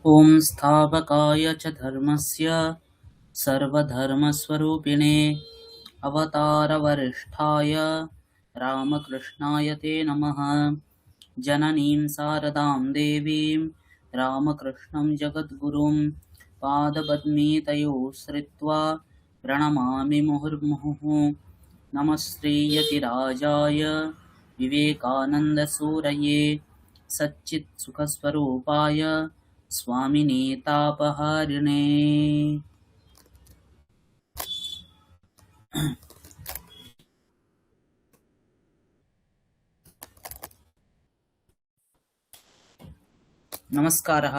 ॐ स्थापकाय च धर्मस्य सर्वधर्मस्वरूपिणे अवतारवरिष्ठाय रामकृष्णाय ते नमः। जननीं शारदां देवीं रामकृष्णं जगद्गुरुं पादपद्मे तयोः श्रित्वा प्रणमामि मुहुर्मुहुः। नमस्ते यतिराजाय विवेकानन्दसूरये सच्चित्सुखस्वरूपाय स्वामिने तापहारिणे। নমস্কারः।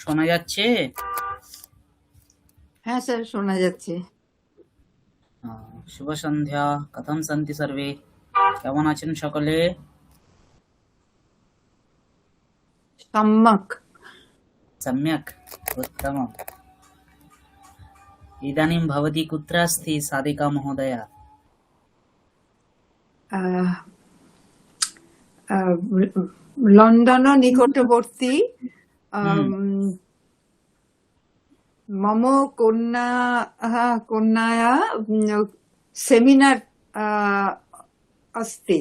শোনা যাচ্ছে? হ্যাঁ স্যার, শোনা যাচ্ছে। শুভ সন্ধ্যা। কথম সন্তি সর্বে? কেমন আছেন সকলে? সম্যক। सम्यक्, उत्तमम्। इदानीं भवती कुत्र अस्ति साधिका महोदया? লন্ডন নিকটবর্তী মম কন্যায়া সেমিনার अस्ति।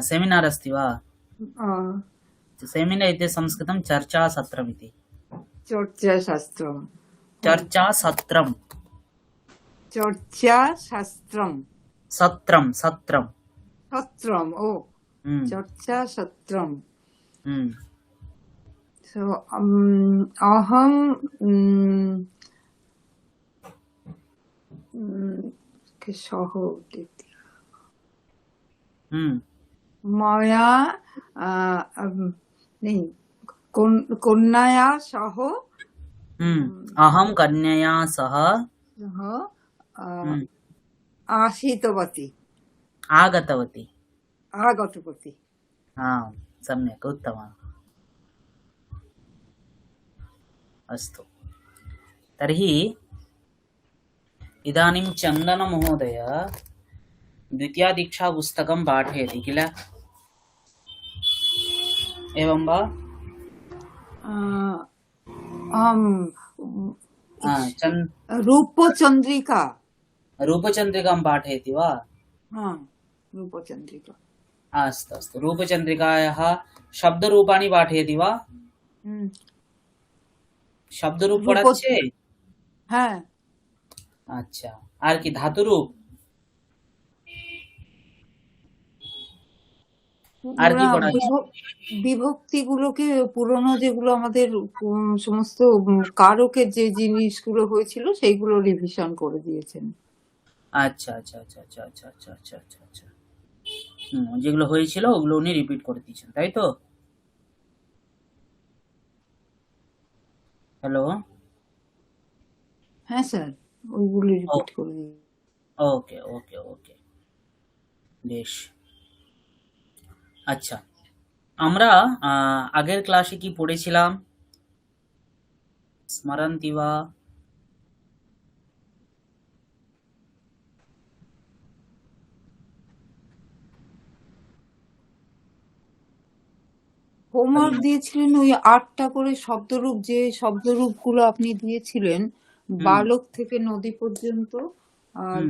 सेमिनार् अस्ति वा? सेमिनार् इति संस्कृतं चर्चासत्रमिति। चर्चाशास्त्रं। चर्चासत्रं। चर्चाशास्त्रं। सत्रं सत्रं सत्रम्। ओ चर्चासत्रं। So अहं मया कन्यया सह अहं कन्यया सह आगतवती। सम्यक्, उत्तमम्। अस्तु, तर्हि इदानीं चन्दनमहोदय द्वितीयादीक्षापुस्तकं पाठयति किल? एवं वा? रूपचन्द्रिकां पाठयति वा? रूपचन्द्रिका। अस्तु अस्तु, रूपचन्द्रिकायाः शब्दरूपाणि पाठयति वा? शब्दरूप पढ़ाচ্ছে? হ্যাঁ। আচ্ছা, আর কি ধাতুরূপ? আর কি পড়াচ্ছে? বিভক্তিগুলোকে, পুরনো যেগুলো আমাদের সমস্ত কারকের যে জিনিসগুলো হয়েছিল সেইগুলো রিভিশন করে দিয়েছেন। আচ্ছা আচ্ছা আচ্ছা আচ্ছা আচ্ছা আচ্ছা আচ্ছা আচ্ছা আচ্ছা, যেগুলো হয়েছিল ওগুলো উনি রিপিট করে দিয়েছেন, তাই তো? হ্যালো, হ্যাঁ স্যার, ওইগুলো রিপিট করে দিই। ওকে ওকে ওকে, বেশ। আচ্ছা, আমরা আগের ক্লাসে কি পড়েছিলাম স্মরন্তি বা? হোমওয়ার্ক দিয়েছিলেন ওই 8টা করে শব্দরূপ, যে শব্দরূপগুলো আপনি দিয়েছিলেন বালক থেকে নদী পর্যন্ত, আর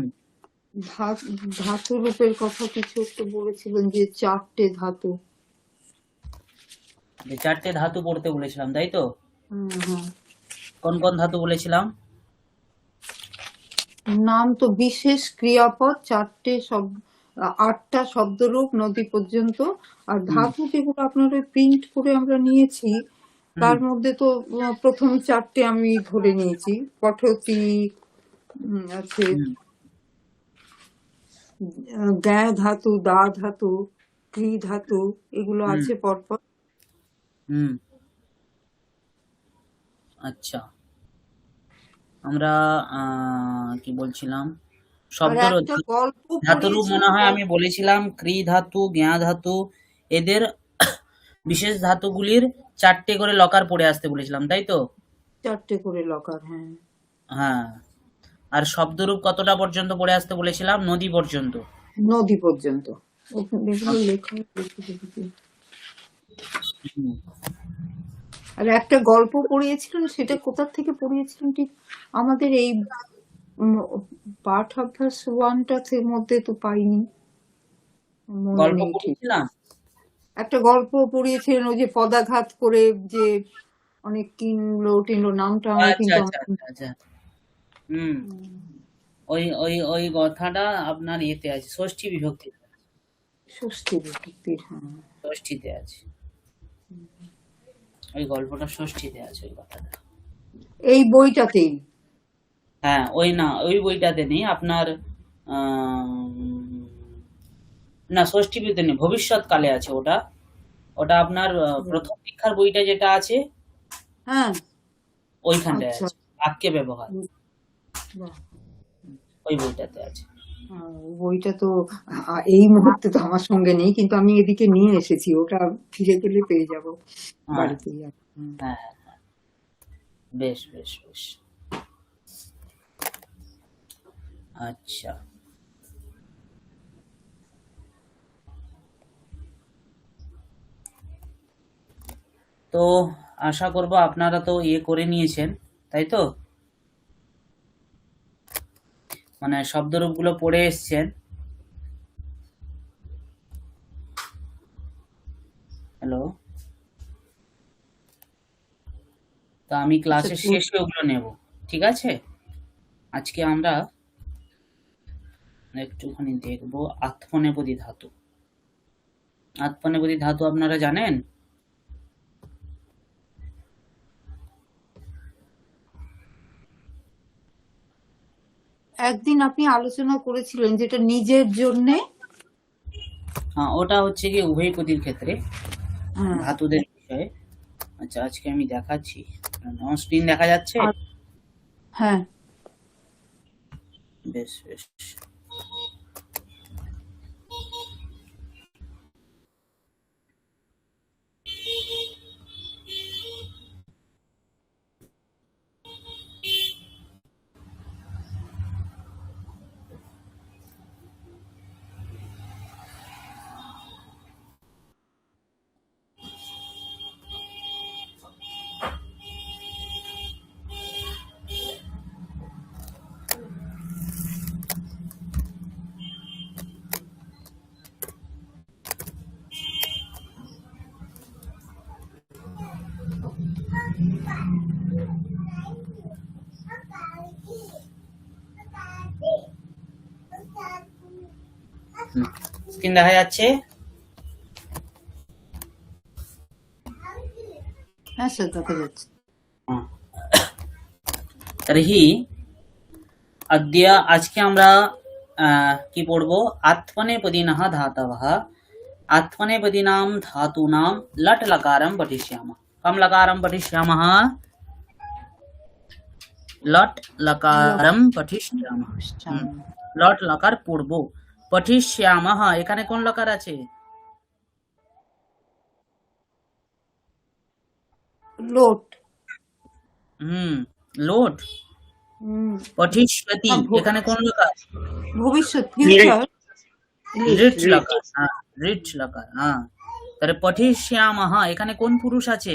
ধাতু রূপের কথা কিছু একটু বলেছিলেন, যে 4টে ধাতু। 4টে ধাতু পড়তে বলেছিলাম, তাই তো? কোন কোন ধাতু বলেছিলাম? নাম তো বিশেষ ক্রিয়াপদ, 8টা শব্দরূপ নদী পর্যন্ত, আর ধাতু যেগুলো আপনার প্রিন্ট করে আমরা নিয়েছি তার মধ্যে তো প্রথম 4টে আমি ধরে নিয়েছি। পঠতি আছে, জ্ঞা ধাতু, দা ধাতু, ক্রি ধাতু, এগুলো আছে পরপর। আচ্ছা, আমরা কি বলছিলাম? ধাতুরূপ মনে হয় আমি বলেছিলাম ক্রি ধাতু, জ্ঞা ধাতু, এদের বিশেষ ধাতুগুলির 4টে করে লকার পড়ে আসতে বলেছিলাম, তাই তো? 4টে করে লকার, হ্যাঁ হ্যাঁ। আর শব্দরূপ কতটা পর্যন্ত পড়ে আসতে বলেছিলাম? নদী পর্যন্ত। নদী পর্যন্ত। আর একটা গল্প পড়িয়েছিলেন, সেটা কোথা থেকে পড়িয়েছিলেন ঠিক আমাদের এই উম, পাঠ অভ্যাস ওয়ানটাতে মধ্যে তো পাইনি, মনে গল্প নেই ঠিক। পড়েছিলাম। একটা গল্প পড়িয়েছিলেন ওই যে পদাঘাত করে, যে অনেক কিনলো টিনলো, নামটা আমি আচ্ছা কিন্তু আচ্ছা আচ্ছা আচ্ছা। হুম। ওই কথাটা আপনার ইয়েতে আছে, ষষ্ঠী বিভক্তিতে আছে। ষষ্ঠী বিভক্তির, হ্যাঁ। ষষ্ঠীতে আছে, ওই গল্পটা ষষ্ঠীতে আছে ওই কথাটা। এই বইটাতেই। হ্যাঁ, ওই না, ওই বইটাতে নেই আপনার। আম, না, ষষ্ঠী বিভক্তি নেই, ভবিষ্যৎকালে আছে ওটা। ওটা আপনার প্রথম দীক্ষার বইটা যেটা আছে হ্যাঁ। ওইখানটায় আচ্ছা। আছে, বাক্যে ব্যবহার, বাহ। ওই বইটাতে আছে। বইটা তো এই মুহূর্তে তো আমার সঙ্গে নেই, কিন্তু আমি এদিকে নিয়ে এসেছি, ওটা ফিরে গেলে পেয়ে যাব হ্যাঁ বাড়িতেই। হ্যাঁ, বেশ বেশ বেশ। আচ্ছা, তো আশা করব আপনারা তো ইয়ে করে নিয়েছেন, তাই তো, মানে শব্দরূপগুলো পড়ে এসছেন। হ্যালো, তো আমি আচ্ছা, ক্লাসের শেষে ওগুলো নেব, ঠিক আছে? আজকে আমরা একটুখানি দেখবো আত্মনেপদী ধাতু। আত্মনেপদী ধাতু আপনারা জানেন? একদিন আপনি আলোচনা করেছিলেন যেটা নিজের জন্যে। হ্যাঁ, ওটা হচ্ছে গিয়ে উভয়পদীর ক্ষেত্রে হ্যাঁ। ধাতুদের বিষয়ে। আচ্ছা, আজকে আমি দেখাচ্ছি। আমার স্ক্রিন দেখা যাচ্ছে? আর হ্যাঁ। বেশ বেশ। স্ক্রিন দেখা যাচ্ছে? হ্যাঁ স্যার, দেখা যাচ্ছে। তর্হি अद्य আজকে আমরা কি পড়বো? आत्मनेपदिनः धातवः। आत्मनेपदीनां धातूनां लट् लकारं पठिष्यामः। कं लकारं पठिष्यामः? लट् लकारं पठिष्यामः। লট লকার পড়বো। পঠিষ্যামः, এখানে কোন লকার আছে? লোট। লোট। পঠিষ্যতি, এখানে কোন লকার? ভবিষ্যৎ, ফিউচার। রিট লকার, হ্যাঁ, রিট লকার, হ্যাঁ। তাহলে পঠিষ্যামः, এখানে কোন পুরুষ আছে?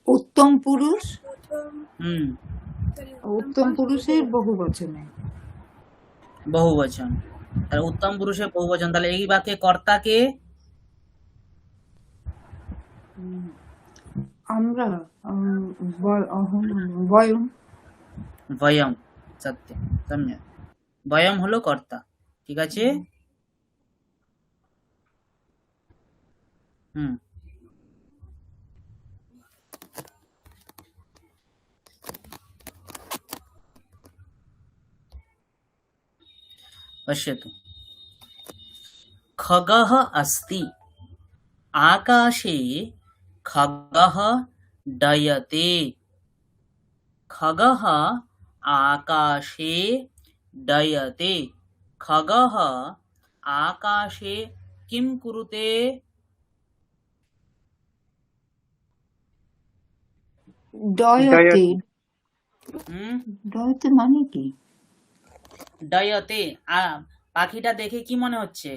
উত্তম পুরুষ। হুম, উত্তম পুরুষের বহুবচনে। বহুবচন। তাহলে উত্তম পুরুষের বহুবচন, তাহলে এই বাক্যে কর্তাকে আমরা বয়ম। বয়ম, সত্য, সম্যক। বয়ম হলো কর্তা, ঠিক আছে? হুম। पश्यतु, खगः अस्ति, आकाशे खगः डयते। खगः आकाशे डयते। खगः आकाशे किं कुरुते? ডয়তে। ডয়তে মানে কি? ডয়তে, পাখিটা দেখে কি মনে হচ্ছে?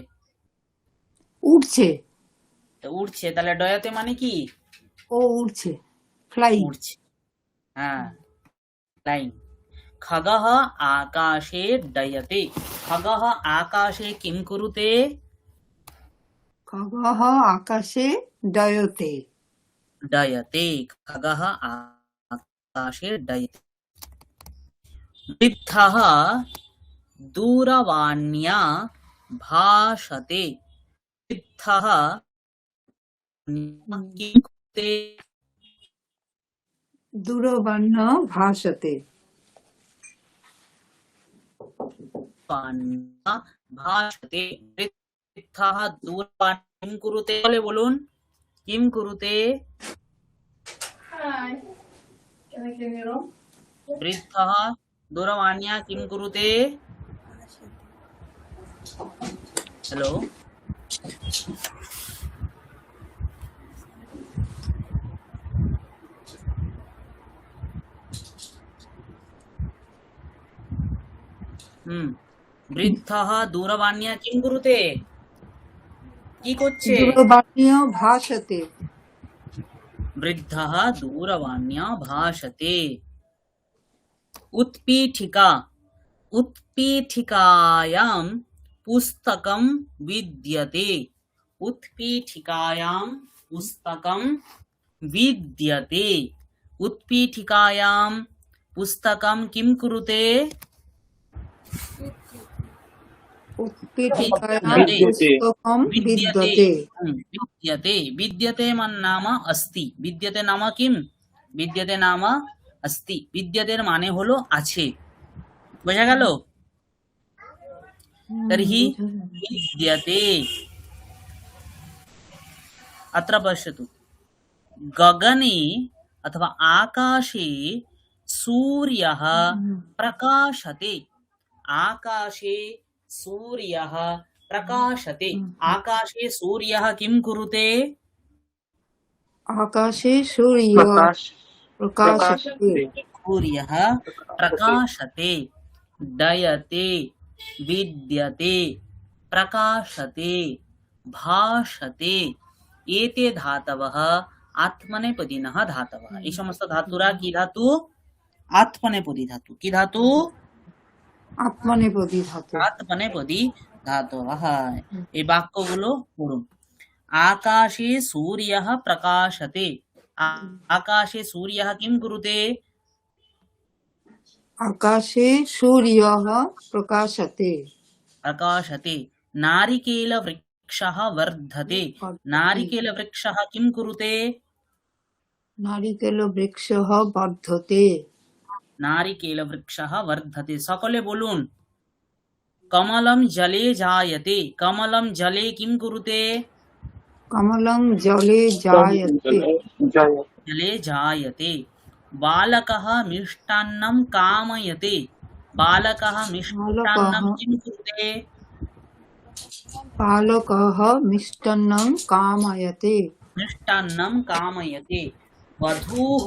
উঠছে। তো উড়ছে, তাহলে ডয়াতে মানে কি? ও উড়ছে, ফ্লাইং। উড়ছে, হ্যাঁ, ফ্লাইং। খগः आकाशे डयते। खगः आकाशे किं कुरुते? খগः আকাশে ডয়তে। डयते। खगः आकाशे डयते। वृद्धः दूरवाण्या भाषते। वृद्धः किं कुरुते? দূরবাণ্য ভাষতে। वाण्या भाषते। वृद्धः दूरवाण्या किं कुरुते? বলে বলুন, কিম কুরুতে? वृद्धः दूरवाण्या किं कुरुते? हेलो, বৃদ্ধः दूरवाण्या किं कुरुते? কি করছে? দূরবাণ্য ভাষতে। वृद्धः दूरवाण्या भाषते। उत्पीठिका। उत्पीठिकायां पुस्तकं विद्यते। उत्पीठिकायां पुस्तकं विद्यते। उत्पीठिकायां पुस्तकं किं कुरुते? उत्पीठिकायां विद्यते। पुस्तकं विद्यते। विद्यते। विद्यते। विद्यते नाम अस्ति। विद्यते नाम किम? विद्यते नाम अस्ति। বিদ্যতের মানে হলো আছে, বোঝা গেল? তর্হি বিদ্যতে। अत्र पश्यतु, गगने अथवा आकाशे सूर्यः प्रकाशते। आकाशे सूर्यः प्रकाशते। आकाशे सूर्यः किं कुरुते? आकाशे सूर्य प्रकाशते। सूर्यः प्रकाशते। डयते, विद्यते, प्रकाशते, भाषते। एते धातवः आत्मनेपदिनः धातवः। এই সমস্ত ধাতুরা কি ধাতু? আত্মনেপদী ধাতু। কি ধাতু? আত্মনেপদী ধাতু। আত্মনেপদী ধাতবः। এই বাক্যগুলো পড়ুন। आकाशे सूर्यः प्रकाशते। आकाशे सूर्यः किं कुरुते? आकाशे सूर्यः प्रकाशते। प्रकाशते। नारिकेलवृक्षः वर्धते। नारिकेलवृक्षः किं कुरुते? नारिकेलवृक्षः वर्धते। नारिकेलवृक्षः वर्धते। सकले बोलुन। कमलं जले जायते। कमलं जले किं कुरुते? कमलं जले जायते। जले जायते। बालकः मिष्टान्नं कामयते। बालकः मिष्टान्नं किं कुरुते? बालकः मिष्टान्नं कामयते। मिष्टान्नं कामयते। वधूः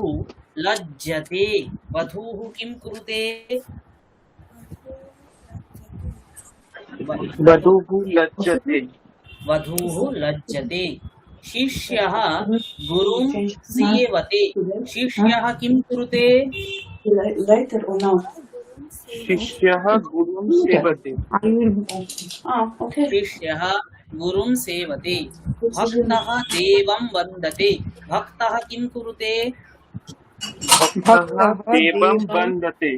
लज्जते। वधूः किं कुरुते? वधूः लज्जते। वधूः लज्जते। शिष्यः गुरुं सेवते। शिष्यः किं कुरुते? शिष्यः गुरुं सेवते। शिष्यः गुरुं सेवते। भक्तः देवं वन्दते। भक्तः किं कुरुते? भक्तः देवं वन्दते।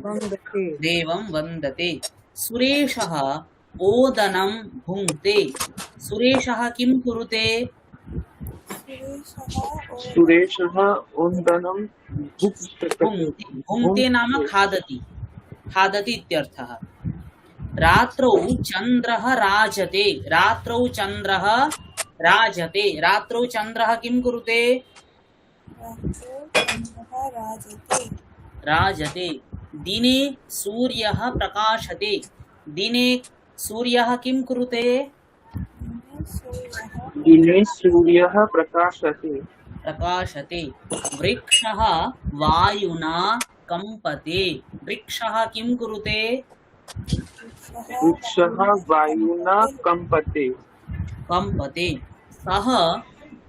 देवं वन्दते। सुरेशः ओदनं भुङ्क्ते। सुरेशः किं कुरुते? सुरेशः ओदनं भुङ्क्ते। भुङ्क्ते नाम खादति। खादति इत्यर्थः। रात्रौ चन्द्रः राजते। रात्रौ चन्द्रः राजते। रात्रौ चन्द्रः किं कुरुते? राजते। दिने सूर्यः प्रकाशते। दिने सूर्यः किं कुरुते? दिने सूर्यः प्रकाशते। प्रकाशते। वृक्षः वायुना कंपते। वृक्षः किं कुरुते? वृक्षः वायुना कंपते। कंपते। सः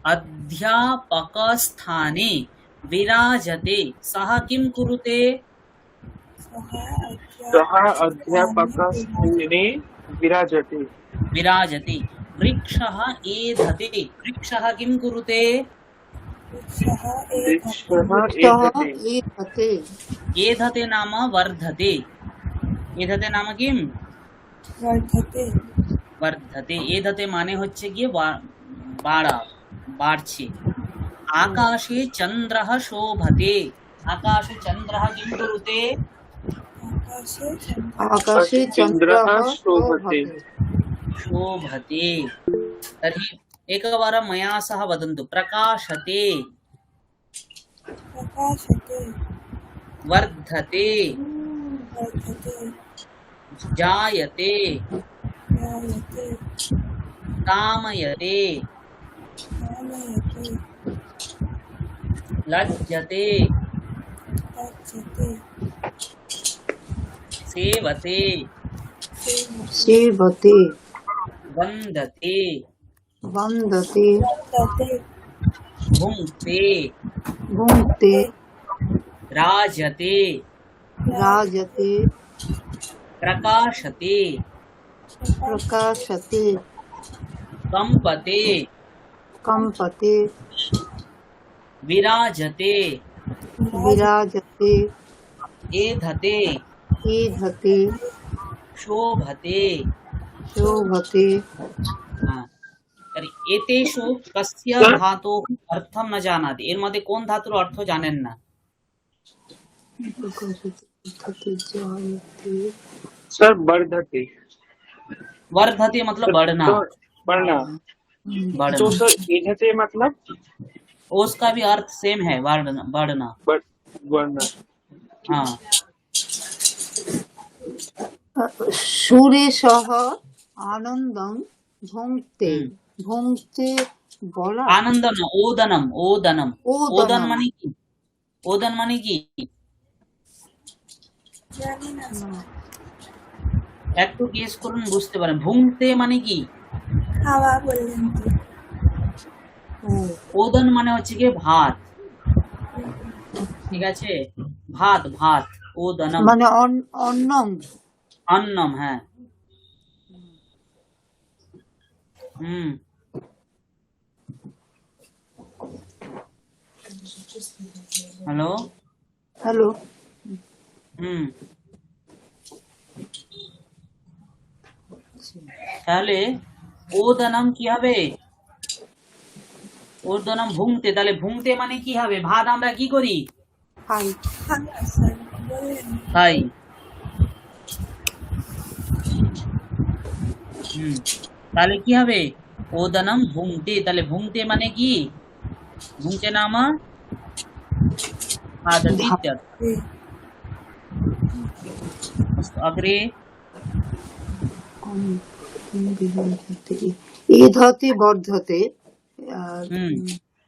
अध्यापकस्थाने विराजते सः किं कुरुते सः अध्यापकस्थाने विराजते विराजते वृक्षः एधते वृक्षः किं कुरुते वृक्षः सः एधते एधते एधते नाम वर्धते एधते नाम किम वर्धते एधते माने হচ্ছে গিয়ে বাড়া বাড়ছে आकाशे चंद्रः शोभते आकाशे चंद्रः किं कुरुते आकाशे चन्द्रः शोभते शोभते तर्हि एकवारं मया सह वदन्तु प्रकाशते वर्धते जायते कामयते लज्जते सेवते सेवते वन्दते वन्दते भुङ्क्ते भुङ्क्ते राजते राजते प्रकाशते प्रकाशते कंपते कम्पते विराजते विराजते एधते ईधते शोभते शोभते हाँ, तर्हि एतेषु कस्य धातोः अर्थं न जानाति एर मध्ये कोन धातुर अर्थ जानेन ना सर वर्धते वर्धते मतलब बढ़ना तो बढ़ना बढ़ना तो सर एधते मतलब उसका भी अर्थ सेम है बढ़ना बढ़ना बढ़ना हाँ সুরেশः आनन्दं भुङ्क्ते भुङ्क्ते বলা आनंद न ओदनम ओदनम ओदनम। ओदन माने কি ओदन माने কি একটু গেস করুন বুঝতে পারেন ভুংতে মানে কি খাওয়া বললেন তো ওদন মানে হচ্ছে কি ভাত ঠিক আছে ভাত ভাত ওদনম মানে অন্নম अन्नम है हेलो হ্যালো তাহলে ওদনম কি হবে ওদনম ভুংতে তাহলে ভুংতে মানে কি হবে ভাত আমরা কি করি খাই খাওয়া স্যার বললেন খাই তাহলে কি হবে ওদনম ভুংতে তাহলে ভুংতে মানে কি ভুংতে নাম খাদতি अग्रे ईधते वर्धते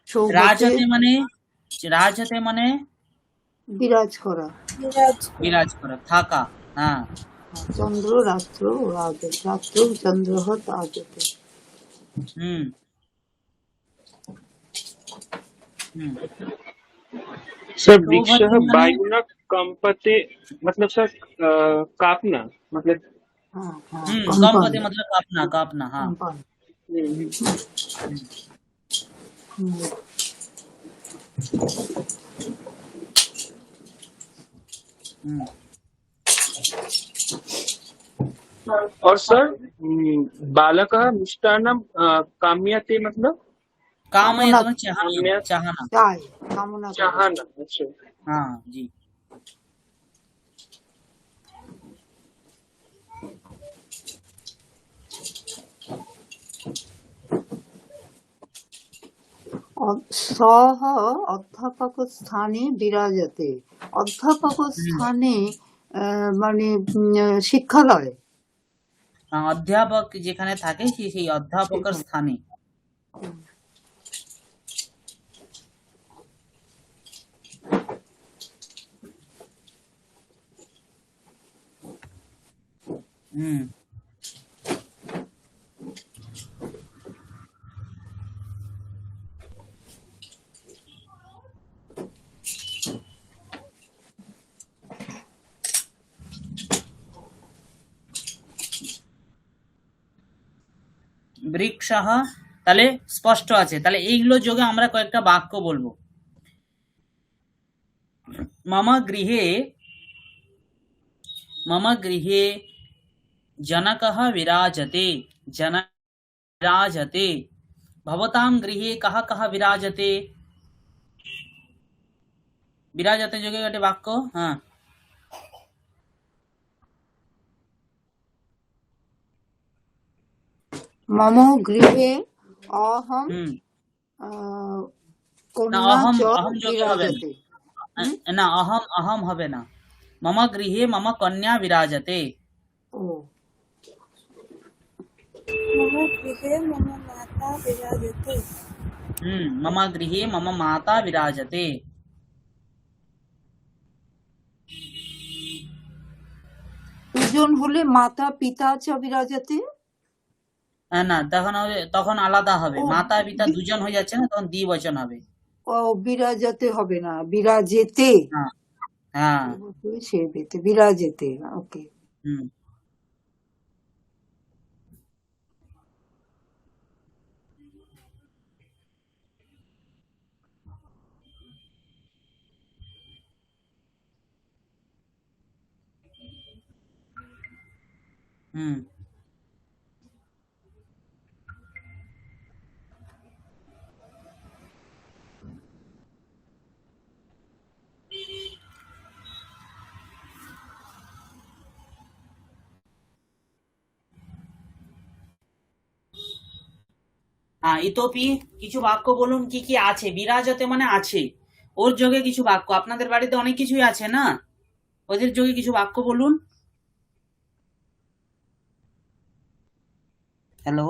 শোভতে রাজতে মানে বিরাজ করা বিরাজ করা থাকা হ্যাঁ চন্দ্র রাত্র রাজতে রাত্র চন্দ্র রাজতে सर वृक्षः वायुना कंपते मतलब सर कापना मतलब हाँ हाँ कंपते मतलब कापना कापना हाँ और सर बालकः मिष्टान्नं काम्यते मतलब कामयते मतलब चाहना चाहना চাই কামনা করে। चाहना अच्छा हाँ जी সহ অধ্যাপক স্থানে বিরাজতে অধ্যাপক স্থানে মানে শিক্ষালয় अध्यापक যেখানে থাকে সেই অধ্যাপকের স্থানে বৃক্ষাহ, তাহলে স্পষ্ট আছে। তাহলে এইগুলো যোগে আমরা কয়েকটা বাক্য বলবো। মম গৃহে जनकः विराजते, जनक विराजते। भवतां गृहे कः कः विराजते? विराजते যোগে একটা বাক্য। হ্যাঁ, मम गृहे अहम হুম। না, कन्या অহম च অহম যোগে হবে না। विराजते। না, অহম অহম হবে না। মম গৃহে মম কন্যা বিরাজতে। ओ मम गृहे मम माता विराजते। मम गृहे मम माता विराजते। দুজন হলে মাতা পিতা চ বিরাজতে। না, তখন আলাদা হবে। ও মাতা পিতা বি- দুজন হয়ে যাচ্ছে না, তখন দ্বিবচন হবে। ও বিরাজতে হবে না, বিরাজেতে। হ্যাঁ, হ্যাঁ। সে বেতে বিরাজেতে। ওকে। হুম, হুম। ইতোপি কিছু বাক্য বলুন কি কি আছে। বিরাজতে মানে আছে, ওর যোগে কিছু বাক্য। আপনাদের বাড়িতে অনেক কিছুই আছে না, ওদের যোগে কিছু বাক্য বলুন। Hello,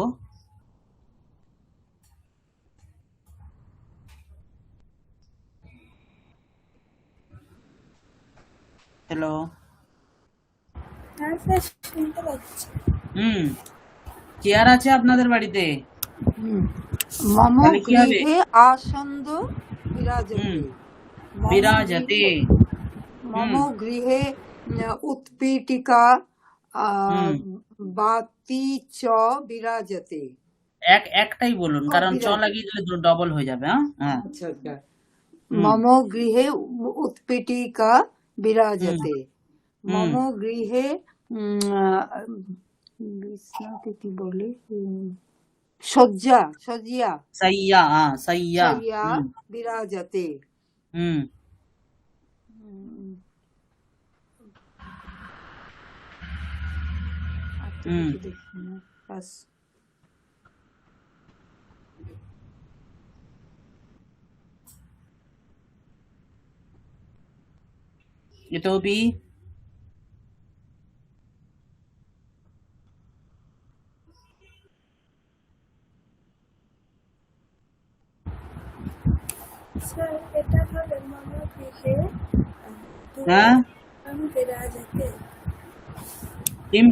hello. হ্যাঁ স্যার, শুনতে পাচ্ছি। হুম, চেয়ার আছে আপনাদের বাড়িতে, মম তাহলে কি হবে? গৃহে আসন্দ বিরাজতে। হুম, মম বিরাজতে। গৃহে মম হুম, গৃহে উৎপীঠিকা হুম। বাতি চ বিরাজতে। একটাই বলুন, ও কারণ চ বিরাজ লাগিয়ে দিলে ডবল হয়ে যাবে। হ্যাঁ, হ্যাঁ। আচ্ছা আচ্ছা। হুম, মম গৃহে উৎপীঠিকা বিরাজতে। হুম। মম গৃহে বিছনাকে কি বলে, শয্যা শয্যা সাইয়া, সাইয়া। শয্যা হুম, বিরাজতে। হুম। উম, আর তো হুম, কিছু দেখছি না, বাস। इतोपि স্যার এটা হবে মম গৃহে হ্যাঁ, দূরদর্শনম বিরাজতে। किम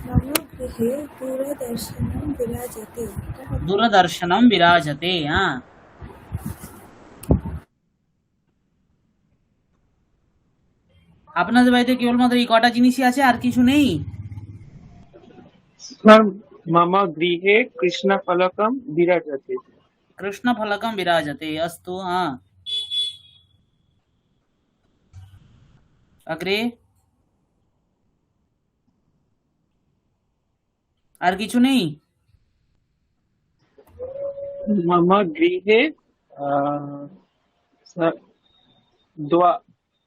मम गृहे दूरदर्शनं विराजते, এটা হবে। दूरदर्शनम विराजते। हाँ, আপনাদের বাড়িতে কেবলমাত্র এই কটা জিনিসই আছে, আর কিছু নেই? सर मम गृहे कृष्णफलकं विराजते। कृष्ण फलकम विराजते। अस्तु। हाँ, अग्रे আর কিছু নেই? मम गृहे सर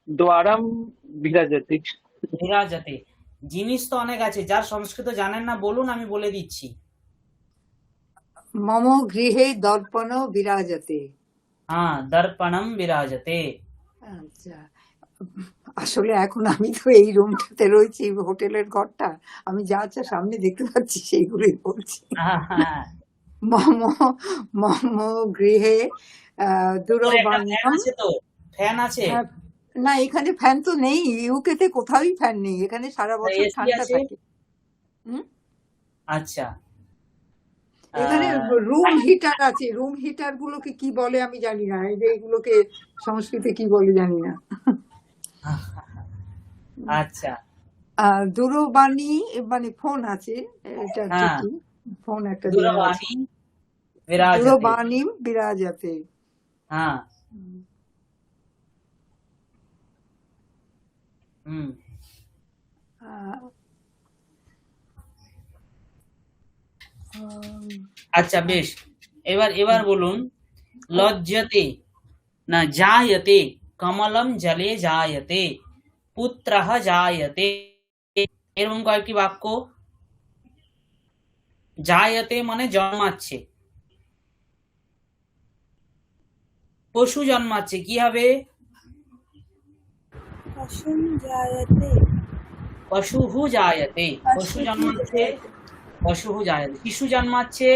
द्वारं विराजते। বিরাজতে। জিনিস তো অনেক আছে, যার সংস্কৃত জানেন না বলুন, আমি বলে দিচ্ছি। মম গৃহে দর্পণ বিরাজতে। হ্যাঁ, দর্পণম বিরাজতে। আচ্ছা, আসলে এখন আমি তো এই রুমটাতে রয়েছি, এই হোটেলের ঘরটা, আমি যা যা সামনে দেখতে পাচ্ছি সেইগুলোই বলছি। হ্যাঁ, মম মম গৃহে উপরে একটা ফ্যান দূরবাণীয়ম। আছে তো, ফ্যান আছে? হ্যাঁ, না এখানে ফ্যান তো নেই, ইউকেতে কোথাওই ফ্যান নেই, এখানে সারা বছর এসি ঠান্ডা আছে? থাকে। হুম, আচ্ছা। এখানে আহ, রুম হিটার আছে, রুম হিটার গুলোকে কি বলে আমি জানি না, এই যে এগুলোকে সংস্কৃতে কি বলে জানি না। আচ্ছা। দূরবাণী মানে ফোন আছে, এটা হ্যাঁ, ঠিকই। ফোন একটা দিয়ে আছে। दूरवाणी विराजते। दूरवाणीं विराजते। हाँ। हम्म। আহ, আহ, আচ্ছা বেশ, এবার এবার বলুন লজ্জতে না জায়তে কমলম জলে জায়তে পুত্রঃ জায়তে, এরকম কয়েকটি বাক্য। জায়তে মানে জন্মাচ্ছে, পশু জন্মাচ্ছে, কি হবে? पशुं जायते পশুহু জায়তে, পশু पशुः জন্মাচ্ছে, जायते পশুহু জায়তে। শিশু জন্মাচ্ছে,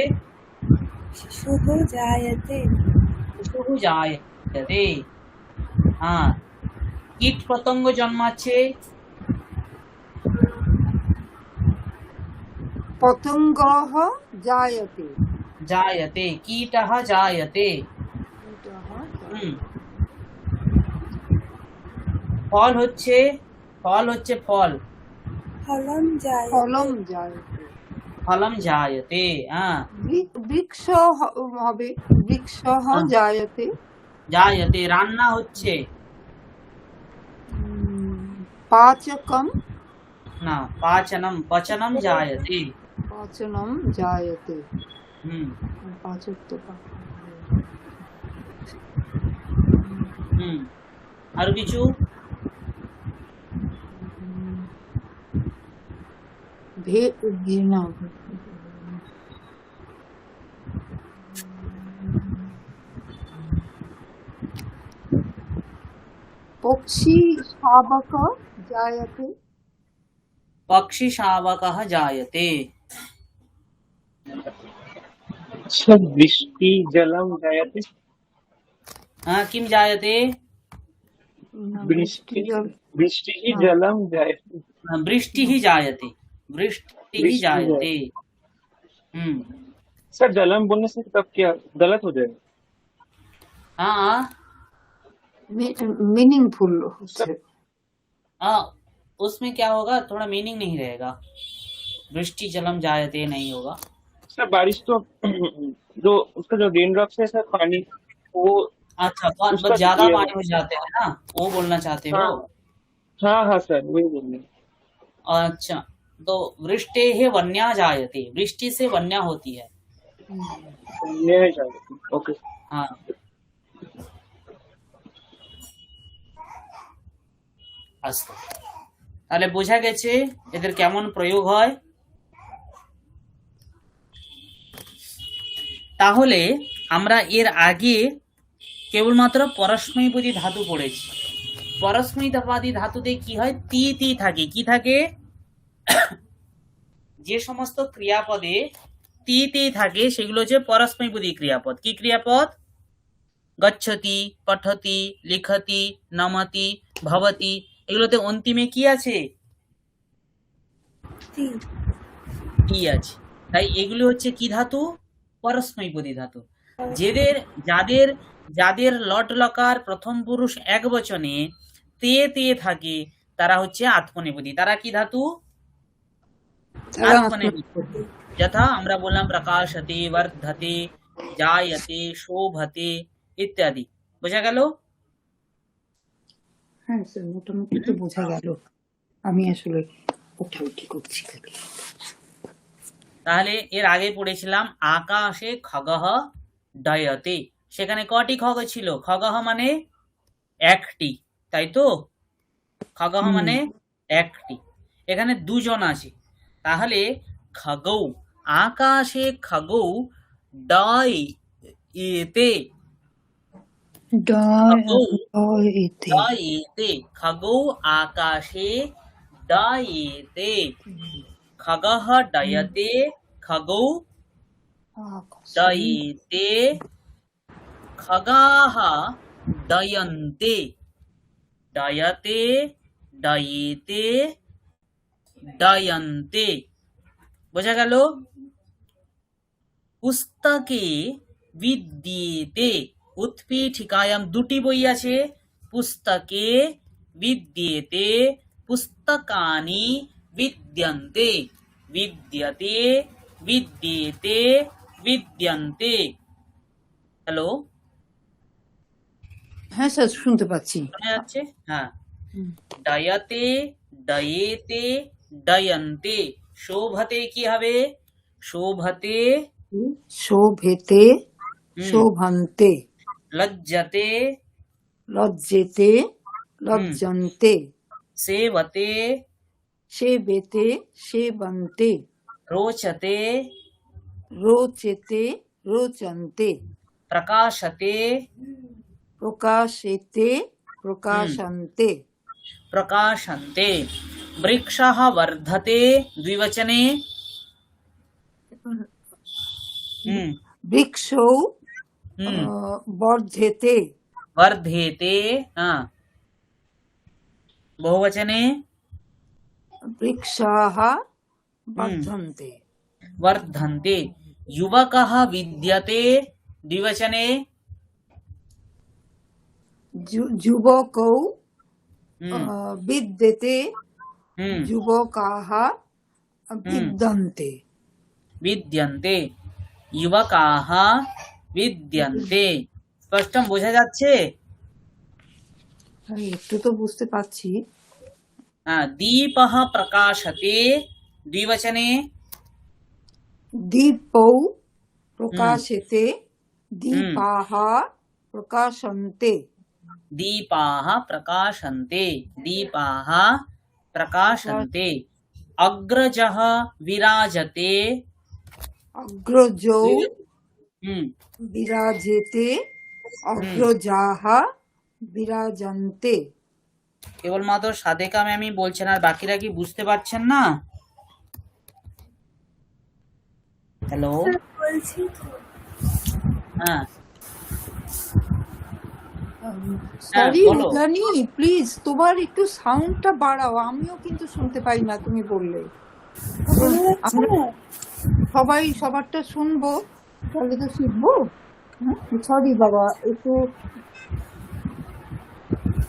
शिशुः जायते শিশুহু জায়তে। হ্যাঁ। কীট পতঙ্গ জন্মাচ্ছে, পতঙ্গः জায়তে। জায়তে, কীটঃ জায়তে। হুম। ফল হচ্ছে ফল। फलं जायते ফলম জায়তে। ফলম জায়তে। হ্যাঁ। বৃক্ষ হবে, বৃক্ষः হ্যাঁ। জায়তে। জায়তে, রান্না হচ্ছে। পাচকম, না, পাচনম, পচনম জায়তে। পাচনম জায়তে। হুম। পাচক তো হুম। আর কিছু? না, পক্ষী শাবক জায়তে। পক্ষী শাবকः জায়তে। अच्छा वृष्टि जलम जायते। হ্যাঁ, কিম জায়তে? वृष्टि জল। वृष्टि ही हाँ। जलम जायते। বৃষ্টিः জায়তে, বৃষ্টিः वृष्टि জায়তে। जायते। হুম। सर जलम बोलने से तब क्या गलत हो जाएगा? हाँ। মিনিংফুল হচ্ছে। हाँ, उसमें क्या होगा, थोड़ा मीनिंग नहीं रहेगा, वृष्टि जलम जायते नहीं होगा। सर बारिश तो जो उसका जो रेन ड्रॉप्स है सर पानी वो अच्छा, बहुत उसका ज्यादा ये पानी हो जाते हैं ना, वो बोलना चाहते हो? हाँ हाँ हाँ सर वही बोलने। अच्छा, तो वृष्टेः वन्या जायते, वृष्टि से वन्या होती है। नहीं जायते। ओके। हाँ। আচ্ছা, তাহলে বোঝা গেছে এদের কেমন প্রয়োগ হয়। তাহলে আমরা এর আগে কেবলমাত্র পরস্মৈপদী ধাতু পড়েছি। পরস্মৈপদী ধাতুতে কি হয়, তি তি থাকে। কি থাকে? যে সমস্ত ক্রিয়াপদে তি তি থাকে সেগুলো হচ্ছে পরস্মৈপদী ক্রিয়াপদ। কি ক্রিয়াপদ? গচ্ছতি, পঠতি, লিখতি, নমতি, ভবতি, এগুলোতে অন্তিমে কি আছে? ति ই আছে। তাই এগুলো হচ্ছে কি ধাতু? পরস্মৈপদী ধাতু। যাদের যাদের লট লকার প্রথম পুরুষ এক বচনে তে তে থাকে তারা হচ্ছে আত্মনেপদী। তারা কি ধাতু? আত্মনেপদী। যথা আমরা বললাম প্রকাশতে, বর্ধতে, জায়তে, শোভতে ইত্যাদি। বোঝা গেল? হ্যাঁ স্যার, মোটামুটি তো বোঝা গেল। আমি আসলে উঠাউঠি করছি খালি। তাহলে এর আগে পড়েছিলাম আকাশে খগঃ ডয়তে। সেখানে কটি খগ ছিল? খগঃ মানে একটি, তাই তো? খগঃ মানে একটি। এখানে দুজন আছে, তাহলে খগৌ, আকাশে খগৌ ডয়তে, খগৌ ডয়তে, খগৌ আকাশে ডয়তে, খগঃ ডয়তে, খগৌ ডয়তে, খগাः ডয়ন্তে, ডয়তে, ডয়িতে, ডয়ন্তে। বোঝা গেল? পুস্তকে বিদ্যেতে, উৎপীঠিকায়াম দুটি বই আছে। পুস্তকে বিদ্যেতে, পুস্তকানি বিদ্যন্তে, বিদ্যতে, विद्येते विद्यन्ते। হ্যালো, হ্যাঁ স্যার, শুনতে পাচ্ছি। শোনা যাচ্ছে? হ্যাঁ। হুম। ডয়তে ডয়েতে ডয়ন্তে। শোভতে কি হবে? শোভতে। শোভেতে হুম। শোভন্তে, লজ্জতে। লজ্জেতে লজ্জন্তে, সেবতে। সেবেতে সেবন্তে, रोचते। রোচেতে রোচন্তে, प्रकाशते। প্রকাশেতে প্রকাশন্তে, प्रकाशन्ते। वृक्षः वर्धते द्विवचने। বৃক্ষৌ हम्म, বর্ধেতে, वर्धेते। हाँ, बहुवचने। বৃক্ষাः বর্ধन्ते, वर्धन्ते। युवकः विद्यते द्विवचने। যুবকৌ हम्म, বিদ্যতে, हम्म, যুবকাः বিদ্যন্তে। विद्यन्ते। युवकाः विद्यन्ते। স্পষ্টম বোঝা যাচ্ছে? আমি একটু তো বুঝতে পারছি। दीपः प्रकाशते द्विवचने। দীপৌ প্রকাশেতে, দীপাः প্রকাশন্তে, दीपाः प्रकाशन्ते। दीपाः प्रकाशन्ते। अग्रजः विराजते। অগ্রজৌ हम्म, বিরাজেতে, অগ্রজাः বিরাজন্তে। কেবলমাত্র সাদেকা ম্যামই বলছেন, আর বাকিরা কি বুঝতে পারছেন না? হ্যালো, বলছি তো। হ্যাঁ সরি বলো। রুদানি, প্লিজ তোমার একটু সাউন্ডটা বাড়াও, আমিও কিন্তু শুনতে পাই না তুমি বললে। শোনা যাচ্ছে আমরা না? সবাই সবারটা শুনবো, তাহলে তো শিখবো। সরি বাবা, একটু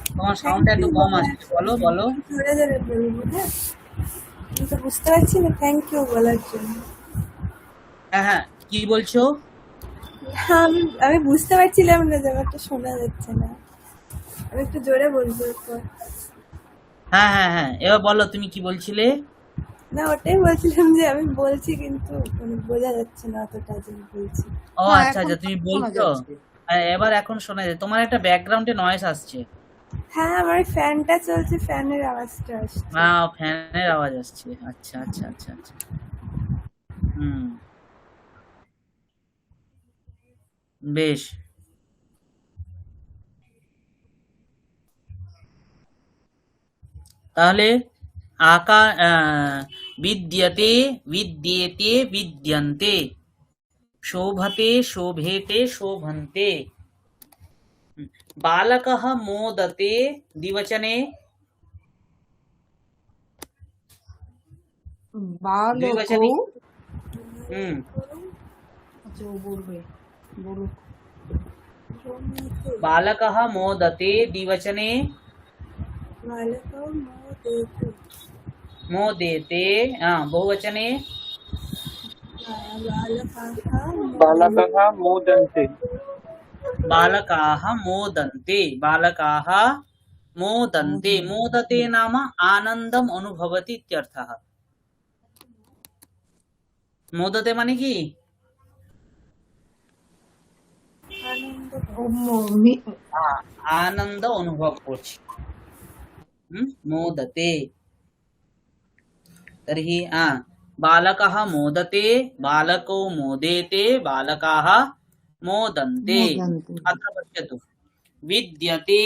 তোমার সাউন্ডটা একটু কম আসছে, বলো বলো। ধরে ধরে বলবো, হ্যাঁ? আমি তো বুঝতে পারছি না থ্যাংক ইউ বলার জন্য। হ্যাঁ হ্যাঁ, কি বলছো? আমি বুঝতে পারছিলাম না যে আমারটা শোনা যাচ্ছে না। আমি একটু জোরে বলবো এরপর। হ্যাঁ হ্যাঁ হ্যাঁ, এবার বলো তুমি কি বলছিলে। না, ওটাই বলছিলাম যে আমি বলছি কিন্তু মানে বোঝা যাচ্ছে না অতটা যে আমি বলছি। ও হ্যাঁ, আচ্ছা এখন আচ্ছা, তুমি শোনা বলছো। যাচ্ছে। এবার এখন শোনা যায়। তোমার একটা ব্যাকগ্রাউন্ডে নয়েজ আসছে। হ্যাঁ, আমার ফ্যানটা চলছে, ফ্যানের আওয়াজটা আসছে। ফ্যানের আওয়াজ আসছে। আচ্ছা আচ্ছা আচ্ছা আচ্ছা। হুম, বেশ। তাহলে বিদ্যতে বিদ্যেতে বিদ্যন্তে। शोभते शोभेते शोभन्ते। बालकः मोदते द्विवचने। द्विवचने। বালকৌ, हम्म, আচ্ছা ও বলবে, বলুক। बालकः मोदते द्विवचने। बालकौ मोदेतु। मोदेते। बहुवचने। बालकः मोदन्ते। बालकाः मोदन्ते। बालकाः मोदन्ते। मोदते नाम आनन्दम् अनुभवति इत्यर्थः। मोदते माने কি? आनंद अनुभव করছি। मोदते। तर्हि बालकः मोदते, बालकौ मोदेते, बालकाः मोदन्ते। মোদন্তে। अत्र पश्यतु, विद्यते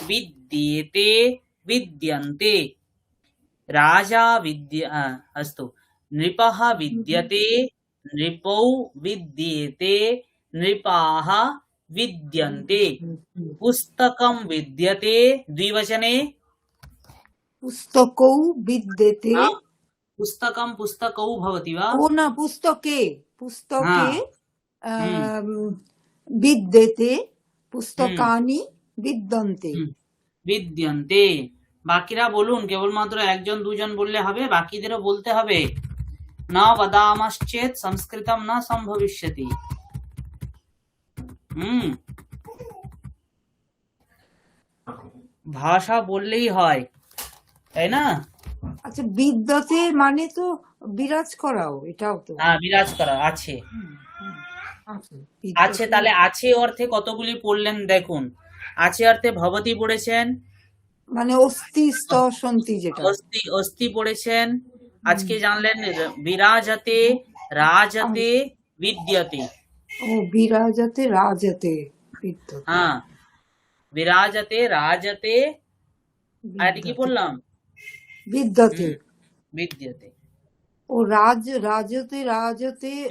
विद्येते विद्यन्ते। राजा अस्तु, नृपः विद्यते, नृपौ विद्येते, नृपाः विद्यन्ते। पुस्तकं विद्यते द्विवचने। পুস্তকৌ বিদ্যেতে, पुस्तकं पुस्तकौ भवति वा? ও না, পুস্তকে, পুস্তকে হুম। বিদ্যেতে, পুস্তকানি বিদ্যন্তে। বিদ্যন্তে। বাকিরা বলুন, কেবলমাত্র একজন দুজন বললে হবে, বাকিদেরও বলতে হবে। न वदामश्चेत् संस्कृतं न संभविष्यति। ভাষা বললেই হয়, তাই না? আচ্ছা, বিদ্যাতে মানে তো বিরাজ করাও, এটাও তো হ্যাঁ, বিরাজ করা আছে। আছে। আছে, তাহলে আছে অর্থে কতগুলি পড়লেন দেখুন। আছে অর্থে ভবতি পড়েছেন, মানে অস্থি স্তর সন্তি যেটা। অস্তি অস্তি পড়েছেন। আজকে জানলেন বিরাজতে রাজতে বিদ্যতে। ও বিরাজতে রাজতে বিদ্যতে। হ্যাঁ, বিরাজতে রাজতে, আর এটা কি বললাম? বিদ্যতে। বিদ্যতে। ও রাজতে রাজতে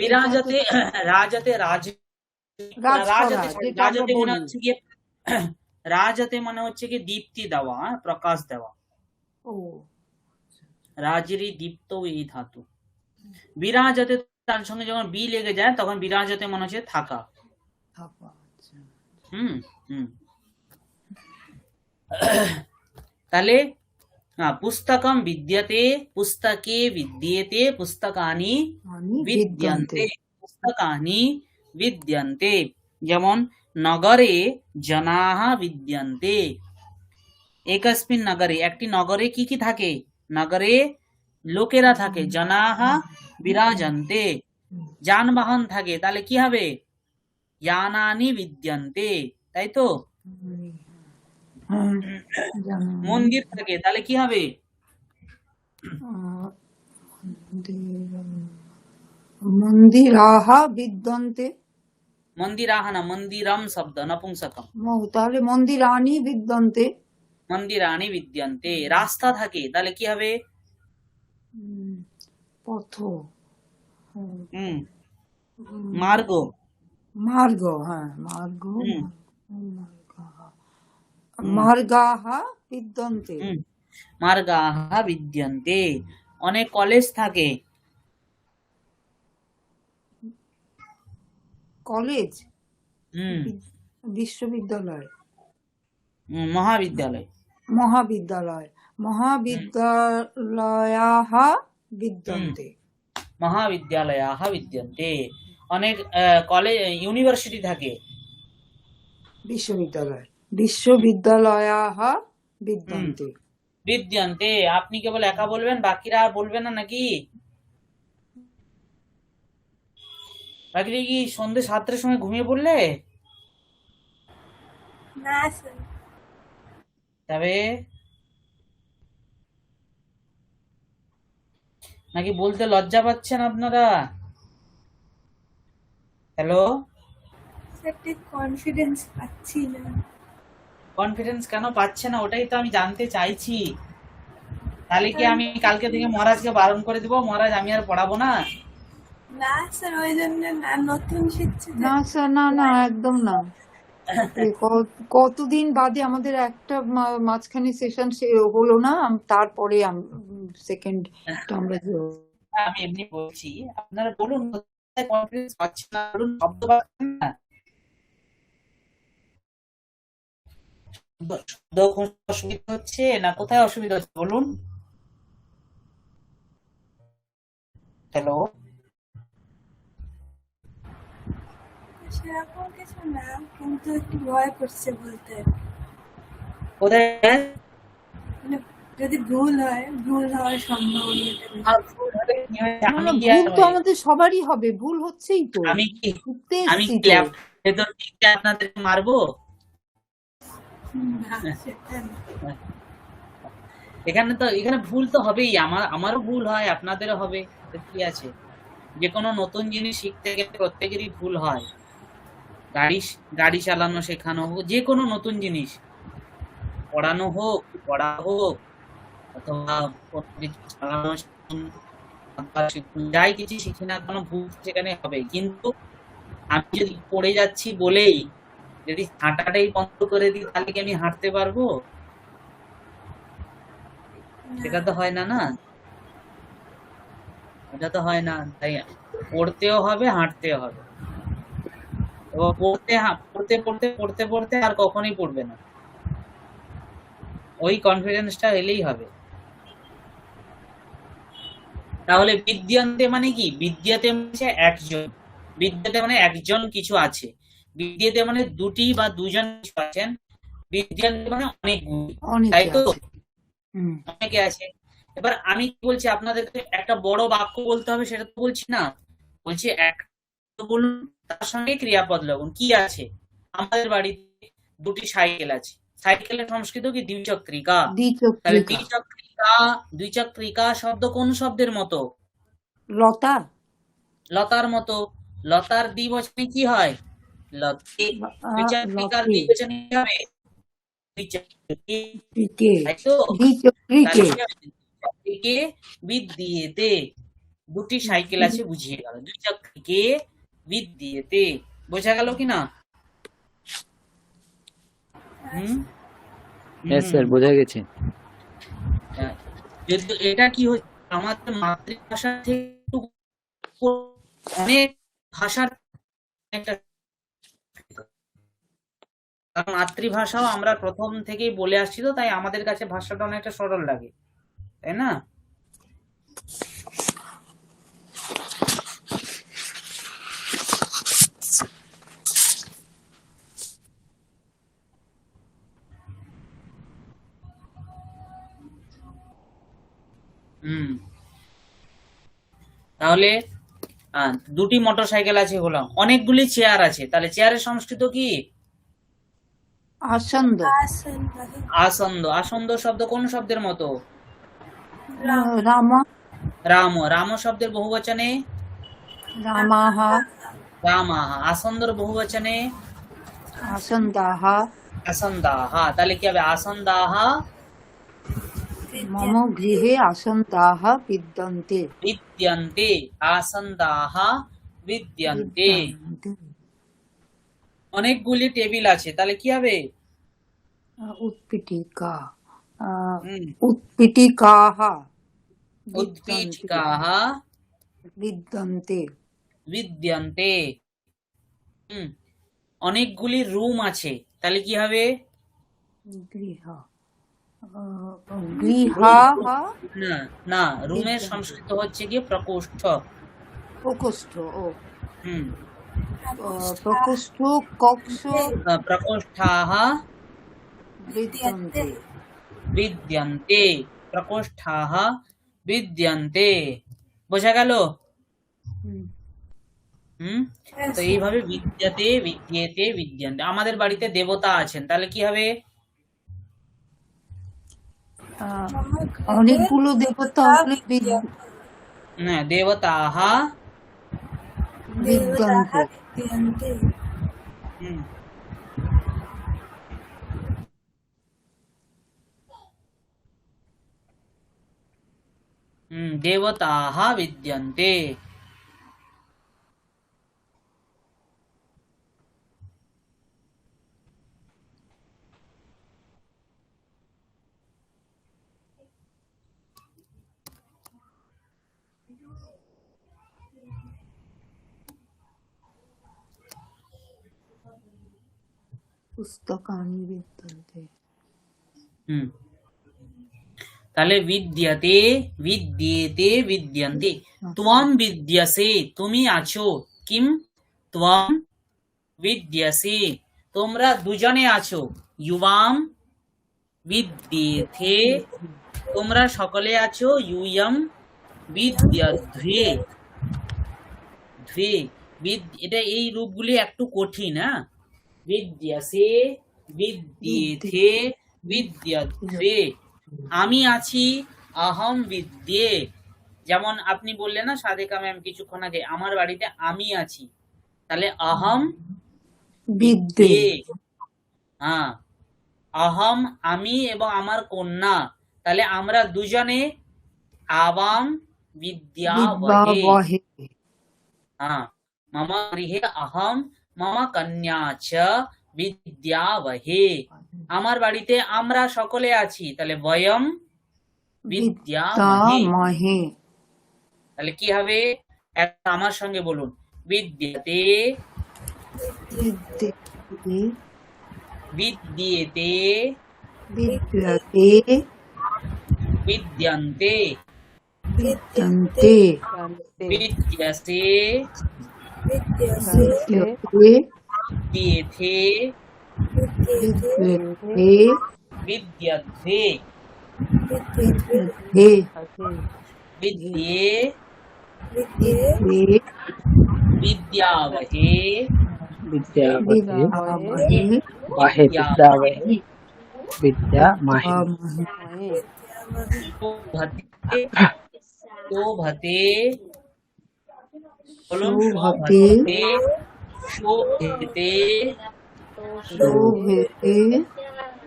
বিরাজতে রাজতে রাজ রাজ রাজতে করা, যেটা আমরা রাজতে মানে বলি। হচ্ছে কি, রাজতে মানে হচ্ছে কি দীপ্তি দেওয়া, প্রকাশ দেওয়া। ও রাজেরই দীপ্ত এই ধাতু। বিরাজতে তার সঙ্গে যখন বি লেগে যায় তখন বিরাজতে মনে হচ্ছে থাকা। থাকা, আচ্ছা। হুম হুম তাহলে পুস্তকম বিদ্যতে, পুস্তকে বিদ্যেতে, পুস্তকানি আমি বিদ্যন্তে, বিদ্যন্তে। পুস্তকানি বিদ্যন্তে। যেমন নগরে জনাহ বিদ্যন্তে। একস্মিন নগরে, একটি নগরে কি কি থাকে? নগরে লোকেরা থাকে। জনাহ বিরাজন্তে, যানবাহন থাকে, তাহলে কি হবে? ইয়ানানি বিদ্যন্তে, তাই তো? হ্যাঁ, জানি। মন্দির থাকে, তাহলে কি হবে? মন্দিরাহ বিদ্যন্তে। মন্দিরাহ না, মন্দিরম শব্দ নপুংসকম। তাহলে মন্দিরানি বিদ্যন্তে। মন্দিরানি বিদ্যন্তে। রাস্তা থাকে, তাহলে কি হবে? পথ। মার্গ। মার্গ, হ্যাঁ মার্গ। মার্গাহ বিদ্যন্তে। মার্গাহ বিদ্যন্তে। অনেক কলেজ থাকে। কলেজ, বিশ্ববিদ্যালয়, মহাবিদ্যালয়। মহাবিদ্যালয়, মহাবিদ্যালয়াহ বিদ্যন্তে। মহাবিদ্যালয়াহ বিদ্যন্তে। অনেক কলেজ, ইউনিভার্সিটি থাকে। বিশ্ববিদ্যালয়, বিশ্ববিদ্যালয়াহ বিদ্যন্তে। বিদ্যন্তে। আপনি কেবল একা বলবেন, বাকিরা আর বলবে না নাকি? বাকিরা কি সন্ধ্যে 7টার সময় ঘুমিয়ে পড়লে? না স্যার। তবে নাকি বলতে লজ্জা পাচ্ছেন আপনারা? হ্যালো, স্যার ঠিক কনফিডেন্স পাচ্ছি না। কনফিডেন্স কেন পাচ্ছে না ওটাই তো আমি জানতে চাইছি। তাহলে কি আমি কালকে থেকে মহারাজকে বারণ করে দিব, মহারাজ আমি আর পড়াবো না? না স্যার, ওই জন্য না, নতুন শিখছি তো। না স্যার, না না, একদম না। কতদিন বাদে আমাদের একটা মাঝখানে সেশন হলো না, তারপরে সেকেন্ড আমরা আমি এমনি বলছি, আপনারা বলুন কনফিডেন্স পাচ্ছেন না, বলুন শব্দ পাচ্ছেন না, শব্দ অসুবিধা হচ্ছে না, কোথায় অসুবিধা হচ্ছে বলুন। হ্যালো, সেরকম কিছু না, কিন্তু একটু ভয় করছে বলতে। কোথায়? মানে যদি ভুল হওয়ার সম্ভাবনাটা বেশি। ভুল হলে কি হয়েছে? না না, ভুল তো আমাদের সবারই হবে, ভুল হচ্ছেই তো। আমি কি এসছি তো। ল্যাপটপের ভেতর ঢুকে আপনাদেরকে মারবো? না, সেটা না। এখানে ভুল তো হবেই, আমারও ভুল হয়, আপনাদেরও হবে, কি আছে? যে কোনো নতুন জিনিস শিখতে গেলে প্রত্যেকেরই ভুল হয়। গাড়ি চালানো শেখানো হোক, যে কোনো নতুন জিনিস পড়ানো হোক, পড়া হোক, অথবা চালানো শিখুন, যাই কিছু শিখি না কোনো ভুল সেখানে হবে। কিন্তু আমি যদি পড়ে যাচ্ছি বলেই যদি হাঁটাটাই বন্ধ করে দিই, তাহলে কি আমি হাঁটতে পারবো? সেটা তো হয় না, না এটা তো হয় না। তাই পড়তেও হবে, হাঁটতেও হবে। এবং পড়তে পড়তে পড়তে আর কখনোই পড়বে না, ওই কনফিডেন্সটা এলেই হবে। তাহলে বিদ্যান্তে মানে কি? বিদ্যাতে মানে একজন, বিদ্যাতে মানে একজন কিছু আছে, বিদ্যাতে মানে দুটি বা দুজন কিছু আছেন, বিদ্যান্তে মানে অনেকগুলি, তাই অনেকে তো? আছে। হুম। অনেকে আছে। এবার আমি কি বলছি, আপনাদেরকে একটা বড় বাক্য বলতে হবে সেটা তো বলছি না, বলছি এক বলুন, তার সঙ্গে ক্রিয়াপদ লাগুন। কি আছে? আমাদের বাড়িতে দুটি সাইকেল আছে। সাইকেলের সংস্কৃত কি? দ্বিচক্রিকা। তাহলে দ্বিচক্রিকা। দ্বিচক্রিকা শব্দ কোন শব্দের মতো? লতা। লতার মতো। লতার দ্বিবচনে কি হয়? লতে। দ্বিচক্রিকার লতে। দ্বিবচনে কি হবে? দ্বিচক্রিকে, টিকে। তাই তো? তাহলে দ্বিচক্রিকে। কি হবে? দ্বিচক্রিকে বিদ্যেতে। দুটি সাইকেল আছে, বুঝিয়ে গেল। দ্বিচক্রিকে বিদ্যেতে। বোঝা গেল কি না? হুম यस হুম স্যার, বোঝা গেছে। কিন্তু এটা কি হচ্ছে, আমাদের মাতৃভাষা থেকে একটু অনেক ভাষার একটা, কারণ মাতৃভাষাও আমরা প্রথম থেকেই বলে আসছি, তো তাই আমাদের কাছে ভাষাটা অনেকটা সরল লাগে, তাই না? হুম তাহলে দুটি মোটর সাইকেল আছে বললাম, অনেকগুলি চেয়ার আছে, তাহলে চেয়ারের সংস্কৃত কি? আসন্দ। आसन वाले আসন্দ। আসন্দ শব্দ কোন শব্দের মতো? राम রাম। রাম। রাম শব্দের বহুবচনে রামাহা। রামাহা। আসন্দর বহুবচনে আসন্দাহা। আসন্দাহা। তাহলে কি হবে? আসন্দাহা মম গৃহে আসন্দাহা বিদ্যন্তে। বিদ্যন্তে। আসন্দাহা বিদ্যন্তে। বিদ্যন্তে। অনেকগুলি টেবিল আছে, তাহলে কি হবে? উৎপীঠিকা। হুম উৎপীঠিকাহা বিদ্যন্তে। উৎপীঠিকাহা বিদ্যন্তে। বিদ্যন্তে। হুম অনেকগুলি রুম আছে, তাহলে কি হবে? গৃহ। গৃহাহা না না, রুমের বিদ্যন্তে। সংস্কৃত হচ্ছে কি? প্রকোষ্ঠ। প্রকোষ্ঠ। ও হুম প্রকোষ্ঠ কক্ষ প্রকোষ্ঠাহ বিদ্যন্তে। বিদ্যন্তে। প্রকোষ্ঠাহ বিদ্যন্তে। বোঝা গেল? হুম। হুম তো এইভাবে বিদ্যাতে বিদ্যেতে বিদ্যন্তে। আমাদের বাড়িতে দেবতা আছেন, তাহলে কি হবে? অনেকগুলো দেবতা হলে না, দেবতাহ বিদ্যন্তে। विद्यन्ते হুম দেবতাহ বিদ্যন্তে। পুস্তকানি বিদ্যন্তে। হুম তাহলে বিদ্যাতে বিদ্যেতে বিদ্যন্তে। ত্বম বিদ্যাসে, তুমি আছো। কিম ত্বম বিদ্যাসে, তোমরা দুজনে আছো। ইউবাম বিদ্যেথে, তোমরা সকলে আছো। ইউয়ম বিদ্যাধ্বে। ধ্বে এটা, এই রূপগুলি একটু কঠিন। বিদ্যাসে বিদ্যেথে বিদ্যাধ্বে। আমি আছি, অহম বিদ্যে। যেমন আপনি বললেন না সাদেকা ম্যাম কিছুক্ষণ আগে, আমার বাড়িতে আমি আছি, তাহলে অহম বিদ্যে। বিদ্যে। হ্যাঁ, অহম আমি এবং আমার কন্যা, তাহলে আমরা দুজনে আবাম বিদ্যাবহে। বিদ্যাবহে। হ্যাঁ, মম গৃহে অহম মম কন্যা চ বিদ্যাবহে। আমার বাড়িতে আমরা সকলে আছি, তাহলে বয়ম বিদ্যামহে। বিদ্যামহে। তাহলে কি হবে? একটা আমার সঙ্গে বলুন, বিদ্যাতে বিদ্যেতে বিদ্যেতে বিদ্যতে বিদ্যন্তে। विद्यन्ते विद्यसे विद्यसे विद्यते विद्येथे विद्यते विद्यध्वे विद्यते विद्ये विद्ये विद्यावहे विद्यावहे विद्यामहे वाहे विद्यावहे विद्या माहे विद्यामहे शोभते शोभते बोलूं शोभते शोभते शोभते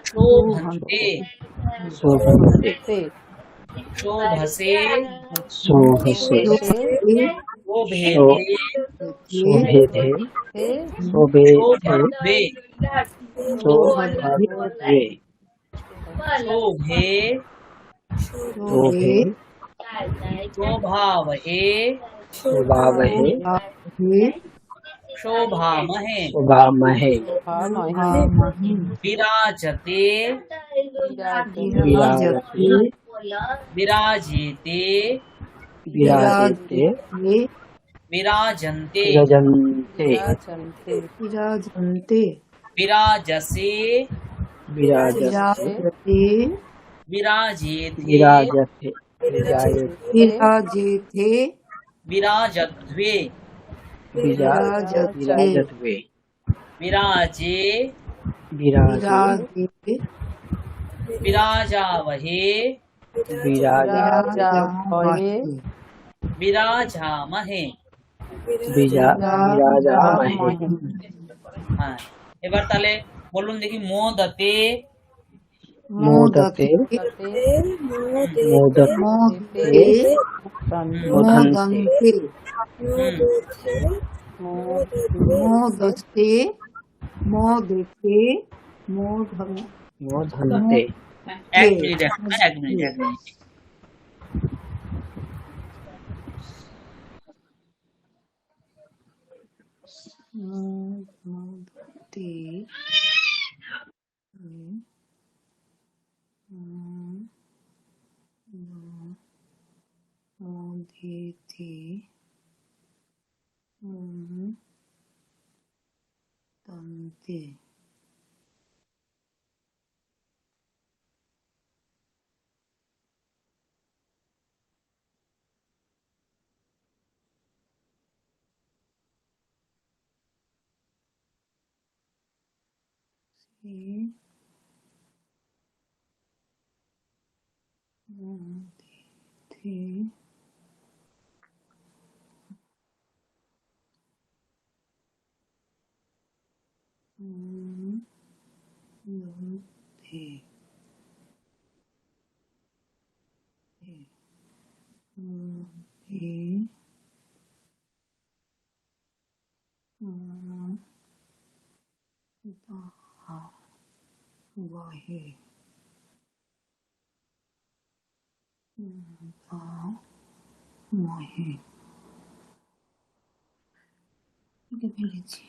शोभते शोभते शोभसे शोभसे शोभते शोभेते शोभेधे शोभद्वे शोभद्वे शोभे शोभे शोभावहे शोभावहे शोभामहे शोभामहे विराजते विराजते विराजेते विराजते विराजन्ते विरजन्ते विराजन्ते विराजसे विराजते विराजेते विराजते विराजते विराजेते विराजध्वे विराजत्वे विराजे विराजे विराजे विराजावहे विराजामहे विराजामहे विराजामहे হ্যাঁ এবার তাহলে বলুন দেখি মোদতে मोदते मोदते मोदते मोदन्ते मोदस्ते मोदते मोदन मोदन्ते এক মিনিট এক মিনিট मोदते मोदते मोदन्ते मोदते मोदते मोदते वाहे মহে ফেলেছি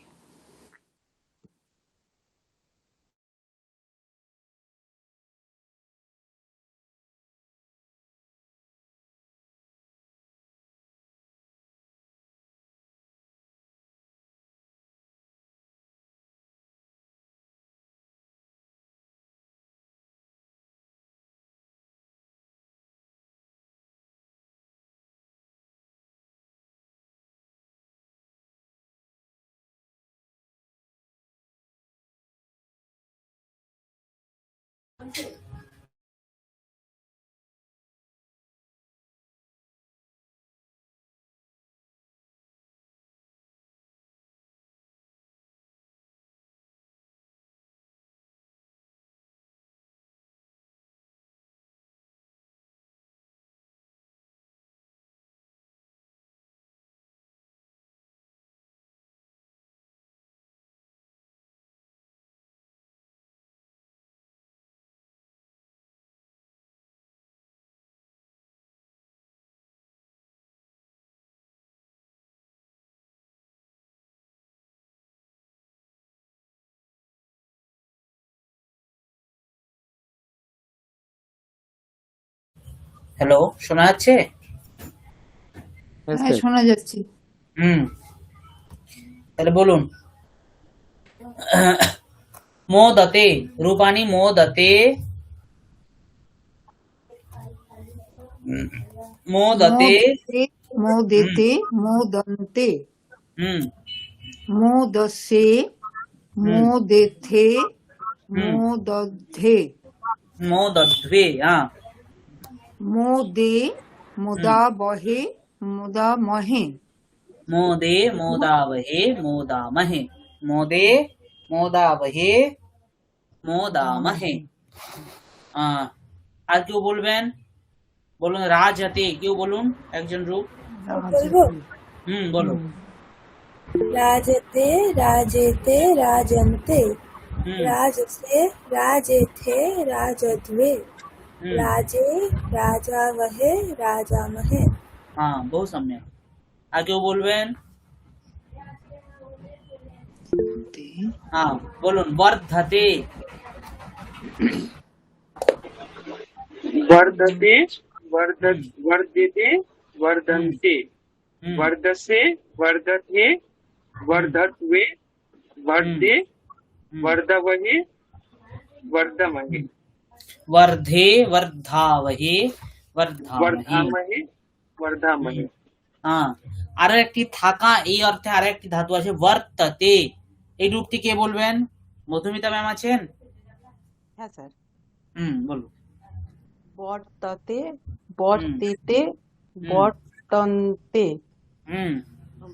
হ্যালো শোনা যাচ্ছে Yes, হ্যাঁ, sir. শোনা যাচ্ছে। হুম, তাহলে বলুন। মোদতে, রূপানি মোদতে, মোদতে। মোদতে, হুম মোদেতে, মোদন্তে, হুম মোদসে, হুম মোদেথে, হুম মোদধ্যে, মোদধ্বে, হ্যাঁ। মোদে, হুম, মোদাবহে, মোদামহে, मोदे मोदावहे मोदामहे, मोदे मोदावहे मोदामहे। আর কেউ বলবেন? বলুন রাজহাতে, কেউ বলুন একজন রূপ। বলবো? রাজতে। বলো। হুম, राजते राजेते राजन्ते হুম राजसे राजेथे राजध्वे হুম राजे राजावहे राजामहे। হ্যাঁ, বহু সম্যক। আর কেউ বলবেন? তে, হ্যাঁ, বলুন বর্ধতে। वर्धते, হুম वर्धते, হুম वर्धन्ते, হুম वर्धसे, वर्धते, হুম वर्धत्वे, হুম वर्धे, হুম वर्धवहे, वर्धमहे, হুম। वर्धे वर्धावहे वर्धामहे। वर्धामहे, হুম, वर्धामहे। হ্যাঁ। আরো একটি থাকা এই অর্থে আরো একটি ধাতু আছে বর্ততে। এই রূপটি কে বলবেন? মধুমিতা ম্যাম আছেন? হ্যাঁ স্যার। বলুন। বর্ততে, হুম বর্তেতে, হুম বর্তন্তে, হুম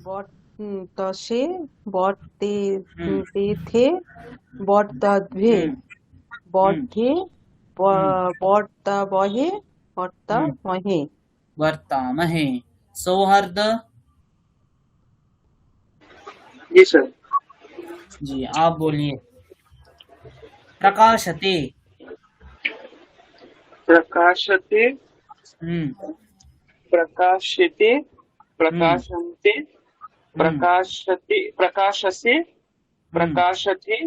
বর্তসে, হুম বর্তেথে, বর্তধ্বে, হুম হুম বর্ধে, হুম বর্তাবহে, হুম বর্তামহে। वर्तामहे। सौहार्द। जी सर। जी आप बोलिए। प्रकाशते। प्रकाशते, हम्म प्रकाशते, हम्म प्रकाशन्ते, हम्म प्रकाशते, प्रकाशसे, हम्म प्रकाशते,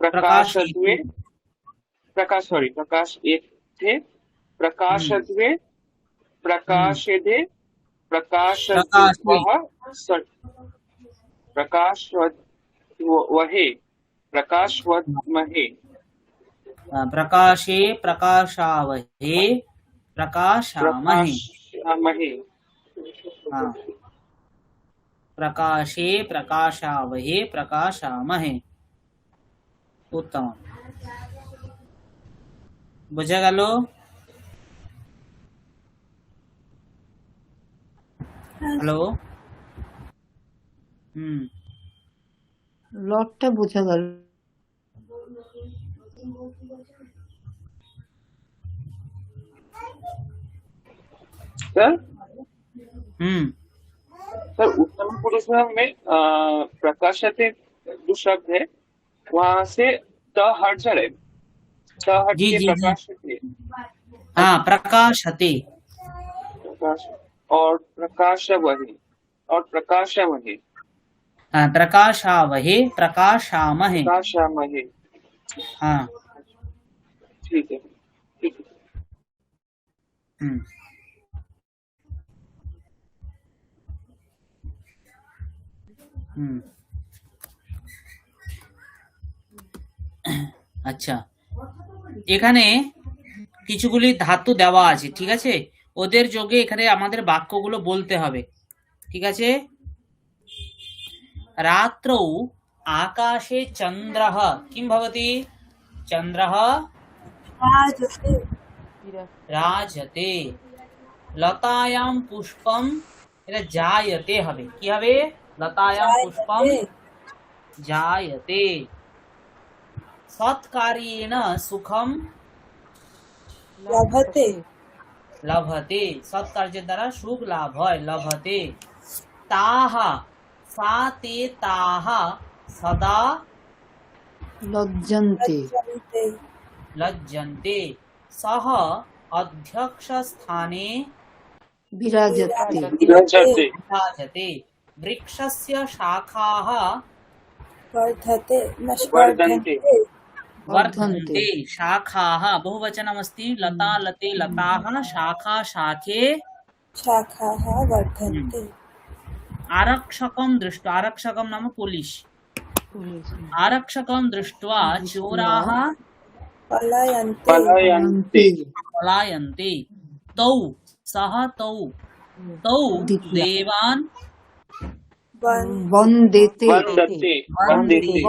प्रकाशयति। प्रकाशद्वे, प्रकाशयते, हम्म प्रकाशद्वे, हम्म प्रकाशदे, प्रकाशे। प्रकाशद्वः, प्रकाशवहे, प्रकाशवद्महे, प्रकाशे प्रकाशावहे प्रकाशामहे। प्रकाशमहे। हाँ, प्रकाशे प्रकाशावहे प्रकाशामहे। उत्तम, বোঝা গেল? হ্যালো। লটটা বোঝা গেল। सर सर उत्तम पुरुष में प्रकाशते जो शब्द है वहां से त हट जाए, त हट जी के जी जी, प्रकाशते, हाँ प्रकाशते। प्रकाश और प्रकाशवहे और प्रकाशमहे, हाँ, प्रकाशावहे प्रकाशामहे। प्रकाशमहे। हाँ। ठीक है, ठीक है। हम्म हम्म আচ্ছা, এখানে কিছুগুলি ধাতু দেওয়া আছে, ঠিক আছে? ওদের যোগে এখানে আমাদের বাক্যগুলো বলতে হবে, ঠিক আছে? রাত্রৌ আকাশে চন্দ্রः কিং ভবতি? চন্দ্রः राजते রাজতে। লতায়াম পুষ্পম, এটা জায়তে হবে। কি হবে? লতায়াম পুষ্পম जायते জায়তে। সৎকার্যেন সুখম लभते লভতে। সৎ কার্যের দ্বারা সুখ লাভ হয়, লভতে। তাহা, সা তে তাহা সদা লজ্জন্তে, लज्जन्ते লজ্জন্তে। সহ অধ্যক্ষ স্থানে বিরাজতে, विराजते, বিরাজতে। বৃক্ষস্য শাখাः वर्धते वर्धन्ते, वर्धन्ते। शाखाः बहुवचनमस्ति। लता लते लताः, शाखा शाखे शाखाः वर्धन्ते आरक्षकं दृष्ट्वा, आरक्षकं नाम पुलिस, पुलिस आरक्षकं दृष्ट्वा चोराः पलायन्ते पलायन्ते पलायन्ते। तौ सः तौ तौ देवान् वन्देते वन्दते वन्दते वन्देते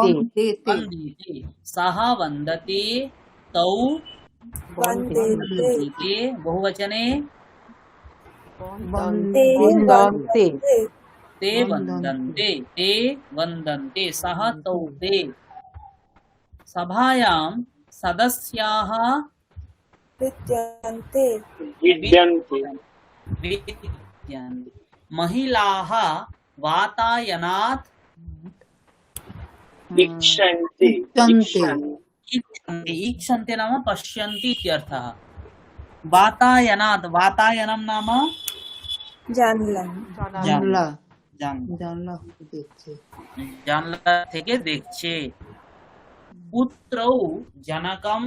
वन्देते। सः वन्दते तौ वन्देते वन्दते। बहुवचने ते वन्दन्ते ते वन्दन्ते, ते वन्दन्ते। सः तौ ते। सभायां सदस्याः विद्यन्ते विद्यन्ते विद्यन्ते। महिलाः वातायनात् इक्षन्ते इक्षन्ते। ईक्षन्ते। ईक्षन्ते नाम पश्यन्ति इत्यर्थः। वातायनात्, वातायनं नाम জানলা জানলা জানলা, জানলা দেখছে জানলা থেকে দেখছে। পুত্রৌ জনকম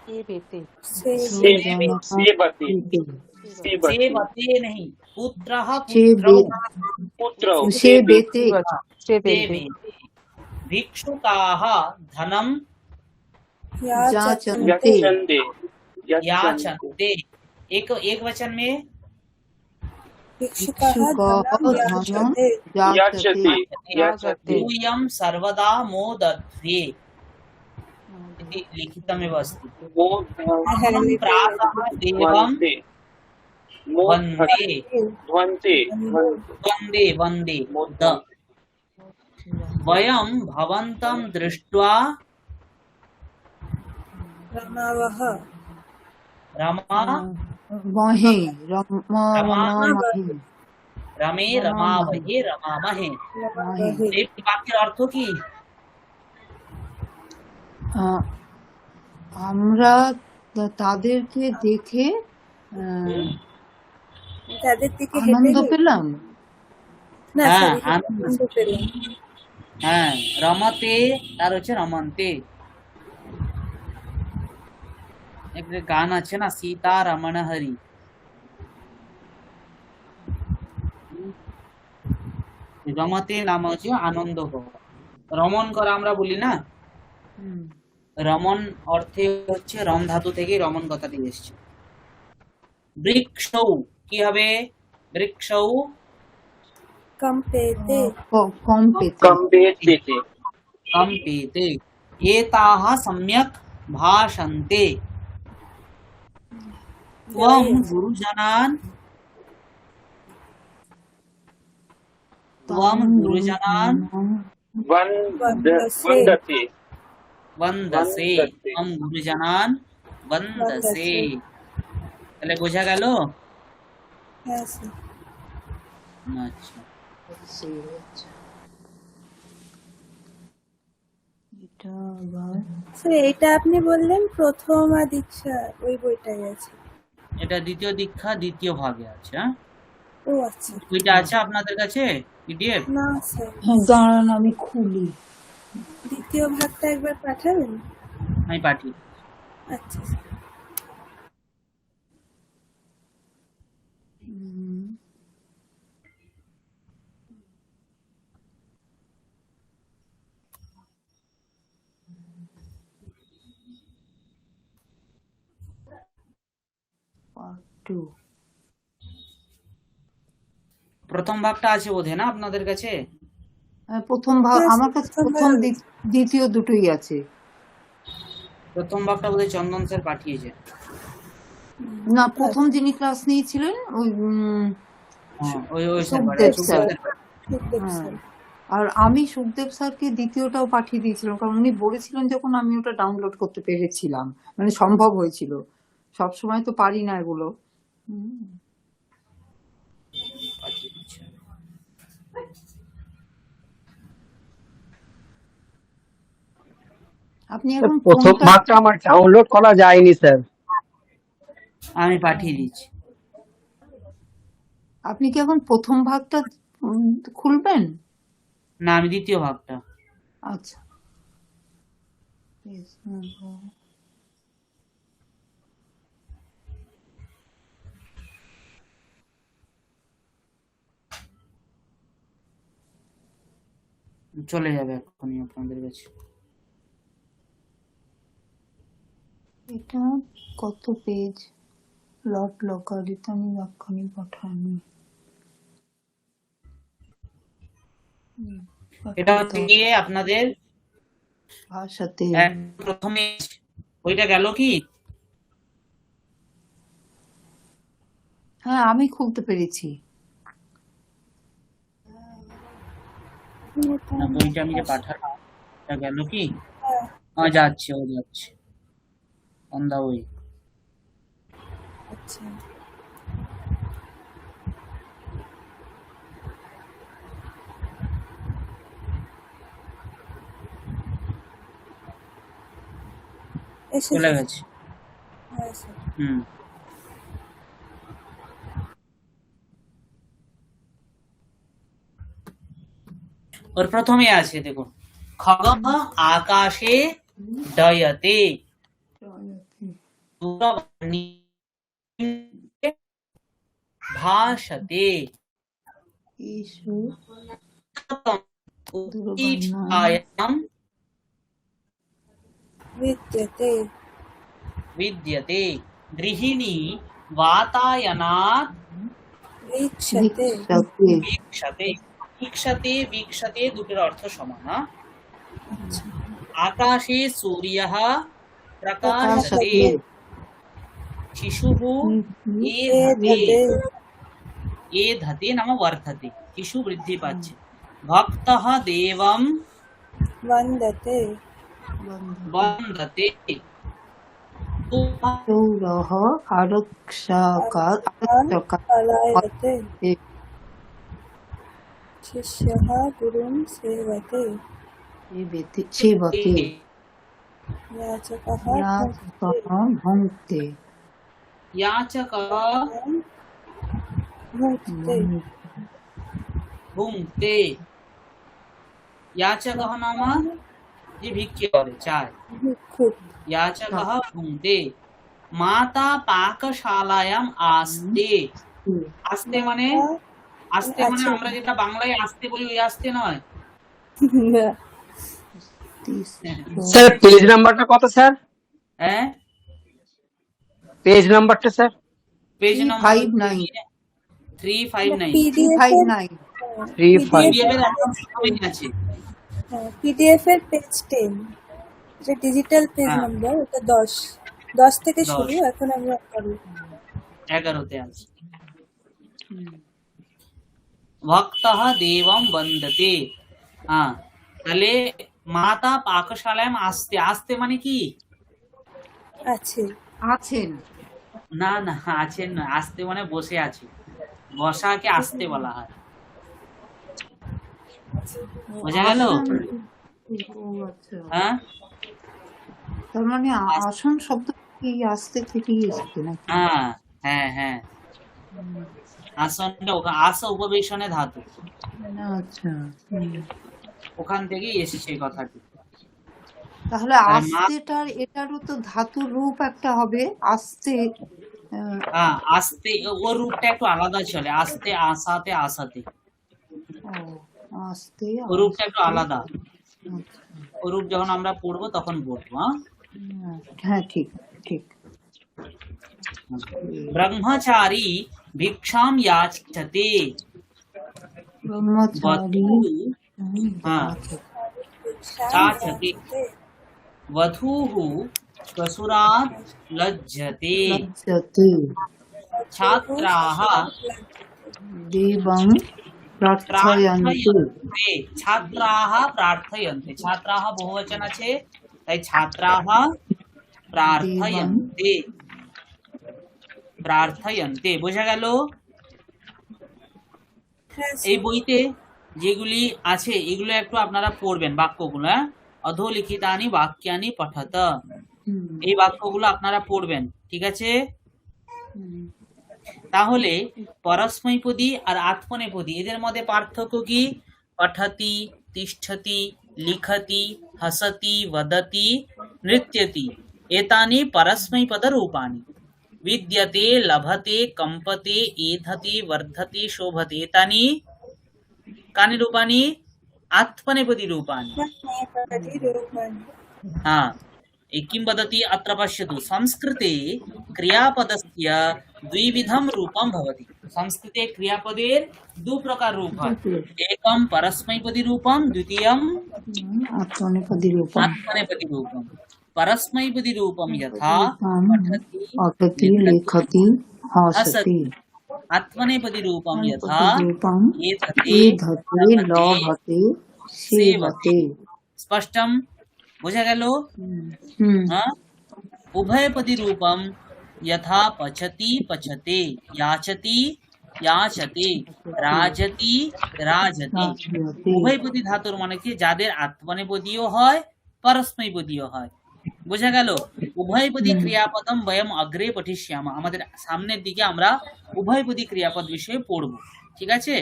सेवेते सेवते सेवते सेवते सेवते नहीं, पुत्रः सेवे पुत्रौ सेवेते सेवेते सेवेते। भिक्षुकाः धनं যাচন্তে यच्छन्ते यच्छन्ते याचन्ते। एक वचन में भिक्षुकः भिक्षुकः धनं धनं याचते याचते যাচতে याचते यूयं सर्वदा मोदध्वे इति लिखितमेव अस्ति। अहं प्रातः देवं वन्दे वन्दे वन्दे वन्दे वन्दे द। वयं भवन्तं दृष्ट्वा रमावः रमा মহে রমামহে रमे रमावहे रमामहे। रमावहे এই বাক্যের অর্থ কি? আমরা তাদেরকে দেখে তাদের দিকে হেঁটে আনন্দ গেলে- পেলাম না হ্যাঁ, sorry, আনন্দ। আনন্দ পেলাম। হ্যাঁ, রমতে তার হচ্ছে রমন্তে। একটা গান আছে না, সীতা রমণ হরি। রমতে নাম হচ্ছে আনন্দ করা, রমণ করা আমরা বলি না। রমণ অর্থে হচ্ছে রম ধাতু থেকে রমণ কথাটি এসেছে। বৃক্ষৌ কি হবে? বৃক্ষৌ কম পেতে কম পেতে कम्पेते कम्पेते। एताः सम्यक् भाषन्ते। त्वं गुरुजनान् वन्दते वन्दसे। त्वं गुरुजनान् वन्दसे। তাহলে বোঝা গেল? হ্যাঁ স্যার। আচ্ছা, এটা আবার স্যার এটা আপনি বললেন প্রথম আর দীক্ষা ওই বইটাই আছে। এটা দ্বিতীয় দীক্ষা দ্বিতীয় ভাগে আছে। হ্যাঁ, ও আচ্ছা ওইটা আছে আপনাদের কাছে পিডিএফ? না স্যার দাঁড়ান আমি খুলি দ্বিতীয় ভাগটা একবার পাঠাবেন। আমি পাঠিয়ে আচ্ছা স্যার। পার্ট 2 প্রথম ভাগটা আছে বোধ হয় না আপনাদের কাছে? প্রথম ভাগ Yes, আমার কাছে প্রথম প্রথম ভাগ। দ্বিতীয় দুটোই আছে প্রথম ভাগটা বোধহয় চন্দন স্যার পাঠিয়েছে। না প্রথম যিনি ক্লাস নিয়েছিলেন ওই হ্যাঁ, ওই ওই স্যার সুখদেব পাঠিয়েছে। স্যার। সুখদেব হ্যাঁ। স্যার। আর আমি সুখদেব স্যারকে দ্বিতীয়টাও পাঠিয়ে দিয়েছিলাম কারণ উনি বলেছিলেন যখন আমি ওটা ডাউনলোড করতে পেরেছিলাম মানে সম্ভব হয়েছিল সব সময় তো পারি না এগুলো পাঠিয়ে দিচ্ছে। আপনি এখন প্রথম কোনটা ভাগটা আমার ডাউনলোড করা যায়নি স্যার। আমি পাঠিয়ে দিচ্ছি। আপনি কি এখন প্রথম ভাগটা খুলবেন না, আমি দ্বিতীয় ভাগটা। আচ্ছা চলে যাবে এখনই আপনাদের কাছে। এটা কত পেজ? লট লকারিতানি বাক্যানি পঠানি। এটা হচ্ছে গিয়ে আপনাদের ভাষাতে। প্রথমে ওইটা গেল কি? হ্যাঁ, আমি খুলতে পেরেছি। না, বইটা আমি যে পাঠালাম এটা গেল কি? যাচ্ছে, ও যাচ্ছে অন দা ওয়ে। আচ্ছা, চলে এসেছে। গেছে। হ্যাঁ স্যার। হুম, ওর প্রথমে আছে দেখুন, খগঃ আকাশে ডয়তে দূরবাণী ভাষতে ইসু উৎকীর্ষায়াম বিদ্যতে विद्यते गृहिणी वातायनात् वीक्षते वीक्षते। वीक्षते वीक्षते দুটোর অর্থ সমান। হ্যাঁ? আচ্ছা, আকাশে সূর্যः প্রকাশতে প্রকাশতে শিশুः এধতে এধতে নাম বর্ধতে, শিশু বৃদ্ধি পাচ্ছে। ভক্তः দেবম वन्दते বন্দতে সৌরহ আরক্ষকার पलायते शिष्यः गुरुं सेवते সেবতে याचकः ভুঙ্ক্তে याचकः भुङ्क्ते ভুঙ্ক্তে। याचकः नाम যে ভিক্ষে করে, চায়। भिक्षुक याचकः भुङ्क्ते। माता পাকশালায়াম আস্তে। আস্তে মানে আমরা যেটা বাংলায় আস্তে বলি ওই আস্তে নয়। না স্যার পেজ নাম্বারটা কত স্যার? হ্যাঁ, পেজ নাম্বারটা স্যার? পেজ নম্বর 359 359। PDF 359 পিডিএফ এর একদম সামনে আছে। PDF এর পেজ 10, যে ডিজিটাল পেজ হ্যাঁ। নাম্বার ওটা 10 থেকে 10 শুরু, এখন আমরা 11তে আছে। ভক্তः দেবম বন্দতে। হ্যাঁ, তাহলে মাতা পাকশালায় আস্তে। আস্তে মানে কি? আছে। আছেন। না না, আছেন না, আস্তে মানে বসে আছে। বসাকে আস্তে বলা হয়। বোঝা গেল? ও আচ্ছা, হ্যাঁ তার মানে আসন শব্দ কি আস্তে থেকেই এসেছে নাকি? হ্যাঁ হ্যাঁ হ্যাঁ, আসনটা আস উপবেশনে ধাতু, আচ্ছা, ওখান থেকেই এসেছে এই কথাটি। তাহলে আস্তেটার এটারও তো ধাতুর রূপ একটা হবে, আস্তে। হ্যাঁ, আস্তে ওর রূপটা একটু আলাদা চলে, আস্তে আসাতে আসাতে, আস্তে ও রূপটা একটু আলাদা। আচ্ছা, ও রূপ যখন আমরা পড়বো তখন বলবো। হ্যাঁ ঠিক ঠিক। ব্রহ্মচারী ভিক্ষাম याचते। ব্রহ্মচারী হ্যাঁ, याचते। वधूः स्वसुरात् लज्जते। লজ্জতে छात्राः দেবং প্রার্থয়ন্তে। প্রার্থয়ন্তে। ছাত্রাः প্রার্থয়ন্তে, ছাত্রাः বহুবচন আছে তাই ছাত্রাः প্রার্থয়ন্তে। প্রার্থয়ন্তে বোঝা গেল? এই বইতে যেগুলি আছে এগুলো একটু আপনারা পড়বেন বাক্যগুলো। অধোলিখিতানি বাক্যানি পঠত, এই বাক্যগুলো আপনারা পড়বেন, ঠিক আছে? তাহলে পরস্মৈপদী আর আত্মনেপদী এদের মধ্যে পার্থক্য কি? পঠতি, তিষ্ঠতি, লিখতি, হসতি, वदति, নৃত্যতি এতানি পরস্মৈপদ রূপানি। विद्यते, लभते, कंपते, एधते, वर्धते, शोभते एतानि कानि रूपानि? आत्मनेपदी रूपाणि। आत्मनेपदी-रूपाणि। हा किं वदति अत्र पश्यतु संस्कृते क्रियापदस्य द्विविधं रूपं भवति। संस्कृते क्रियापदेर दो प्रकार रूप है, एकं परस्मैपदी रूपं, द्वितीयं आत्मनेपदी रूपम आत्मनेपदी रूपं। परस्मैपदी रूपं यथा पठति पठति लिखति हसति हसति, आत्मनेपदी रूपं यथा रूपम एधते एधते लभते सेवते। स्पष्टं बुझा गेल? उभयपदी रूपम यथा पचति पचते, याचति याचते, राजति राजते। উভয়পদী ধাতুর মানে কি যাদের আত্মনেপদীও হয় পরস্মৈপদীও হয়। বোঝা গেল? উভয়পদী ক্রিয়াপদম বয়ম অগ্রে পঠিষ্যামা, আমাদের সামনের দিকে আমরা উভয়পদী ক্রিয়াপদ বিষয়ে পড়ব, ঠিক আছে?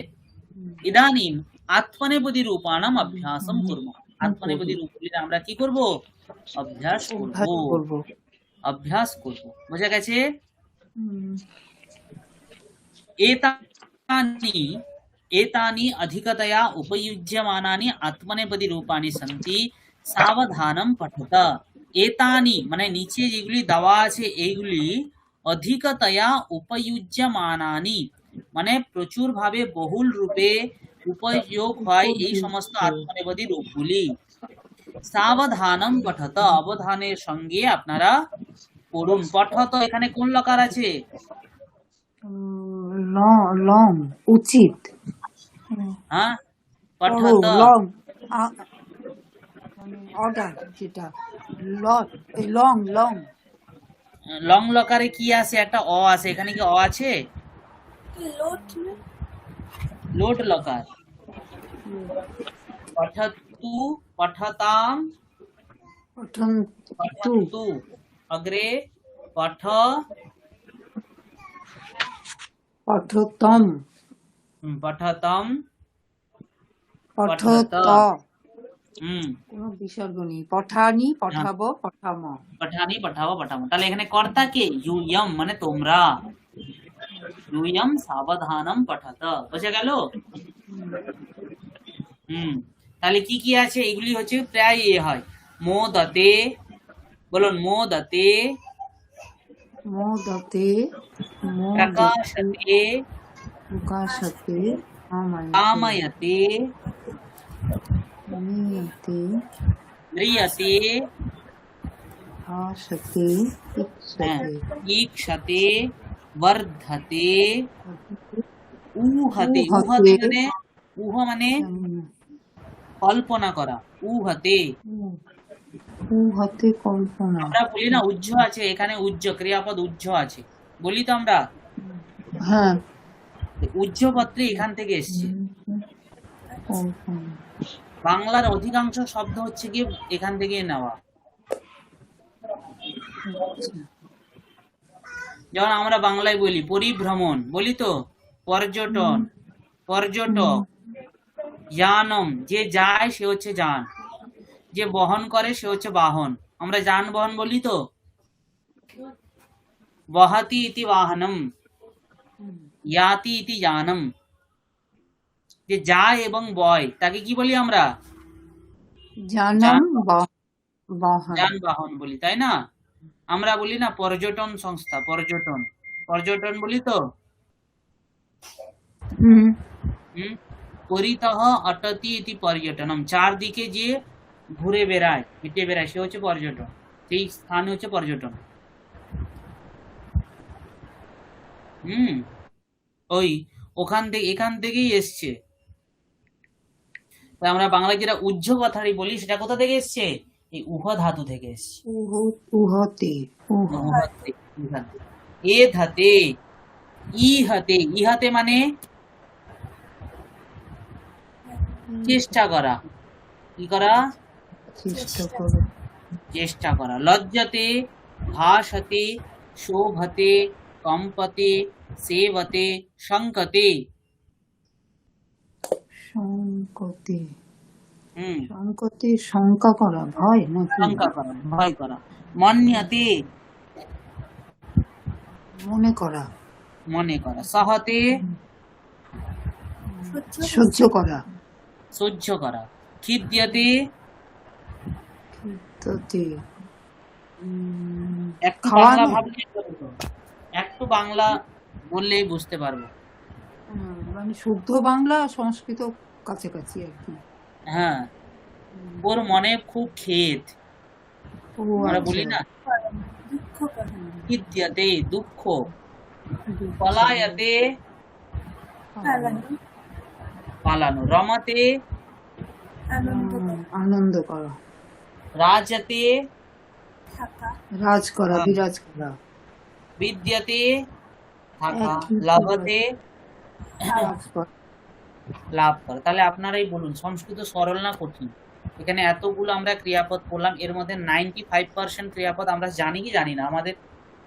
ইদানিম আত্মনেপদী রূপাণাম অভ্যাসম কুর্ম, আত্মনেপদী রূপগুলির আমরা কি করব? অভ্যাস করব, অভ্যাস করব। বোঝা গেছে? एतानि एतानि अधिकतया उपयुज्यमानानि आत्मनेपदी रूपाणि सन्ति, सावधानं पठत। एतानि মানে নিচে যেগুলি দেওয়া আছে এইগুলি অধিকতয়া উপयुज्यमानानि মানে প্রচুর ভাবে বহুল রূপে উপযোগ হয় এই সমস্ত আত্মনেপদী রূপগুলি। সাবধানম পঠত, অবধানের সঙ্গে আপনারা পড়ুন। পঠত এখানে কোন লকার আছে? লং উচিত, হ্যাঁ পঠত লং অর্ডার যেটা লং লং লং লকারে কি আছে? একটা অ আছে, এখানে কি অ আছে? লোট না? Note locker. পঠতু পঠতাম পঠন্তু, অগ্রে পঠ পঠতম পঠতম পঠত হুম কোনো বিসর্গ নেই। পঠানি পঠাবো পঠাম। পঠানি পঠাবো পঠাবো। তাহলে এখানে কর্তা কে? ইউয়ম মানে তোমরা। ইউয়ম সাবধানম পঠত। বুঝা গেল? তাহলে কি কি আছে? এগুলি হচ্ছে প্রায় এ হয়। মোদতে, বলুন মোদতে, মোদতে প্রকাশতে, প্রকাশতে কাময়তে, নিয়তে ম্রিয়তে, ভাসতে ঈক্ষতে, বর্ধতে, উহতে। উহ মানে কল্পনা করা, উহতে। উহতে কল্পনা। আমরা বলি না উজ্জ আছে, এখানে উজ্জ ক্রিয়াপদ উজ্জ আছে বলি তো আমরা। হ্যাঁ, উজ্জ পত্রে এখান থেকে এসছে। কল্পনা। বাংলার অধিকাংশ শব্দ হচ্ছে কি এখান থেকে নেওয়া। যেমন আমরা বাংলায় বলি পরিভ্রমণ, বলি তো পর্যটন, পর্যটক। যানম, যে যায় সে হচ্ছে যান, যে বহন করে সে হচ্ছে বাহন। আমরা যানবাহন বলি তো। বহতি ইতি বাহনম, ইয়াতি ইতি যানম। যে যায় এবং বয় তাকে কি বলি আমরা? যানবাহন বলি, তাই না? আমরা বলি না পর্যটন সংস্থা, পর্যটন, পর্যটন বলি তো। পরিতঃ অটতি ইতি পর্যটনম, চারদিকে যে ঘুরে বেড়ায়, হেঁটে বেড়ায় সে হচ্ছে পর্যটন, সেই স্থান হচ্ছে পর্যটন। ওই ওখান থেকে এখান থেকেই এসছে। আমরা বাংলায় যেটা উজ্জ কথাটি বলি সেটা কোথা থেকে এসছে? এই উহ ধাতু থেকে এসছে। উহতে এ ধাতে, ইহাতে। ইহাতে মানে চেষ্টা করা। কি করা? চেষ্টা করা। লজ্জতে, ভাসতে, শোভতে, কম্পতে, সেবতে, শঙ্কতে। শঙ্কতে, শঙ্কতে শঙ্কা করা, ভয় নাকি? শঙ্কা করা, ভয় করা। মন্যতে, মনে করা, মনে করা। সহতে, সহ্য করা। সহ্য করা। খিদ্যতে, খিদ্যতে, একটু বাংলা খাওয়ানো। ভাবলেই হবে তো। একটু বাংলা বললেই বুঝতে পারবো। মানে শুদ্ধ বাংলা সংস্কৃত কাছাকাছি আর কি। হ্যাঁ, ওর মনে খুব খেদ, ও আমরা আচ্ছা। বলি না, দুঃখ করা, খিদ্যতে দুঃখ, দুঃখ, পলায়তে পালানো, পালানো, রমতে আনন্দ করা, আনন্দ করা, রাজতে থাকা, রাজ করা, হ্যাঁ, বিরাজ করা, বিদ্যতে থাকা, একই তো লভতে খাওয়া, রাজ করা। লাভ করা। তাহলে আপনারাই বলুন সংস্কৃত সরল না কঠিন? এখানে এতগুলো আমরা ক্রিয়াপদ পড়লাম, এর মধ্যে 95% ক্রিয়াপদ আমরা জানি কি জানি না, আমাদের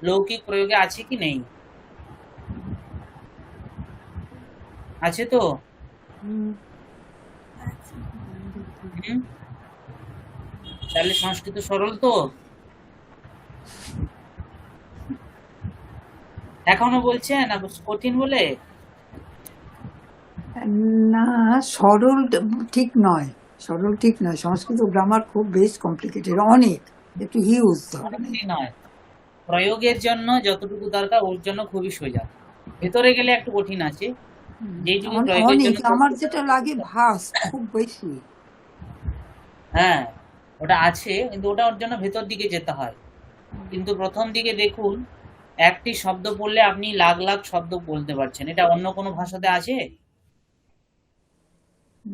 লৌকিক প্রয়োগে আছে কি নেই? আছে তো? হুম, আছে। হুম? তাহলে সংস্কৃত সরল তো? এখনো বলছে না কঠিন বলে? না, সরল ঠিক নয়, সরল ঠিক নয়। সংস্কৃত গ্রামার খুব বেশ কমপ্লিকেটেড, অনেক, একটু হিউজ ধরনের। অনেকটাই নয়, প্রয়োগের জন্য যতটুকু দরকার ওর জন্য খুবই সোজা, ভেতরে গেলে একটু কঠিন আছে, যেটুকু প্রয়োগের অনেক, জন্য আমার প্রস্তুত যেটা আছে, লাগে ভাস্ট, খুব বেশি। হ্যাঁ ওটা আছে, কিন্তু ওটা ওর জন্য ভেতর দিকে যেতে হয়। কিন্তু প্রথম দিকে দেখুন, একটি শব্দ পড়লে আপনি লাখ লাখ শব্দ বলতে পারছেন, এটা অন্য কোনো ভাষাতে আছে?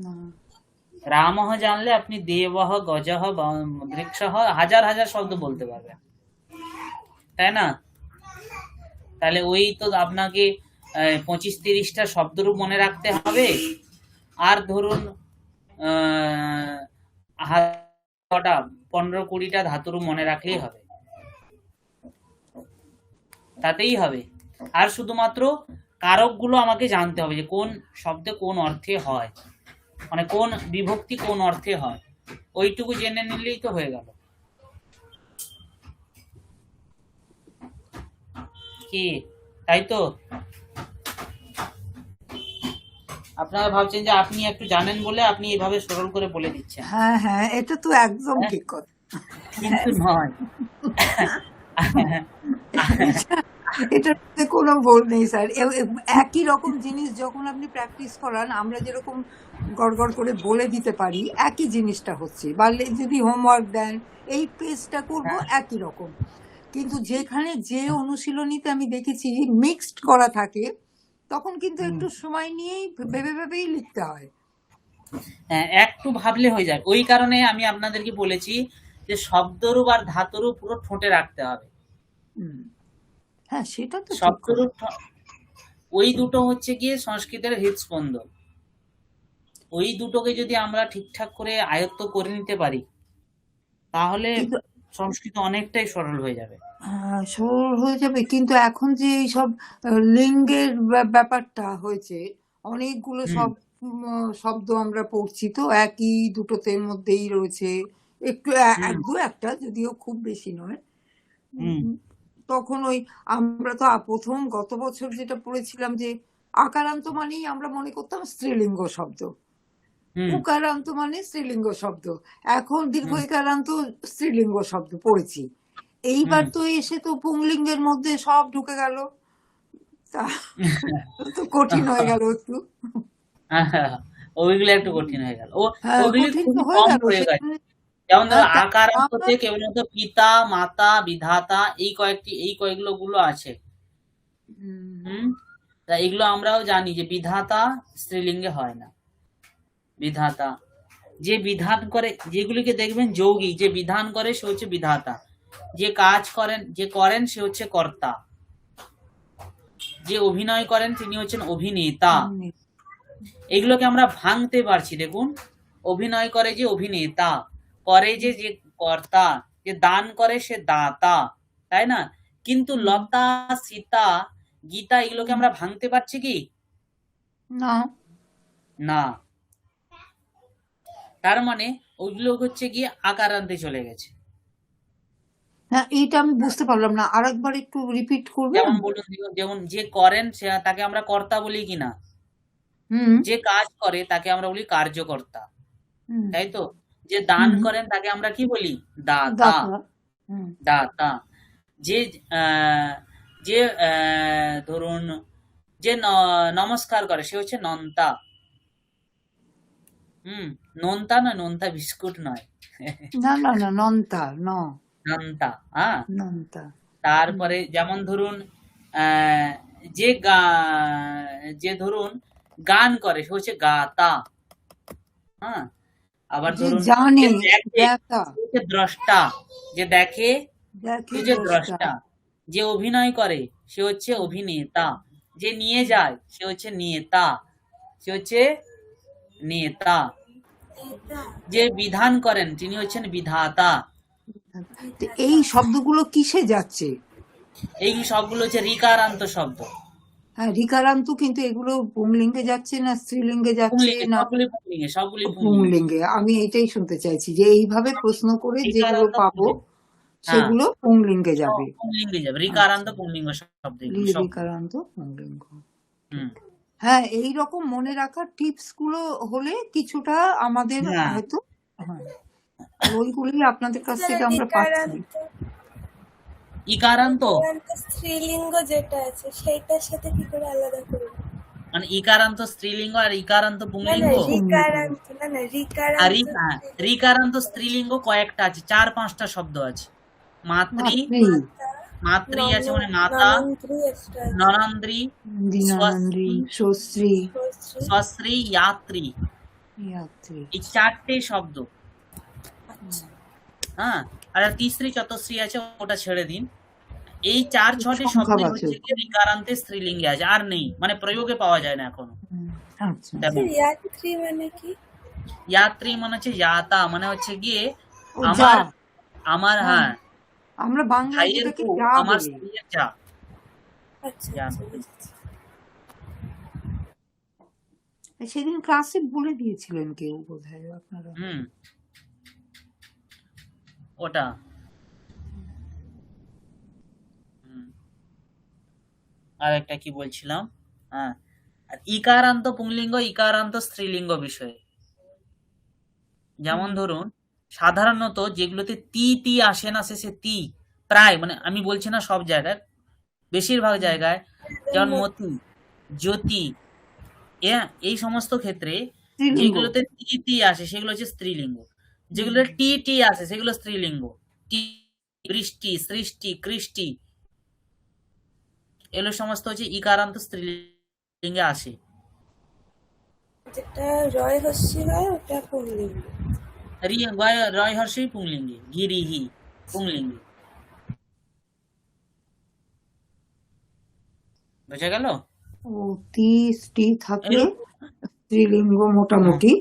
না, রামহ জানলে আপনি দেবহ, গজহ, বৃক্ষহ, হাজার হাজার শব্দ বলতে পারবেন, তাই না? তাহলে ওই তো আপনাকে 25-30টা শব্দরূপ মনে রাখতে হবে, আর ধরুন কটা 15-20টা ধাতুরূপ মনে রাখলেই হবে, তাতেই হবে। আর শুধুমাত্র কারকগুলো আমাকে জানতে হবে যে কোন শব্দে কোন অর্থে হয়, মানে কোন বিভক্তি কোন অর্থে হয়, ওইটুকু জেনে নিলেই তো হয়ে গেল। কি, তাই তো? আপনারা ভাবছেন যে আপনি একটু জানেন বলে আপনি এভাবে সরল করে বলে দিচ্ছেন, হ্যাঁ হ্যাঁ, এটা তো একদম হ্যাঁ? ঠিক কথা। কিন্তু নয়। এটাতে কোনো ভুল নেই স্যার। একই রকম জিনিস যখন আপনি প্র্যাকটিস করান, আমরা যেরকম গড়গড় করে বলে দিতে পারি একই জিনিসটা হচ্ছে, বা যদি হোমওয়ার্ক দেন এই পেজটা করব হ্যাঁ, একই রকম, কিন্তু যেখানে যে অনুশীলনীতে আমি দেখেছি মিক্সড করা থাকে, তখন কিন্তু একটু সময় নিয়েই ভেবে ভেবেই লিখতে হয়। হ্যাঁ, একটু ভাবলে হয়ে যায়। ওই কারণে আমি আপনাদেরকে বলেছি যে শব্দরূপ আর ধাতুরূপ পুরো ঠোঁটে রাখতে হবে। হুম, হ্যাঁ সেটা তো ঠিক কথা। শব্দরূপ ওই দুটো হচ্ছে গিয়ে সংস্কৃতের হৃদস্পন্দন, ওই দুটোকে যদি আমরা ঠিকঠাক করে আয়ত্ত করে নিতে পারি তাহলে কিন্তু সংস্কৃত অনেকটাই সরল হয়ে যাবে। সরল হয়ে যাবে, কিন্তু এখন যে এইসব লিঙ্গের ব্যাপারটা হয়েছে, অনেকগুলো হুম শব্দ আমরা পড়ছি তো একই দুটোতে মধ্যেই রয়েছে, একটু হুম এক দু একটা, যদিও খুব বেশি নয়। হুম উম, তখন ওই আমরা তো প্রথম গত বছর যেটা পড়েছিলাম যে আকারান্ত মানেই আমরা মনে করতাম স্ত্রীলিঙ্গ শব্দ, হুম উকারান্ত মানে স্ত্রীলিঙ্গ শব্দ, এখন দীর্ঘ হুম ইকারান্ত স্ত্রীলিঙ্গ শব্দ পড়েছি। এইবার হুম তো এসে তো পুংলিঙ্গের মধ্যে সব ঢুকে গেল, তা তো কঠিন হয়ে গেল একটু। ওইগুলো একটু কঠিন হয়ে গেল। হ্যাঁ, ওগুলি কঠিন তো খুবই হয়ে কম গেল প্রয়োগ আছে। সেখানে। যেমন ধরো আমরা আকারান্ততে কেবলমাত্র পিতা, মাতা, বিধাতা এই কয়েকগুলো আছে। হুম, তা এগুলো আমরাও জানি যে বিধাতা স্ত্রীলিঙ্গে হয় না। বিধাতা, যে বিধান করে, যেগুলিকে দেখবেন যৌগিক, যে বিধান করে সে হচ্ছে বিধাতা, যে কাজ করেন সে হচ্ছে কর্তা, যে অভিনয় করেন তিনি হচ্ছেন অভিনেতা। এগুলোকে আমরা ভাঙতে পারছি, দেখুন, অভিনয় করে যে অভিনেতা, করে যে কর্তা, যে দান করে সে দাতা, তাই না? কিন্তু লতা, সীতা, গীতা এগুলোকে আমরা ভাঙতে পারছি কি? না, না। তার মানে ওইগুলো হচ্ছে গিয়ে আকারান্তে চলে গেছে। হ্যাঁ, এইটা আমি বুঝতে পারলাম না, আরেকবার একটু রিপিট করবেন। যেমন বলুন, যেমন যে করেন তাকে আমরা কর্তা বলি কিনা? হুম যে কাজ করে তাকে আমরা বলি কার্যকর্তা, হুম তাই তো? যে দান হুম করেন তাকে আমরা কি বলি? দাতা। দাতা। হুম দাতা। যে আহ, যে ধরুন যে নমস্কার করে সে হচ্ছে নন্তা। হুম, নোনতা না, নোনতা বিস্কুট নয়। না না না, নন্তা ন, নন্তা। হ্যাঁ, নন্তা। হুম তারপরে যেমন ধরুন আহ, যে ধরুন গান করে সে হচ্ছে গাতা। হ্যাঁ, আবার যে ধরুন যে জানে, দেখে দেখা, সে হচ্ছে দ্রষ্টা। যে দেখে দেখে সে যে দ্রষ্টা। দ্রষ্টা। যে অভিনয় করে সে হচ্ছে অভিনেতা। যে নিয়ে যায় সে হচ্ছে নেতা। সে হচ্ছে নেতা। যে বিধান করেন তিনি হচ্ছেন বিধাতা। তো এই শব্দগুলো কিসে যাচ্ছে? এই সবগুলো হচ্ছে রিকারান্ত শব্দ। হ্যাঁ, রিকারান্ত, কিন্তু এগুলো পুংলিঙ্গে যাচ্ছে না স্ত্রীলিঙ্গে যাচ্ছে পুংলিঙ্গে, না? সবগুলি পুংলিঙ্গে, সবগুলি পুংলিঙ্গে। পুংলিঙ্গে। আমি এটাই শুনতে চাইছি যে এইভাবে প্রশ্ন করে যেগুলো রিকারান্ত পাবো পুংলিঙ্গ। হ্যাঁ, সেগুলো পুংলিঙ্গে যাবে। পুংলিঙ্গে যাবে। আচ্ছা, রিকারান্ত পুংলিঙ্গ শব্দ এগুলি সব। রিকারান্ত পুংলিঙ্গ। হুম, হ্যাঁ, এই রকম মনে রাখার টিপস গুলো হলে কিছুটা আমাদের হ্যাঁ, হয়তো, হ্যাঁ, আর ওইগুলি আপনাদের কাছ থেকে আমরা পাচ্ছি। রিকারান্ত ইকারান্ত রিকারান্ত স্ত্রীলিঙ্গ যেটা আছে সেইটার সাথে কি করে আলাদা করবো? মানে ইকারান্ত স্ত্রীলিঙ্গ আর ইকারান্ত না না, পুংলিঙ্গ। রিকারান্ত না না, আর রিকারান্ত রিকারান্ত স্ত্রীলিঙ্গ কয়েকটা আছে, 4-5টা শব্দ আছে। মাতৃ, মাতৃ, মাতৃ আছে মানে মাতা, ননন্ত্রী একটা আছে, ননন্দ্রী, দীনানন্দ্রী, স্বস্ত্রী, সুশ্রী, সশ্রী। সশ্রী, ইয়াত্রী। ইয়াত্রী। এই 4টে শব্দ। আচ্ছা, হ্যাঁ, আর তিসরি চতশ্রী আছে, ওটা ছেড়ে দিন। এই 4-6টে শব্দ সংখ্যাবাচক। হচ্ছে কি রিকারান্তে স্ত্রীলিঙ্গে আছে, আর নেই, মানে প্রয়োগে পাওয়া যায় না এখনো। আচ্ছা, তেমন ইয়াত্রী মানে কি? ইয়াত্রী মানে হচ্ছে যাতা, মানে হচ্ছে গিয়ে ও যা। আমার, আমার, হ্যাঁ, হ্যাঁ, আমরা বাংলায় ভাইয়ের যেটাকে বউ, যা আমার বলি। স্ত্রীর যা। আচ্ছা যা। আচ্ছা, বুঝেছি। সেদিন ক্লাসে বলে দিয়েছিলেন কেউ বোধহয় আপনারা। হুম, ওটা। হুম, আর একটা কি বলছিলাম? হ্যাঁ, আর ইকারান্ত পুংলিঙ্গ, ইকারান্ত স্ত্রীলিঙ্গ বিষয়ে। যেমন ধরুন সাধারণত যেগুলোতে তি তি আসে না শেষে, তি প্রায়, মানে আমি বলছি না সব জায়গায়, বেশিরভাগ জায়গায়, যেমন মতি, জ্যোতি, এই সমস্ত ক্ষেত্রে স্ত্রীলিঙ্গ। যেগুলোতে তি তি আসে সেগুলো হচ্ছে স্ত্রীলিঙ্গ। যেগুলোতে টি টি আসে সেগুলো স্ত্রীলিঙ্গ। টি, বৃষ্টি, সৃষ্টি, কৃষ্টি, এগুলো সমস্ত হচ্ছে ইকারান্ত স্ত্রীলিঙ্গে আসে। যেটা রয় হস্যি হয় ওটা পুংলিঙ্গ। রয় হর্ষই পুংলিঙ্গে, গিরিহি পুংলিঙ্গে। বোঝা গেল? অতি স্ত্রী থাকলে এরকম স্ত্রীলিঙ্গ মোটামুটি,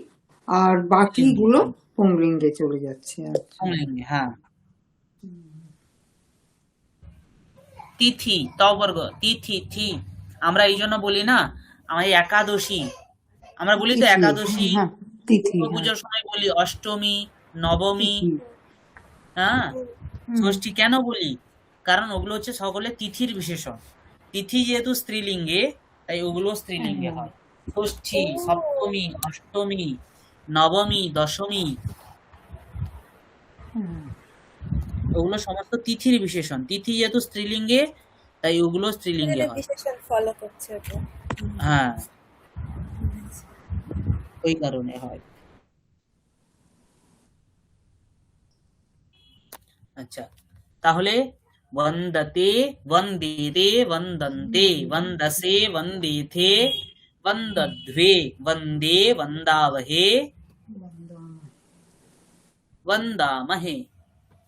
আর বাকিগুলো পুংলিঙ্গে, পুংলিঙ্গে চলে যাচ্ছে। আচ্ছা, পুংলিঙ্গে, হ্যাঁ। তিথি, তবর্গ, তিথি, থি, আমরা এই জন্য বলি না, আমার একাদশী, আমরা বলি তো তিথি, একাদশী, হ্যাঁ, তিথি, দুর্গা হ্যাঁ, পুজোর সময় বলি অষ্টমী, নবমী, তিথি। হ্যাঁ, হুম, ষষ্ঠী কেন বলি? কারণ ওগুলো হচ্ছে সকলে তিথির বিশেষণ। তিথি যেহেতু স্ত্রীলিঙ্গে, তাই ওগুলো স্ত্রীলিঙ্গে হ্যাঁ, হয়। ষষ্ঠী, সপ্তমী, অষ্টমী, নবমী, দশমী, হুম, ওগুলো সমস্ত তিথির বিশেষণ। তিথি যেহেতু স্ত্রীলিঙ্গে, তাই ওগুলো স্ত্রীলিঙ্গে তাহলে হয়। বিশেষণ ফলো করছে ওটা। হ্যাঁ, ওই কারণে হয়। আচ্ছা, তাহলে বন্দতে, বন্দেতে, বন্দন্তে, বন্দসে, বন্দেথে, বন্দধ্বে, বন্দে, বন্দাवहे, वन्दामहे।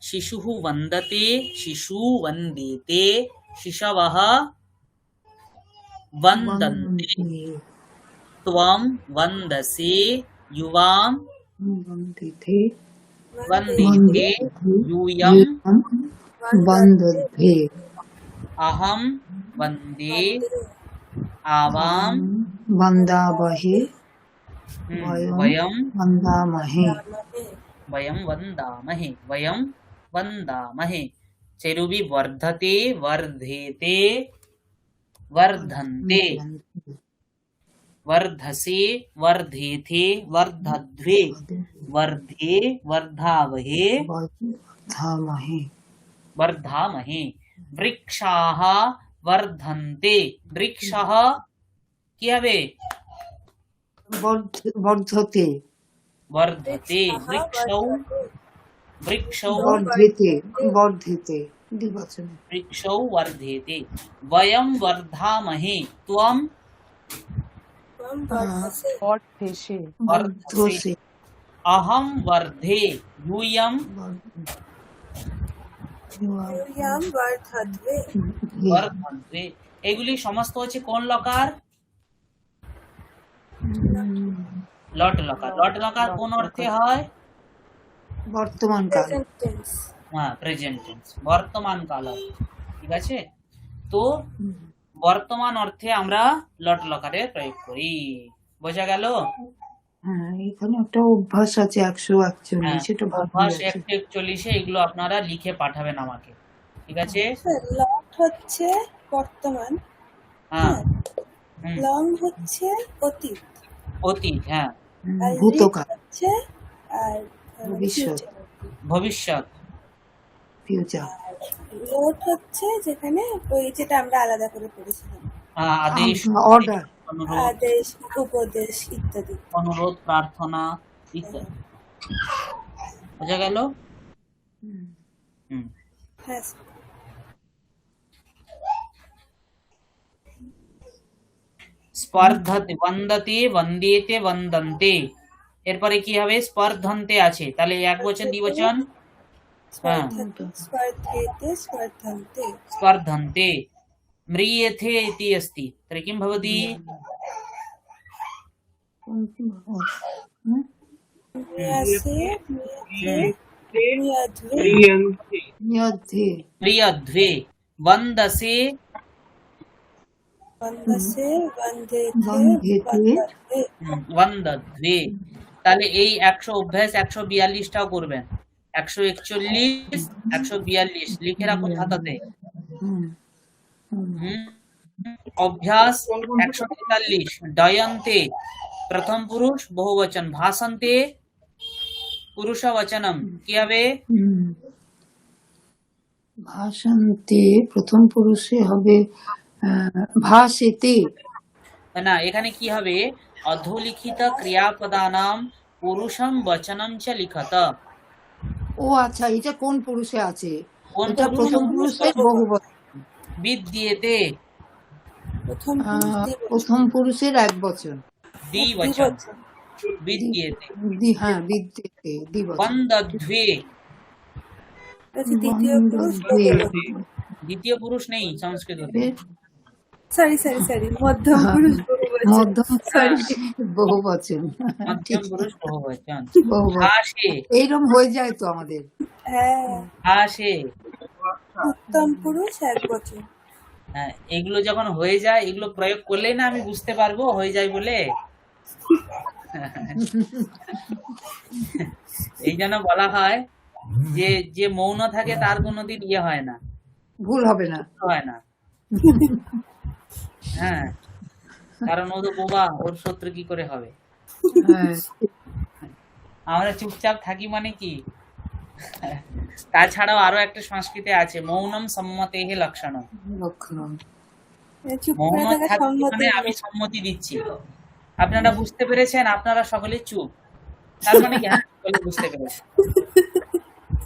शिशुः वन्दते, शिशु वन्देते, शिशवः वन्दन्ते, বন্দে, त्वं वन्दसे, युवां বন্দিতে, वन्देते, यूयं বন্দে, अहं वन्दे, आवां বন্দাবহে, वयं বন্দামহে। वयं वन्दामहे, वयं वन्दामहे। चेरुबी वर्धते, वर्धेते, वर्धन्ते। वर्धसे वर्धेथे वर्धध्वे वर्धे वर्धावहे वर्धामहे वर्धामहे वृक्षाः वर्धन्ते वृक्षः কি হবে वर्धते वर्धते वृक्षौ वृक्षौ वर्धते वर्धते द्विवचन वृक्षौ वर्धेते वयं वर्धामहे त्वं त्वं वर्धसे वर्धसे वर्धसे अहं वर्धे यूयं यूयं वर्धध्वे वर्धन्ते এগুলি সমস্ত হচ্ছে কোন লকার লট লকার লট লকার কোন অর্থে হয় বর্তমান কাল প্রেজেন্ট টেন্স হ্যাঁ প্রেজেন্ট টেন্স বর্তমান কাল ঠিক আছে তো বর্তমান অর্থে আমরা লট লকারে প্রয়োগ করি বোঝা গেল হ্যাঁ এখানে একটা অভ্যাস আছে 141 সেটা ভালো অভ্যাস আছে 141 এগুলো আপনারা লিখে পাঠাবেন আমাকে ঠিক আছে লট হচ্ছে বর্তমান, হ্যাঁ হুম, লং হচ্ছে অতীত, অতীত হ্যাঁ আর ভূতকাল হচ্ছে আর ভবিষ্যৎ ভবিষ্যৎ ফিউচার লোট হচ্ছে যেখানে ওই যেটা আমরা আলাদা করে পড়েছিলাম, আদেশ অর্ডার অনুরোধ আদেশ, উপদেশ ইত্যাদি। অনুরোধ প্রার্থনা ইত্যাদি বোঝা গেল হুম হ্যাঁ স্যার। স্পর্ধতে বন্দতে বন্দেতে বন্দন্তে এরপরে কি হবে স্পর্ধন্তে আছে তাহলে এক বচন দ্বিবচন হ্যাঁ स्पर्धेते स्पर्धन्ते स्पर्धन्ते म्रियेथे इति अस्ति तर्हि किं भवति न्यासे न्येथे न्यध्वे क्रियन्ते নিয়দ্ধে प्रियध्वे वन्दसे वन्दसे वन्देथे वन्देते वन्दध्वे वन्दध्वे তাহলে এই 100 অভ্যাস 142টাও করবেন 141 142 লিখে রাখুন খাতাতে অভ্যাস 143 ডয়ন্তে প্রথম পুরুষ বহুবচন ভাষন্তে পুরুষবচনম কি হবে ভাষান্তে প্রথম পুরুষে হবে ভাসেতে না এখানে কি হবে অধোলিখিত ক্রিয়াপদানাম পুরুষম বচনম চ লিখত ও আচ্ছা এটা কোন পুরুষে আছে কোন এটা প্রথম পুরুষের বহুবচন বিদ্যেতে প্রথম প্রথম পুরুষের এক বচন দ্বিবচন বিদ্যেতে হ্যাঁ বিদ্যেতে দ্বিবচন বন্দধ্বে দ্বিতীয় পুরুষ বন্দধ্বে। দ্বিতীয় পুরুষ নেই সংস্কৃততে সরি সরি সরি মধ্যম পুরুষ বহুবচন। মধ্যম বহুবচন মধ্যম পুরুষ বহুবচন বহুবচন আসে এইরকম হয়ে যায় তো আমাদের হ্যাঁ আসে উত্তম পুরুষ এক বচন। হ্যাঁ এগুলো যখন হয়ে যায় এগুলো প্রয়োগ করলেই না আমি বুঝতে পারবো হয়ে যায় বলে এই জন্য বলা হয় যে যে মৌন থাকে তার কোনোদিন ইয়ে হয় না ভুল হবে না হয় না হ্যাঁ কারণ ও তো বোবা ওর শত্রু কি করে হবে হ্যাঁ আমরা চুপচাপ থাকি মানে কি তাছাড়াও আরো একটা সংস্কৃতি আছে মৌনম সম্মতেহ লক্ষণম লক্ষণ চুপ মৌন করে থাকা থাকতে সম্মতি মানে আমি সম্মতি দিচ্ছি আপনারা বুঝতে পেরেছেন আপনারা সকলে চুপ তার মানে কি হ্যাঁ, সকলে বুঝতে পেরেছেন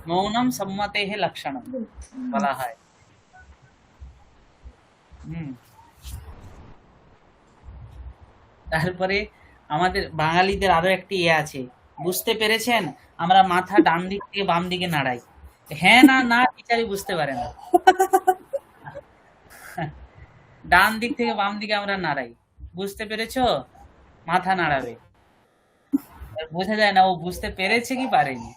মৌনম সম্মতেহ লক্ষণম বলা হয় তারপরে আমাদের বাঙালিদের আরো একটি ইয়ে আছে বুঝতে পেরেছেন আমরা মাথা ডান দিক থেকে বাম দিকে নাড়াই হ্যাঁ না না টিচারই বুঝতে পারে না ডান দিক থেকে বাম দিকে আমরা নাড়াই বুঝতে পেরেছো মাথা নাড়াবে বোঝা যায় না ও বুঝতে পেরেছে কি পারেনি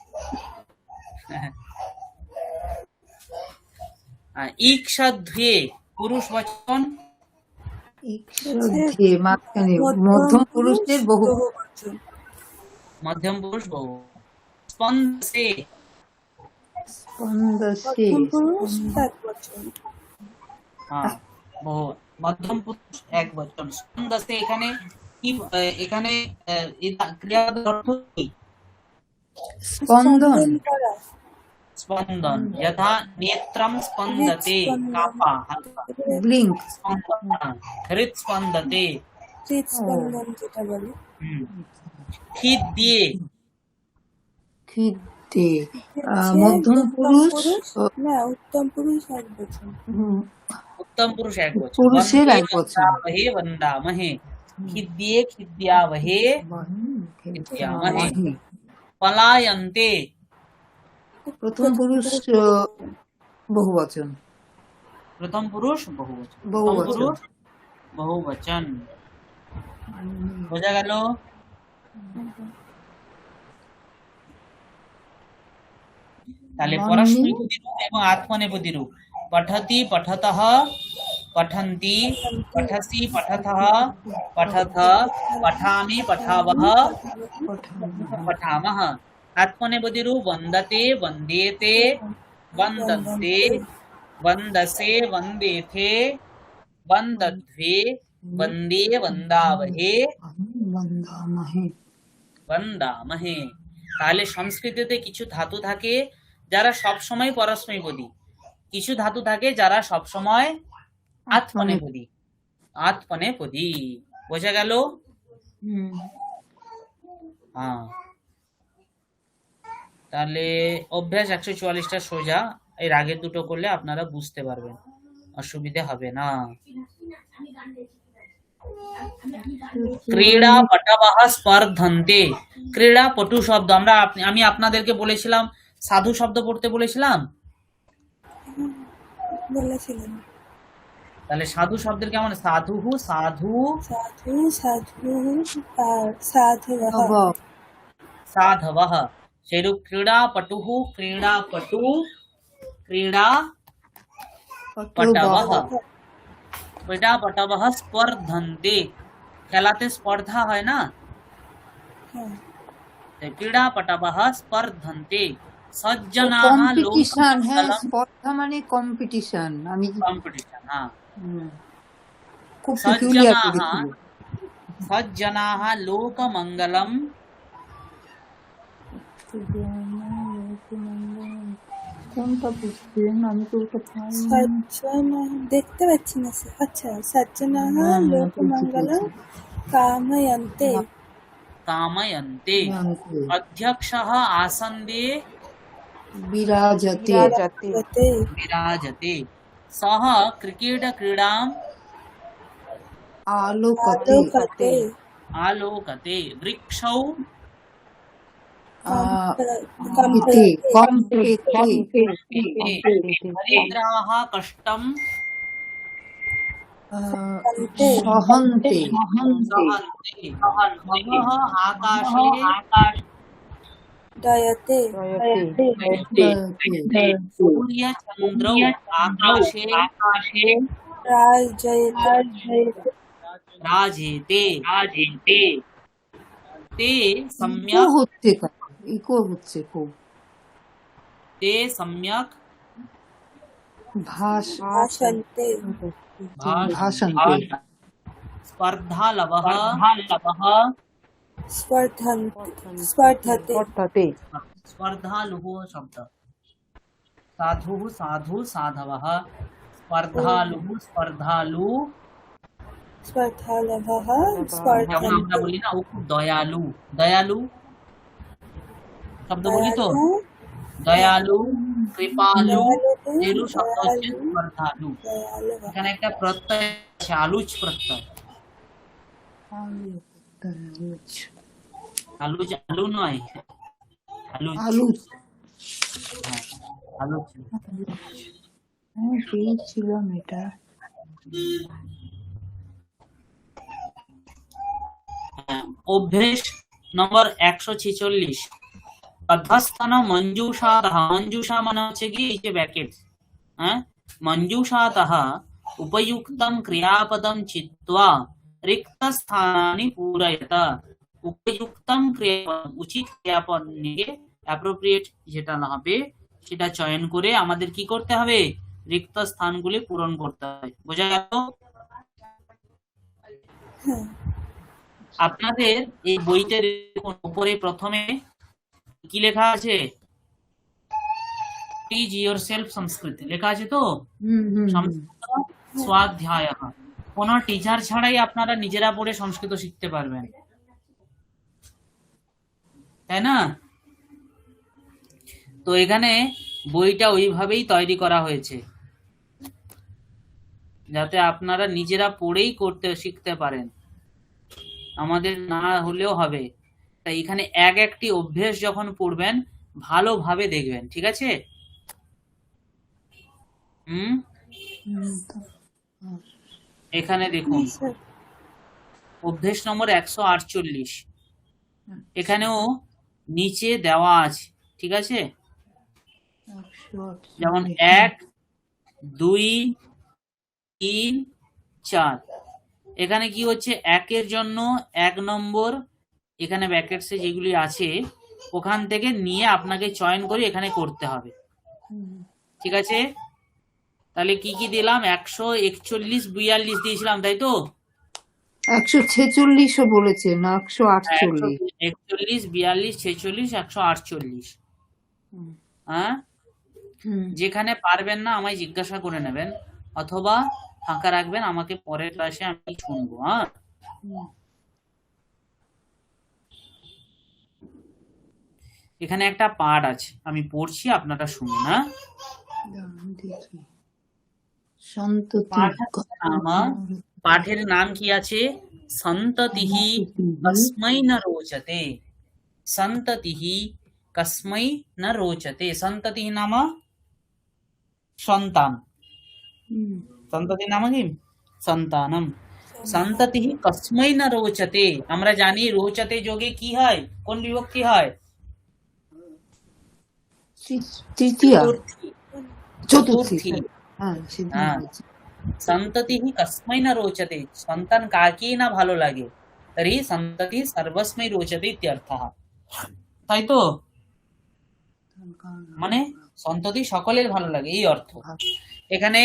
ঈক্ষাধ্বে পুরুষ বচন ইক্ষুদ্ধে মাঝখানে মধ্যম পুরুষের বহুবচন। মধ্যম পুরুষ বহু স্পন্দসে স্পন্দসে প্রথম পুরুষ এক বচন। হ্যাঁ বহু মধ্যম পুরুষ এক বচন স্পন্দসে এখানে কি এখানে ক্রিয়াপদের অর্থ কি? স্পন্দন করা, স্পন্দন। যথা নেত্রম স্পন্দতে, হৃৎস্পন্দন, কাপা হালকা ব্লিঙ্ক। স্পন্দন, হৃৎস্পন্দতে। হৃৎস্পন্দন যেটা বলে। হুম। খিদ দিয়ে, খিদে হচ্ছে মধ্যম উত্তম পুরুষ পুরুষ, না উত্তম পুরুষ এক বচন। उत्तम पुरुष एक वचन। পুরুষের वंदे এক বচন। वंदामहे वंदामहे, खिद्ये खिद्यावहे खिद्यामहे। पलायन्ते, প্রথম পুরুষ বহু বচন। प्रथम पुरुष बहुवचन। বহু प्रथम বচন। पुरुष बहुवचन। বোঝা গেল? তাহলে পরস্মৈপদী রূপ এবং আত্মনেপদী রূপ। পঠতি পঠতঃ, পঠন্তি, পঠসি পঠতঃ, পঠথ, পঠামি পঠাবः, पठामः। आत्मनेपदी रूप वंदते वंदेते, वंदन्ते, वंदसे वंदेथे, वंदध्वे, वंदे वंदावहे বন্দামহে। वंदामहे। তাহলে সংস্কৃতিতে কিছু ধাতু থাকে যারা সব সময় পরস্মৈপদী, কিছু ধাতু থাকে যারা সব সময় আত্মনেপদী। আত্মনেপদী বোঝা গেল? হ্যাঁ। তাহলে অভ্যাস 144টা সোজা, এর আগের দুটো করলে আপনারা বুঝতে পারবেন, অসুবিধা হবে না। ক্রীড়া পটবঃ স্পর্ধন্তে। ক্রীড়া পটু শব্দ আমি আপনাদেরকে বলেছিলাম সাধু শব্দ পড়তে বলেছিলাম। বলেছিলেন তাহলে সাধু শব্দের কেমন? সাধু সাধু সাধু সাধু আর সাধবः, সাধবः। সেরূপ ক্রীড়া পটুঃ ক্রীড়া পটু, ক্রীড়া পটবः, ক্রীড়া পটবः স্পর্ধন্তে। খেলাতে স্পর্ধা হয় না, হ্যাঁ, ক্রীড়া পটবः স্পর্ধন্তে। সজ্জনাः কম্পিটিশন। হ্যাঁ, লোকমঙ্গলম, স্পর্ধা মানে কম্পিটিশন। আমি কম্পিটিশন। হ্যাঁ। খুব পেকুলিয়ার সজ্জনাः, করেছিল। সজ্জনাः লোকমঙ্গলম, কোনটা বুঝছেন? আমি তো ওটা পাই। সজ্জনা দেখতে পাচ্ছি না স্যার। আচ্ছা, সজ্জনাः লোকমঙ্গলম কাময়ন্তে। কাময়ন্তে। অধ্যক্ষः आसन्दे বিরাজতে। বিরাজতে। विराजते। सः क्रिकेट क्रीडाम् আলোকতে। আলোকতে। आलोकते। वृक्षौ কম্পিতে। কম্পিতে। दरिद्राः कष्टम् সহন্তে। सहन्ते। मघः आकाशे দয়তে। सूर्यचन्द्रौ आकाशे রাজয়তে। राजेते। ते ইকো सम्यक्, হচ্ছে, ইকো হচ্ছে খুব। ते सम्यक् ভাষন্তে। ভাষন্তে। स्पर्धालवः স্পর্ধতে। स्पर्धालुः शब्द। साधुः साधु साधवः, स्पर्धालुः स्पर्धालु। স্পর্ধালভः যেমন আমরা স্পর্ধন্তে। বলি না ও খুব দয়ালু, দয়ালু শব্দ বলি তো, দয়ালু, কৃপালু, এরু শব্দ হচ্ছে স্পর্ধালু। দয়ালুः। এখানে একটা প্রত্যয় আছে, আলুজ প্রত্যয়। আলুজ আলু নয়, আলুজ। আলুজ। হ্যাঁ, আলুজ। হ্যাঁ, পেয়েছিলাম এটা। অভ্যেস নম্বর 146। অধ্যস্থান মঞ্জুষাতঃ। মঞ্জুষা মানে হচ্ছে কি এই যে ব্র্যাকেট, হ্যাঁ, মঞ্জুষাতঃ উপযুক্তম ক্রিয়াপদম চিত্বা রিক্তস্থানানি পূরয়ত। উপযুক্তম ক্রিয়াপদ, উচিত ক্রিয়াপদ নিয়ে অ্যাপ্রোপ্রিয়েট যেটা হবে সেটা চয়ন করে আমাদের কি করতে হবে? রিক্ত স্থানগুলি পূরণ করতে হবে। বোঝা গেল? আপনাদের এই বইতে দেখুন উপরে প্রথমে কি লেখা আছে, টিচ ইয়োর সেলফ সংস্কৃত লেখা আছে তো, সংস্কৃত স্বাধ্যায়। কোনো টিচার ছাড়াই আপনারা নিজেরা পড়ে সংস্কৃত শিখতে পারবেন, তাই না? তো এখানে বইটা ওইভাবেই তৈরি করা হয়েছে যাতে আপনারা নিজেরা পড়েই করতে শিখতে পারেন, আমাদের না হলেও হবে। তাই এখানে এক একটি অভ্যেস যখন পড়বেন ভালোভাবে দেখবেন, ঠিক আছে? এখানে দেখুন স্যার অভ্যেস নম্বর 148, এখানেও নিচে দেওয়া আছে, ঠিক আছে? যেমন 1, 2, 3, 4। এখানে কি হচ্ছে, 1-এর জন্য 1 নম্বর এখানে ব্র্যাকেটসে যেগুলি আছে ওখান থেকে নিয়ে আপনাকে চয়ন করে এখানে করতে হবে, ঠিক আছে? তাহলে কি কি দিলাম, 141, 42 দিয়েছিলাম, তাই তো? 146ও বলেছে না, 148। 141, 42, 46, 148। হ্যাঁ, যেখানে পারবেন না আমায় জিজ্ঞাসা করে নেবেন, অথবা ফাঁকা রাখবেন, আমাকে পরের ক্লাসে আমি শুনবো। হ্যাঁ, এখানে একটা পাঠ আছে, আমি পড়ছি, আপনারা শুনুন। হ্যাঁ, পাঠের নাম কি আছে, সন্ততিহি কস্मै ন রোচতে। সন্ততিহি কস্मै ন রোচতে। সন্ততিহি নাম সন্তান, সন্ততি নাম কি সন্তানম। সন্ততিহি কস্मै ন রোচতে। আমরা জানি রোচতে যোগে কি হয়, কোন বিভক্তি হয়? তৃতীয়া, চতুর্থী। চতুর্থী। হ্যাঁ, হ্যাঁ, সন্ততিহি কস্मै ন রোচতে, সন্তান কাকেই না ভালো লাগে, তর্হি সন্ততি সর্বস্मै রোচতে ইত্যর্থঃ। তাই তো, মানে সন্ততি সকলের ভালো লাগে এই অর্থ। এখানে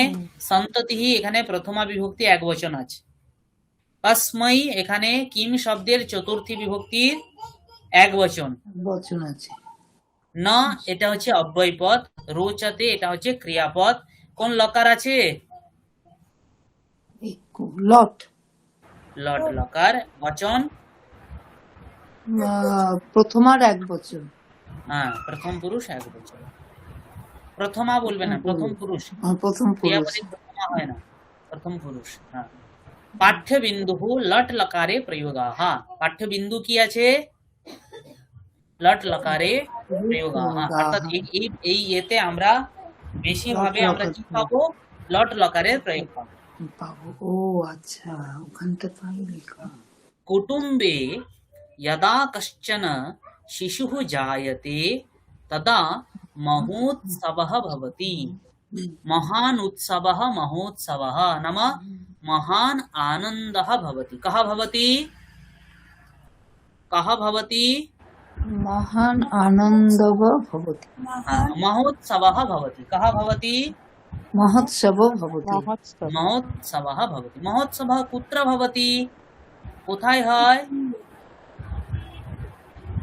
সন্ততিহি, এখানে প্রথমা বিভক্তি একবচন আছে। কস্मै এখানে কিম শব্দের চতুর্থী বিভক্তির একবচন বচন আছে। ন এটা হচ্ছে অব্যয় পদ, রোচতে এটা হচ্ছে ক্রিয়াপদ। কোন লকার আছে? লট, লট লকার, বচন প্রথমার এক বচন। হ্যাঁ, প্রথম পুরুষ একবচন। প্রথমা বলবে না, প্রথম পুরুষ। প্রথম পুরুষ। ক্রিয়াপদে প্রথমা হয় না, প্রথম পুরুষ। হ্যাঁ, পাঠ্য বিন্দু লট লকারে প্রয়োগাঃ। পাঠ্য বিন্দু কি আছে? লট লকারে প্রয়োগাঃ। অর্থাৎ এই এতে আমরা বেশি ভাবে আমরা কি পাবো, লট লকারের প্রয়োগ পাবো। ও আচ্ছা, ওখানটা তাই লেখা। কুটুম্বে यदा कश्चन शिशुः जायते तदा महोत्सवः भवति। महान् उत्सवः, महोत्सवः नाम महान् आनन्दः भवति। कः भवति? कः भवति? महान् आनन्दः भवति। महोत्सवः भवति। कः भवति? महोत्सवः भवति। महोत्सवः भवति। महोत्सवः कुत्र भवति? কোথায় হয়?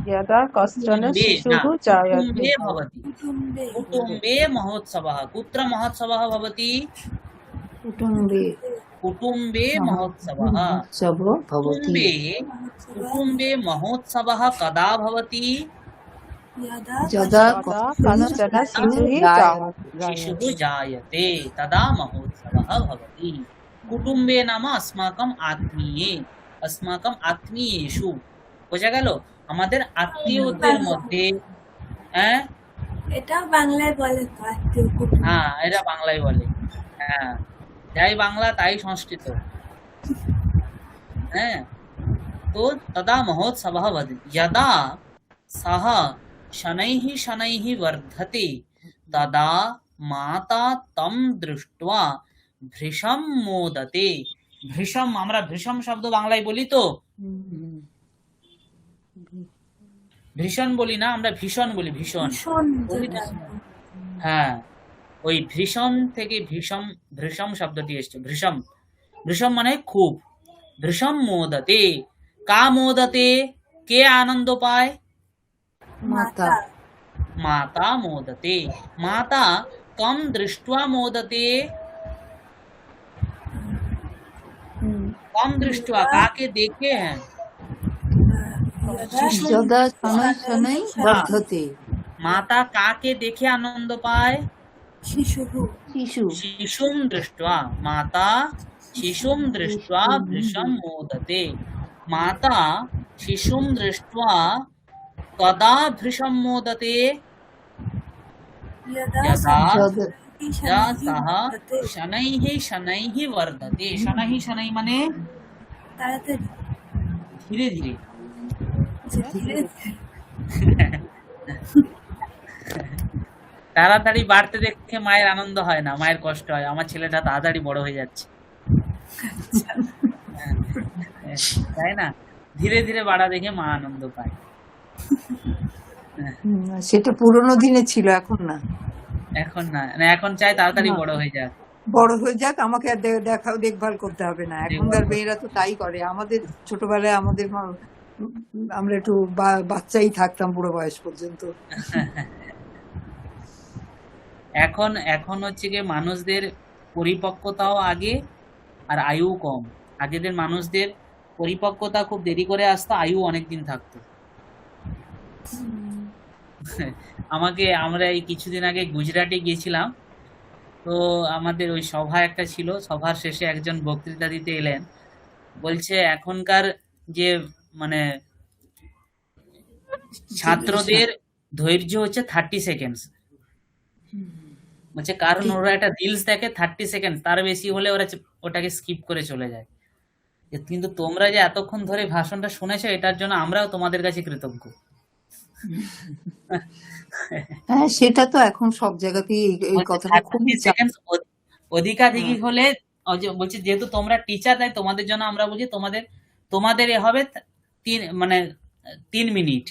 यदा कश्चन शिशुः जायते भवति। कुटुम्बे महोत्सवः। कुत्र महोत्सवः भवति? कुटुम्बे। कुटुम्बे महोत्सवः। कुटुम्बे महोत्सवः कदा भवति? यदा कश्चन शिशुः जायते तदा महोत्सवः भवति। कुटुम्बे नाम अस्माकम आत्मीये, अस्माकम आत्मीयेषु। বোঝা গেল? আমাদের আত্মীয়দের মধ্যে। হ্যাঁ, এটা বাংলায় বলে তো আত্মীয় কুটুম্ব। হ্যাঁ, এটা বাংলায় বলে। হ্যাঁ, যাই বাংলা তাই সংস্কৃত। হ্যাঁ, তো তদা মহোৎসবः ভবति। यदा सः शनैः शनैः वर्धते तदा माता तं दृष्ट्वा ভৃশম মোদতে। ভৃশম, আমরা ভৃশম শব্দ বাংলায় বলি তো, ভীষণ বলি না, আমরা ভীষণ বলি। ভীষণ, হ্যাঁ, ওই ভীষণ থেকে ভীষম, ভৃশম শব্দটি এসছে। ভৃশম, ভৃশম মানে খুব। ভৃশম মোদতে, কা মোদতে, কে আনন্দ পায়? মাতা। माता मोदते। माता कम दृष्ट्वा मोदते, कम दृष्ट्वा काके देखे हैं? যদা শনৈ শনৈ বর্ধতে। माता काके देखे आनंद पाए? শিশুः শিশু। शिशुं दृष्ट्वा। माता शिशुं दृष्ट्वा भृशं मोदते। माता शिशुं दृष्ट्वा कदा भृशं मोदते? यदा यदा যদা या सः शनैः शनैः वर्धते। शनैः शनैः माने তাড়াতাড়ি धीरे धीरे। ধীরে তাড়াতাড়ি বাড়তে দেখে মায়ের আনন্দ হয় না, মায়ের কষ্ট হয়, আমার ছেলেটা তাড়াতাড়ি বড় হয়ে যাচ্ছে, তাই না? ধীরে ধীরে বাড়া দেখে মা আনন্দ পায়। সেটা পুরোনো দিনে ছিল, এখন না। এখন না, না এখন চাই তাড়াতাড়ি বড় হয়ে যাক। বড় হয়ে যাক, আমাকে আর দেখভাল করতে হবে না। এখনকার মেয়েরা তো তাই করে। আমাদের ছোটবেলায় আমাদের আমরা একটু বাচ্চাই থাকতাম পুরো বয়স পর্যন্ত। এখন এখন হচ্ছে কি মানুষদের পরিপক্কতাও আগে আর আয়ু কম। আগেদের মানুষদের পরিপক্কতা খুব দেরি করে আসতো, আয়ু অনেক দিন থাকতো। আমরা এই কিছুদিন আগে গুজরাটে গিয়েছিলাম, তো আমাদের ওই সভা একটা ছিল, সভার শেষে একজন বক্তৃতা দিতে এলেন, বলছে এখনকার যে মানে ছাত্রদের ধৈর্য হচ্ছে 30 সেকেন্ড। বলছে কারণ ওরা একটা রিলস দেখে 30 সেকেন্ড, তার বেশি হলে ওরা ওটাকে স্কিপ করে চলে যায়। কিন্তু তোমরা যে এতক্ষণ ধরে ভাষণটা শুনেছো, এটার জন্য আমরাও তোমাদের কাছে কৃতজ্ঞ। হ্যাঁ, সেটা তো এখন সব জায়গাতেই এই কথাটা খুবই অধিকাধিক হলে বলছে যেহেতু তোমরা টিচার, তাই তোমাদের জন্য আমরা বলছি তোমাদের এ হবে 3 মিনিট।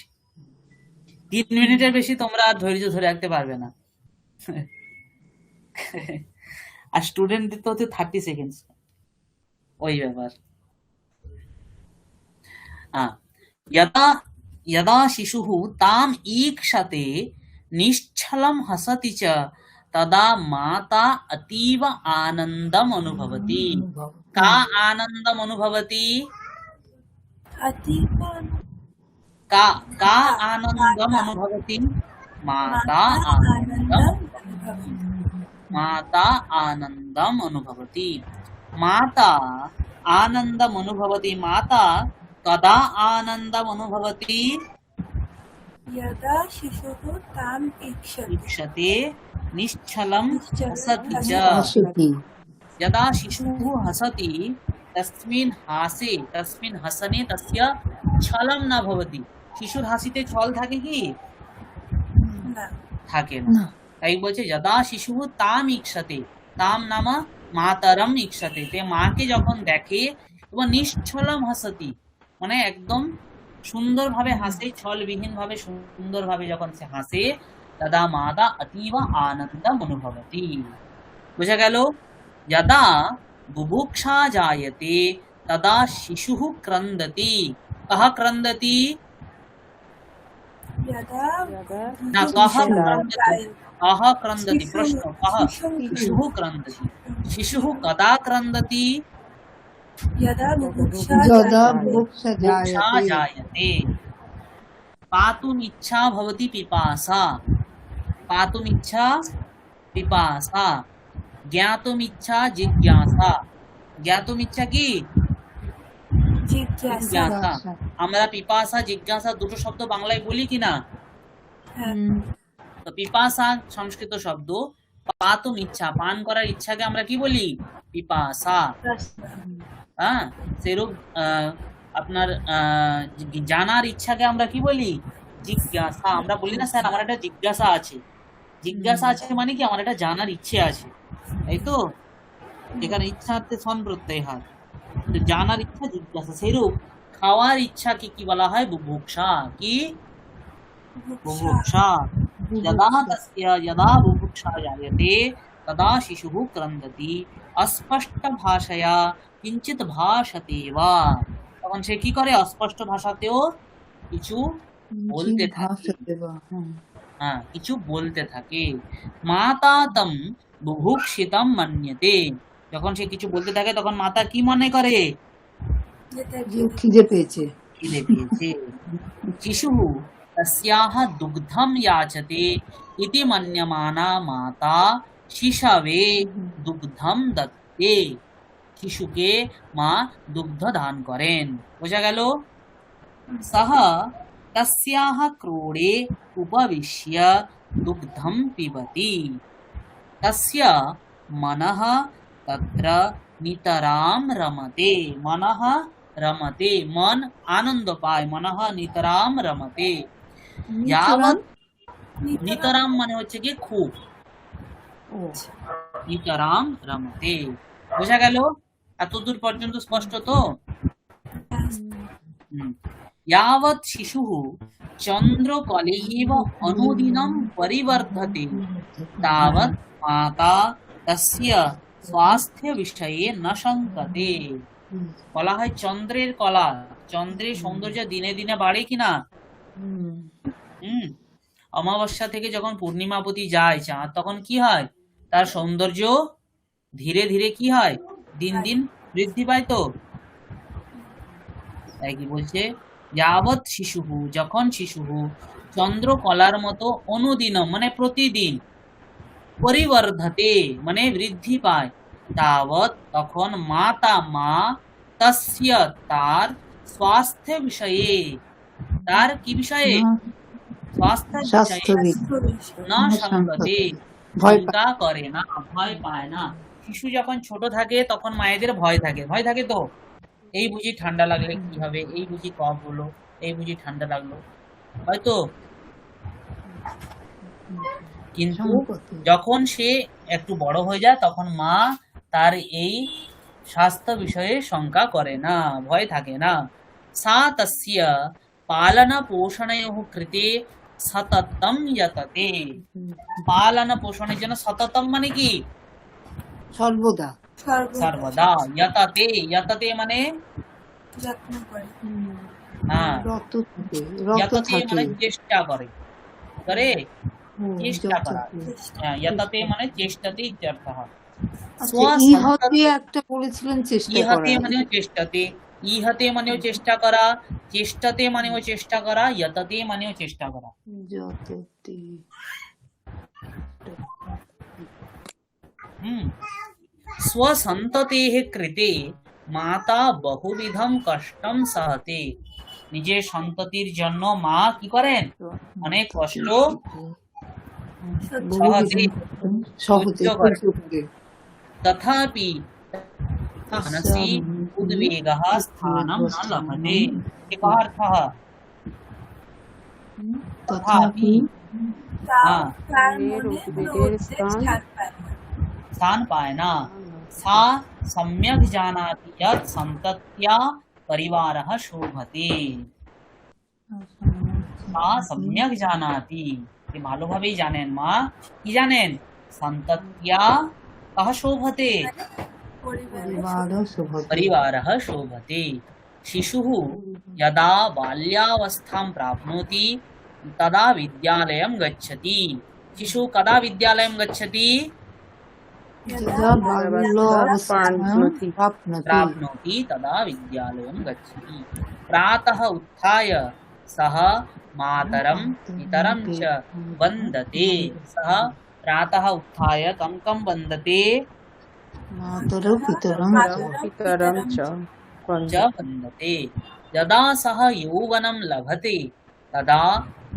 3 মিনিটের বেশি তোমরা আর ধৈর্য ধরে রাখতে পারবে না। আর স্টুডেন্টদের তো হচ্ছে 30 সেকেন্ড, ওই ব্যাপার। यदा यदा शिशुः ताम् ईक्षते निश्चलं हसति च तदा माता अतीव आनन्दम् अनुभवति। का आनन्दम् अनुभवति? अतीव का आनन्दम् अनुभवति? माता आनन्दम् अनुभवति। माता आनन्दम् अनुभवति। माता कदा आनन्दम् अनुभवति? यदा शिशुः ताम् ईक्षते निश्चलं हसति च। यदा शिशुः हसति तस्मिन् हसने तस्य छलं न भवति। शिशुर हासिते छल থাকে কি? না থাকে না। তাই বলছে যদা শিশুः তাম ঈক্ষতে, তাম নাম মাতরম ঈক্ষতে, তে মাকে যখন দেখে এবং নিশ্চলম হাসতি মানে একদম সুন্দরভাবে হাসে, ছলবিহীন ভাবে সুন্দরভাবে যখন সে হাসে, তদা মাতা অতীব আনন্দম অনুভবতি। বুঝা গেল? যদা বুভুক্ষা জায়তে তদা শিশুঃ ক্রন্দতি। কহ ক্রন্দতি? यदा না, কহ ক্রন্দতি। কহ ক্রন্দতি প্রশ্ন, কহ শিশুঃ ক্রন্দতি। শিশুঃ কদা ক্রন্দতি? यदा बुभुक्षा যদা जायते। বুভুক্ষা बुभुक्षा জায়তে। जायते। पातुम् इच्छा भवति पिपासा। पातुम् इच्छा पिपासा। ज्ञातुम् इच्छा जिज्ञासा। ज्ञातुम् इच्छा কি? जिज्ञासा জিজ্ঞাসা। আমরা পিপাসা জিজ্ঞাসা দুটো শব্দ বাংলায় বলি কিনা? তো পিপাসা সংস্কৃত শব্দ, পাতুম ইচ্ছা পান করার ইচ্ছাকে আমরা কি বলি? পিপাসা। হ্যাঁ, সেরূপ আপনার জানার ইচ্ছাকে আমরা কি বলি? জিজ্ঞাসা। আমরা বলি না স্যার আমার একটা জিজ্ঞাসা আছে। জিজ্ঞাসা আছে মানে কি? আমার একটা জানার ইচ্ছে আছে, তাই তো? এখানে ইচ্ছাতে সন প্রত্যয় হয়, তো জানার ইচ্ছা জিজ্ঞাসা। সেরূপ খাওয়ার ইচ্ছাকে কি বলা হয়? বুভুক্ষা। কি? বুভুক্ষা। यदा बुभुक्षा जायते तदा शिशुः क्रन्दति। अस्पष्ट भाषया किंचित भाषते वा। तब তখন সে কি করে অস্পষ্ট ভাষাতেও কিছু বলতে থাকে। হ্যাঁ, কিছু বলতে থাকে। মাতা তম বুভুক্ষিতম মন্যতে, যখন সে কিছু বলতে থাকে তখন মাতা কি মনে করে? যেটা যে খিদে পেয়েছে। খিদে পেয়েছে। শিশুः তস্যাः দুগ্ধম याचते इति मन्यमाना माता শিশবে দুগ্ধম দত্তে, শিশুকে মা দুগ্ধ দান করেন। বোঝা গেল? সহ তস্যাः ক্রোড়ে উপবিশ্য দুগ্ধম পিবতি, তস্য মনঃ তত্র নিতরাম রমতে। মনঃ রমতে, মন আনন্দ পায়। মনঃ নিতরাম রমতে। যাবৎ, নিতরাম মানে হচ্ছে কি খুব, ও, নিতরাম রমতে। বোঝা গেল? এতদূর পর্যন্ত স্পষ্ট তো? यावत् शिशुः चन्द्रकलैव अनुदिनं परिवर्धते तावत् माता तस्य स्वास्थ्य विषये न शङ्कते। বলা হয় চন্দ্রের কলা, চন্দ্রের সৌন্দর্য দিনে দিনে বাড়ে কিনা? অমাবস্যা থেকে যখন পূর্ণিমাবতী যায় চাঁদ, তখন কি হয়? তার সৌন্দর্য ধীরে ধীরে কি হয়? দিন দিন বৃদ্ধি পায়। তো তাই কি বলছে? যাবৎ শিশুহু, যখন শিশুহু চন্দ্রকলার মতো অনুদিনম মানে প্রতিদিন, পরিবর্ধতে মানে বৃদ্ধি পায়, তাবৎ তখন মাতা মা তস্য তার স্বাস্থ্য বিষয়ে, তার কি বিষয়ে? স্বাস্থ্য বিষয়ে না শঙ্কতে, শঙ্কা করে না, ভয় পায় না। শিশু যখন ছোট থাকে তখন মায়েদের ভয় থাকে, ভয় থাকে তো, এই বুঝি ঠান্ডা লাগলে কি হবে, এই বুঝি কফ হলো, এই বুঝি ঠান্ডা লাগলো, হয়তো। কিন্তু যখন সে একটু বড় হয়ে যায় তখন মা তার এই স্বাস্থ্য বিষয়ে শঙ্কা করে না, ভয় থাকে না। সা তস্য পালন পোষণয়োঃ কৃতে সততম যততে। পালন পোষণের জন্য সততম মানে কি? সর্বদা। সর্বদা। যততে, যততে মানে যত্ন করে। হ্যাঁ, রত থাকে, যততে মানে চেষ্টা করে, করে চেষ্টা করা। হ্যাঁ, যততে মানে চেষ্টাতে ইত্যর্থः। ইহতে একটা বলেছিলেন চেষ্টা করা। ইহতে মানেও চেষ্টাতে, ইহতে মানেও চেষ্টা করা, চেষ্টাতে মানেও চেষ্টা করা, যততে মানেও চেষ্টা করা। যততে स्वसन्ततेः कृते মাতা বহুবিধম কষ্টম সহতে। নিজের সন্ততির জন্য মা কি করেন? অনেক কষ্ট সহজে করে। তথাপি मनसि उद्वेगः स्थानं न लभते। एकः अर्थः तथापि তার মনে কোনো উদ্বেগ स्थान पाए ना। सा सम्यक जानाति यत् सन्तत्या परिवारः शोभते। सा सम्यक जानाति, ये ভালোভাবেই জানেন, মা কি জানেন? সন্তত্या कः शोभते, परिवारः शोभते। शिशुः यदा बाल्यावस्थां प्राप्नोति तदा विद्यालयं गच्छति। शिशुः कदा विद्यालयं गच्छति? प्राप्नोति तदा विद्यालयं गच्छति। प्रातः उत्थाय सः मातरं पितरं च वन्दते। सः प्रातः उत्थाय कं कं वन्दते? मातरं पितरं च वन्दते। यदा सः यौवनं लभते तदा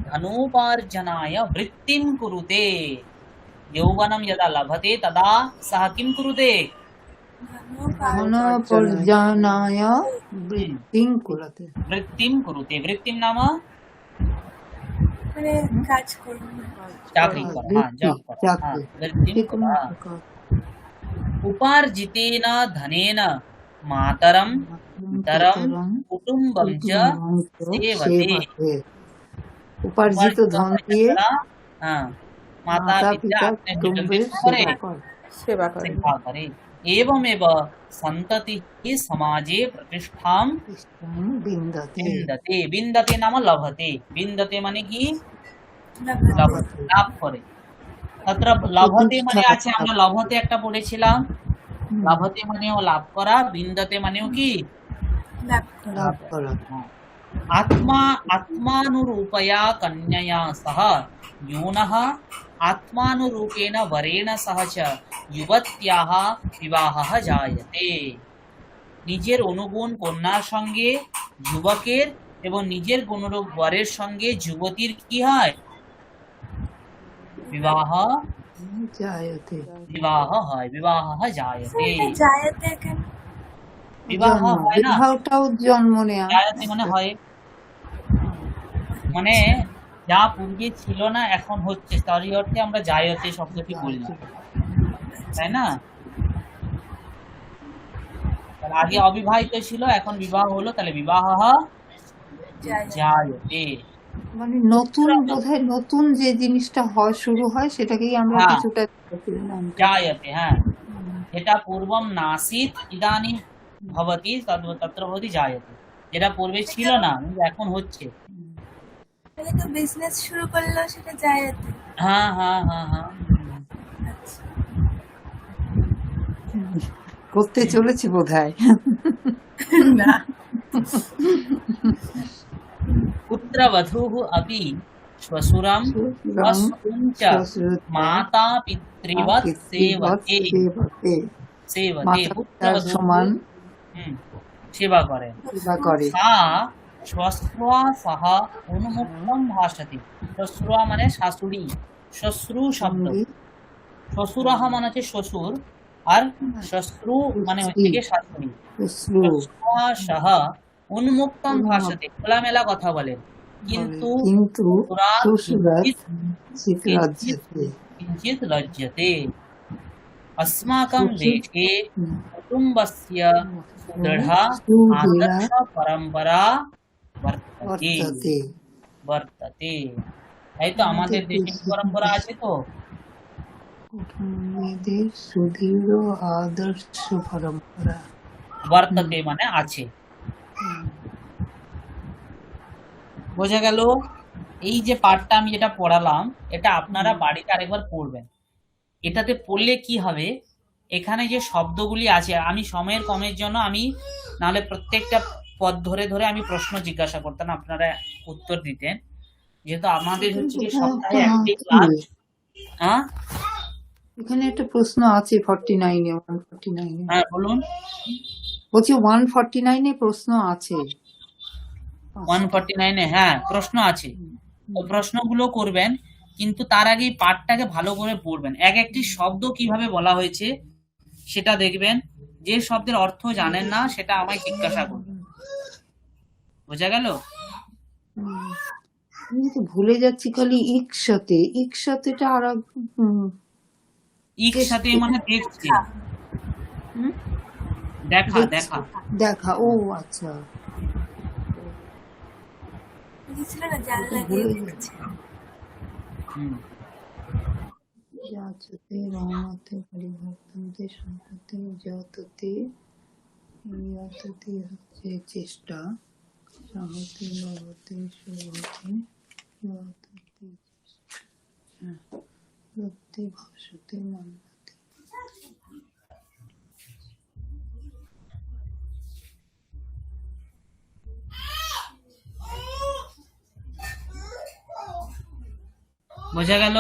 धनोपार्जनाय वृत्तिं कुरुते। यौवनं यदा लभते तदा सः किं कुरुते? धनोपार्जनाय वृत्तिं कुरुते। वृत्तिं कुरुते। वृत्तिं नाम মানে কাজ করবে, चाकरी करा, हाँ, जॉब करा, हाँ, वृत्तिं करा। उपार्जितेन धनेन मातरं पितरं कुटुम्बं च सेवते। उपार्जित धन দিয়ে हाँ, माता पिता अपने कुटुंब की सेवा करे। एवमेव सन्ततिः समाजे प्रतिष्ठां বিন্দাতে विन्दते विन्दते नाम लभते विन्दते মানে কি লাভ লভতে লাভ করে তত্র লভতে মানে আছে আমরা লভতে একটা পড়েছিলাম লাভতে মানেও লাভ করা বিন্দতে মানেও কি লাভ করা। লাভ করা आत्मा आत्मानुरूपया कन्यया सह यूनः आत्मानुरूपेण वरेण सह च युवत्याः विवाहः जायते নিজের অনুগুণ কন্যার সঙ্গে যুবকের এবং নিজের গুণরূপ বরের সঙ্গে যুবতীর কি হয় বিবাহ জায়তে বিবাহ হয় বিবাহ জায়তে এটা জায়াতে কেন? বিবাহ জন্ম হয় না বিবাহটাও জন্ম নেয়া জায়তে মানে হয় মানে যা পূর্বে ছিল না এখন হচ্ছে তারই অর্থে আমরা জায়তে শব্দটি বলি তাই না তাহলে আগে অবিবাহিত ছিল এখন বিবাহ হলো তাহলে বিবাহ জায়াতে। জায়তে মানে নতুন বোধহয় নতুন যে জিনিসটা হয় শুরু হয় সেটাকেই আমরা হ্যাঁ। কিছুটা নাম দিই। জায়তে হ্যাঁ এটা পূর্বম নাসিত ইদানিং ভবতি তত্র ভবতি জায়তে যেটা পূর্বে ছিল না কিন্তু এখন হচ্ছে তাহলে তো বিজনেস শুরু করলো সেটা জায়াতে। হ্যাঁ হ্যাঁ হ্যাঁ হ্যাঁ আচ্ছা। করতে চলেছি বোধহয় না पुत्रवधूः अपि श्वशुरं स्वसुरं च माता पितृवत् सेवते सेवते মাতা পিতার पुत्रवधूः সমান सेवा करें সেবা করে सा श्वश्रुवा सह उन्मुक्तं भाषते श्वश्रुवा মানে শাশুড়ি শ্বশ্রু শব্দ শ্বশুরः মানে হচ্ছে শ্বশুর আর শ্বশ্রু মানে হচ্ছে কি শাশুড়ি শ্বশ্রু শ্वশ্রুवा सह উন্মুক্তম ভাষাতে খোলামেলা কথা বলেন কিন্তু কিন্তু শ্বশুরাৎ শ্বশুরাৎ কিঞ্চিৎ লজ্জাতে किञ्चित् लज्जते अस्माकं देशे कुटुम्बस्य दृढा आदर्श परम्परा वर्तते অর্থাতে वर्तते তাই তো আমাদের দেশে পরম্পরা আছে তো কুটুম্বীদের সুদৃঢ় আদর্শ পরম্পরা वर्तते মানে আছে বোঝা গেল এই যে পাঠটা আমি যেটা পড়ালাম এটা আপনারা বাড়িতে আরেকবার পড়বেন এটাতে পড়লে কি হবে এখানে যে শব্দগুলি আছে আমি সময়ের কমের জন্য আমি নাহলে প্রত্যেকটা পদ ধরে ধরে আমি প্রশ্ন জিজ্ঞাসা করতাম আপনারা উত্তর দিতেন যেহেতু আমাদের হচ্ছে যে সপ্তাহে একটি ক্লাস হ্যাঁ এখানে একটা প্রশ্ন আছে 49 এ 149 এ হ্যাঁ বলুন বলছি 149 এ প্রশ্ন আছে 149 এ হ্যাঁ প্রশ্ন আছে তো প্রশ্নগুলো করবেন কিন্তু তার আগে এই পাঠটাকে ভালো করে পড়বেন এক একটি শব্দ কিভাবে বলা হয়েছে সেটা দেখবেন যে শব্দের অর্থ জানেন না সেটা আমায় জিজ্ঞাসা করবেন বোঝা গেল আমি তো ভুলে যাচ্ছি খালি ইকসাতেটা আর ইক সাথে মানে দেখছে হুম? দেখা দেখছে। দেখা দেখা ও আচ্ছা বুঝেছিল না জানলা দিয়ে দেখছে। হুম যাচতে রহমতে পরিবর্তনতে সম্পত্তি যততে ইয়ততে হচ্ছে চেষ্টা সাহতে লবতে সুবতে যততে লব্ধে ভাষতে মান্যতে বোঝা গেল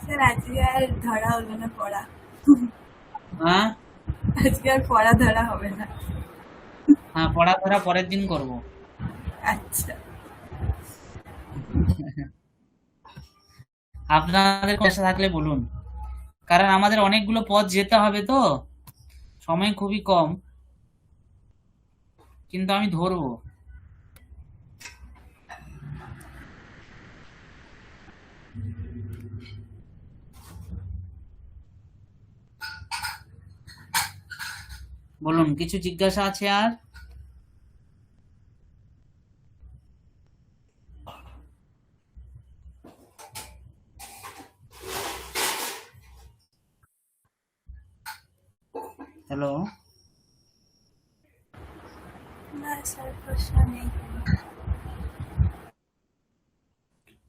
স্যার আজকে আর ধরা হলো না পড়া হ্যাঁ আজকে আর পড়া ধরা হবে না হ্যাঁ পড়াধরা পরের দিন করব আচ্ছা আপনাদের কাছে থাকলে বলুন কারণ আমাদের অনেকগুলো পথ যেতে হবে তো সময় খুবই কম কিন্তু আমি ধরবো বলুন, কিছু জিজ্ঞাসা আছে আর? হ্যালো, না স্যার প্রশ্ন নেই।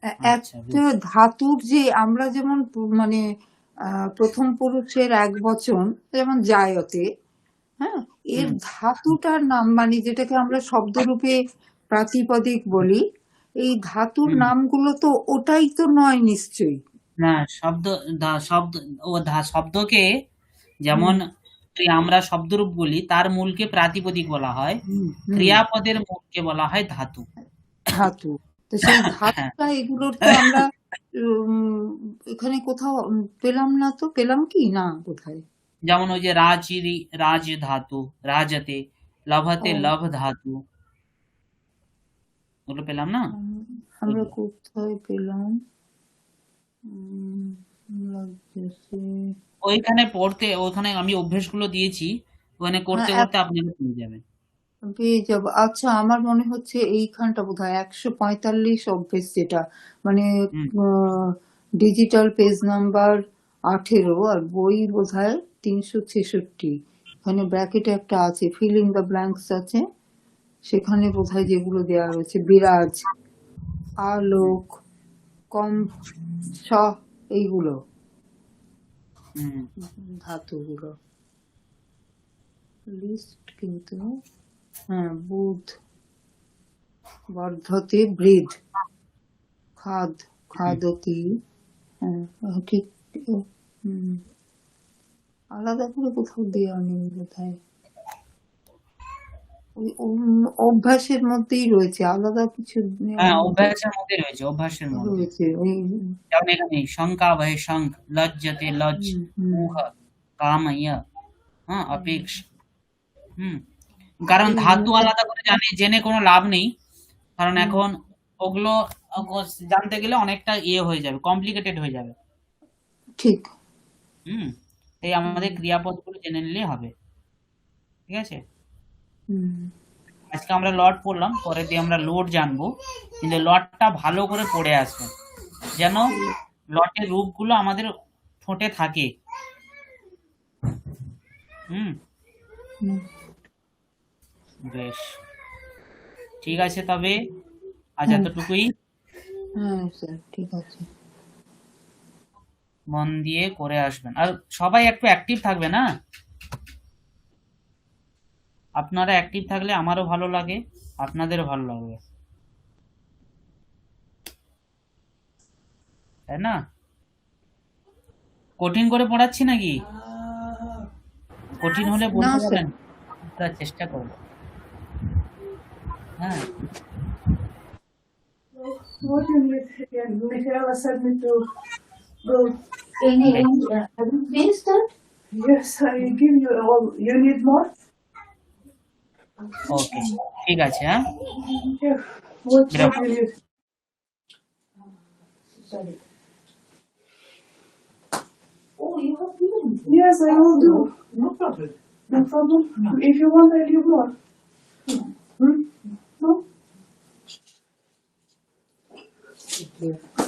আচ্ছা একটা ধাতুর যে আমরা যেমন মানে প্রথম পুরুষের এক বচন যেমন জায়তে, হ্যাঁ, এর হুম। ধাতুটার নাম মানে যেটাকে আমরা শব্দরূপে প্রাতিপদিক বলি, এই ধাতুর হুম। নামগুলো তো ওটাই তো নয় নিশ্চয়ই। না, শব্দ শব্দকে যেমন হুম আমরা শব্দরূপ বলি, তার মূলকে প্রাতিপদিক বলা হয়, হুম হুম ক্রিয়াপদের মূলকে বলা হয় ধাতু। ধাতু। তো সেই হ্যাঁ, ধাতুটা এগুলোর তো আমরা উম, এখানে কোথাও পেলাম না, তো পেলাম কি না কোথায়? যেমন ওই যে রাজ ধাতু, রাজতে, লভতে ও লভ ধাতু, ওগুলো পেলাম না। আমরা ওইগুলো কোথায় পেলাম? উম, লাগতেছে। ওইখানে পড়তে, ওখানে আমি অভ্যেসগুলো দিয়েছি, ওখানে করতে হ্যাঁ করতে আপনারা পেয়ে যাবেন। পেয়ে যাবো। আচ্ছা, আমার মনে হচ্ছে এইখানটা বোধহয় 145 অভ্যেস, যেটা মানে হুম। ডিজিটাল পেজ নাম্বার 18, আর বই বোধহয় 366। এখানে ব্র্যাকেটে একটা আছে, ফিল ইন দ্য ব্ল্যাঙ্কস আছে, সেখানে বোধহয় যেগুলো দেওয়া রয়েছে বিরাজ, আলোক, কম, স, এইগুলো হুম। ধাতুগুলো লিস্ট কিন্তু। হ্যাঁ, বুধ, বর্ধতে বৃদ্ধ, খাদ, খাদতি। হ্যাঁ, ঠিক। হুম, আলাদা করে কোথাও দেওয়া নেই বোধহয়। ওই অভ্যাসের মধ্যেই রয়েছে, আলাদা কিছু হ্যাঁ, নেওয়ার মতো অভ্যাসের মধ্যে রয়েছে, অভ্যাসের মধ্যে। রয়েছে ওই। যেমন এখানে শঙ্কা ভয় শঙ্খ, লজ্জতে লজ্জ, হুম মোহ কাময়, হ্যাঁ, হুম অপেক্ষ। হুম। কারণ এই ধাতু আলাদা করে জেনে কোনো লাভ নেই, কারণ হুম, এখন ওগুলো জানতে গেলে অনেকটা হয়ে যাবে, কমপ্লিকেটেড হয়ে যাবে। ঠিক। হুম। তাই আমাদের হুম ক্রিয়াপদগুলো জেনে নিলেই হবে। ঠিক আছে? হুম আজকে আমরা লট পড়লাম, পরে দিয়ে আমরা লোড জানবো, কিন্তু লটটা ভালো করে পড়ে আসবে, যেন ঠিক। লটের রূপগুলো আমাদের ঠোঁটে থাকে। হুম। হুম, বেশ, ঠিক আছে, তবে আজ হ্যাঁ এতটুকুই। হ্যাঁ স্যার, ঠিক আছে। মন দিয়ে করে আসবেন, আর সবাই একটু অ্যাক্টিভ থাকবে না। আপনারা অ্যাক্টিভ থাকলে আমারও ভালো লাগে, আপনাদেরও ভালো লাগবে, তাই না? কঠিন করে পড়াচ্ছি নাকি? কঠিন হলে না বলতে স্যার। পারেন, করার চেষ্টা করবো। হ্যাঁ। What you need again? We have assignment to go. বেশ, Have you finished that? Yes, I give you all. You need more? ওকে, ঠিক আছে, হ্যাঁ, Yeah. What বিরাম। you need? Sorry. Oh, you have given me. Yes, I will do. No problem. No problem. If you want, I'll give more. Hmm? No? Yeah.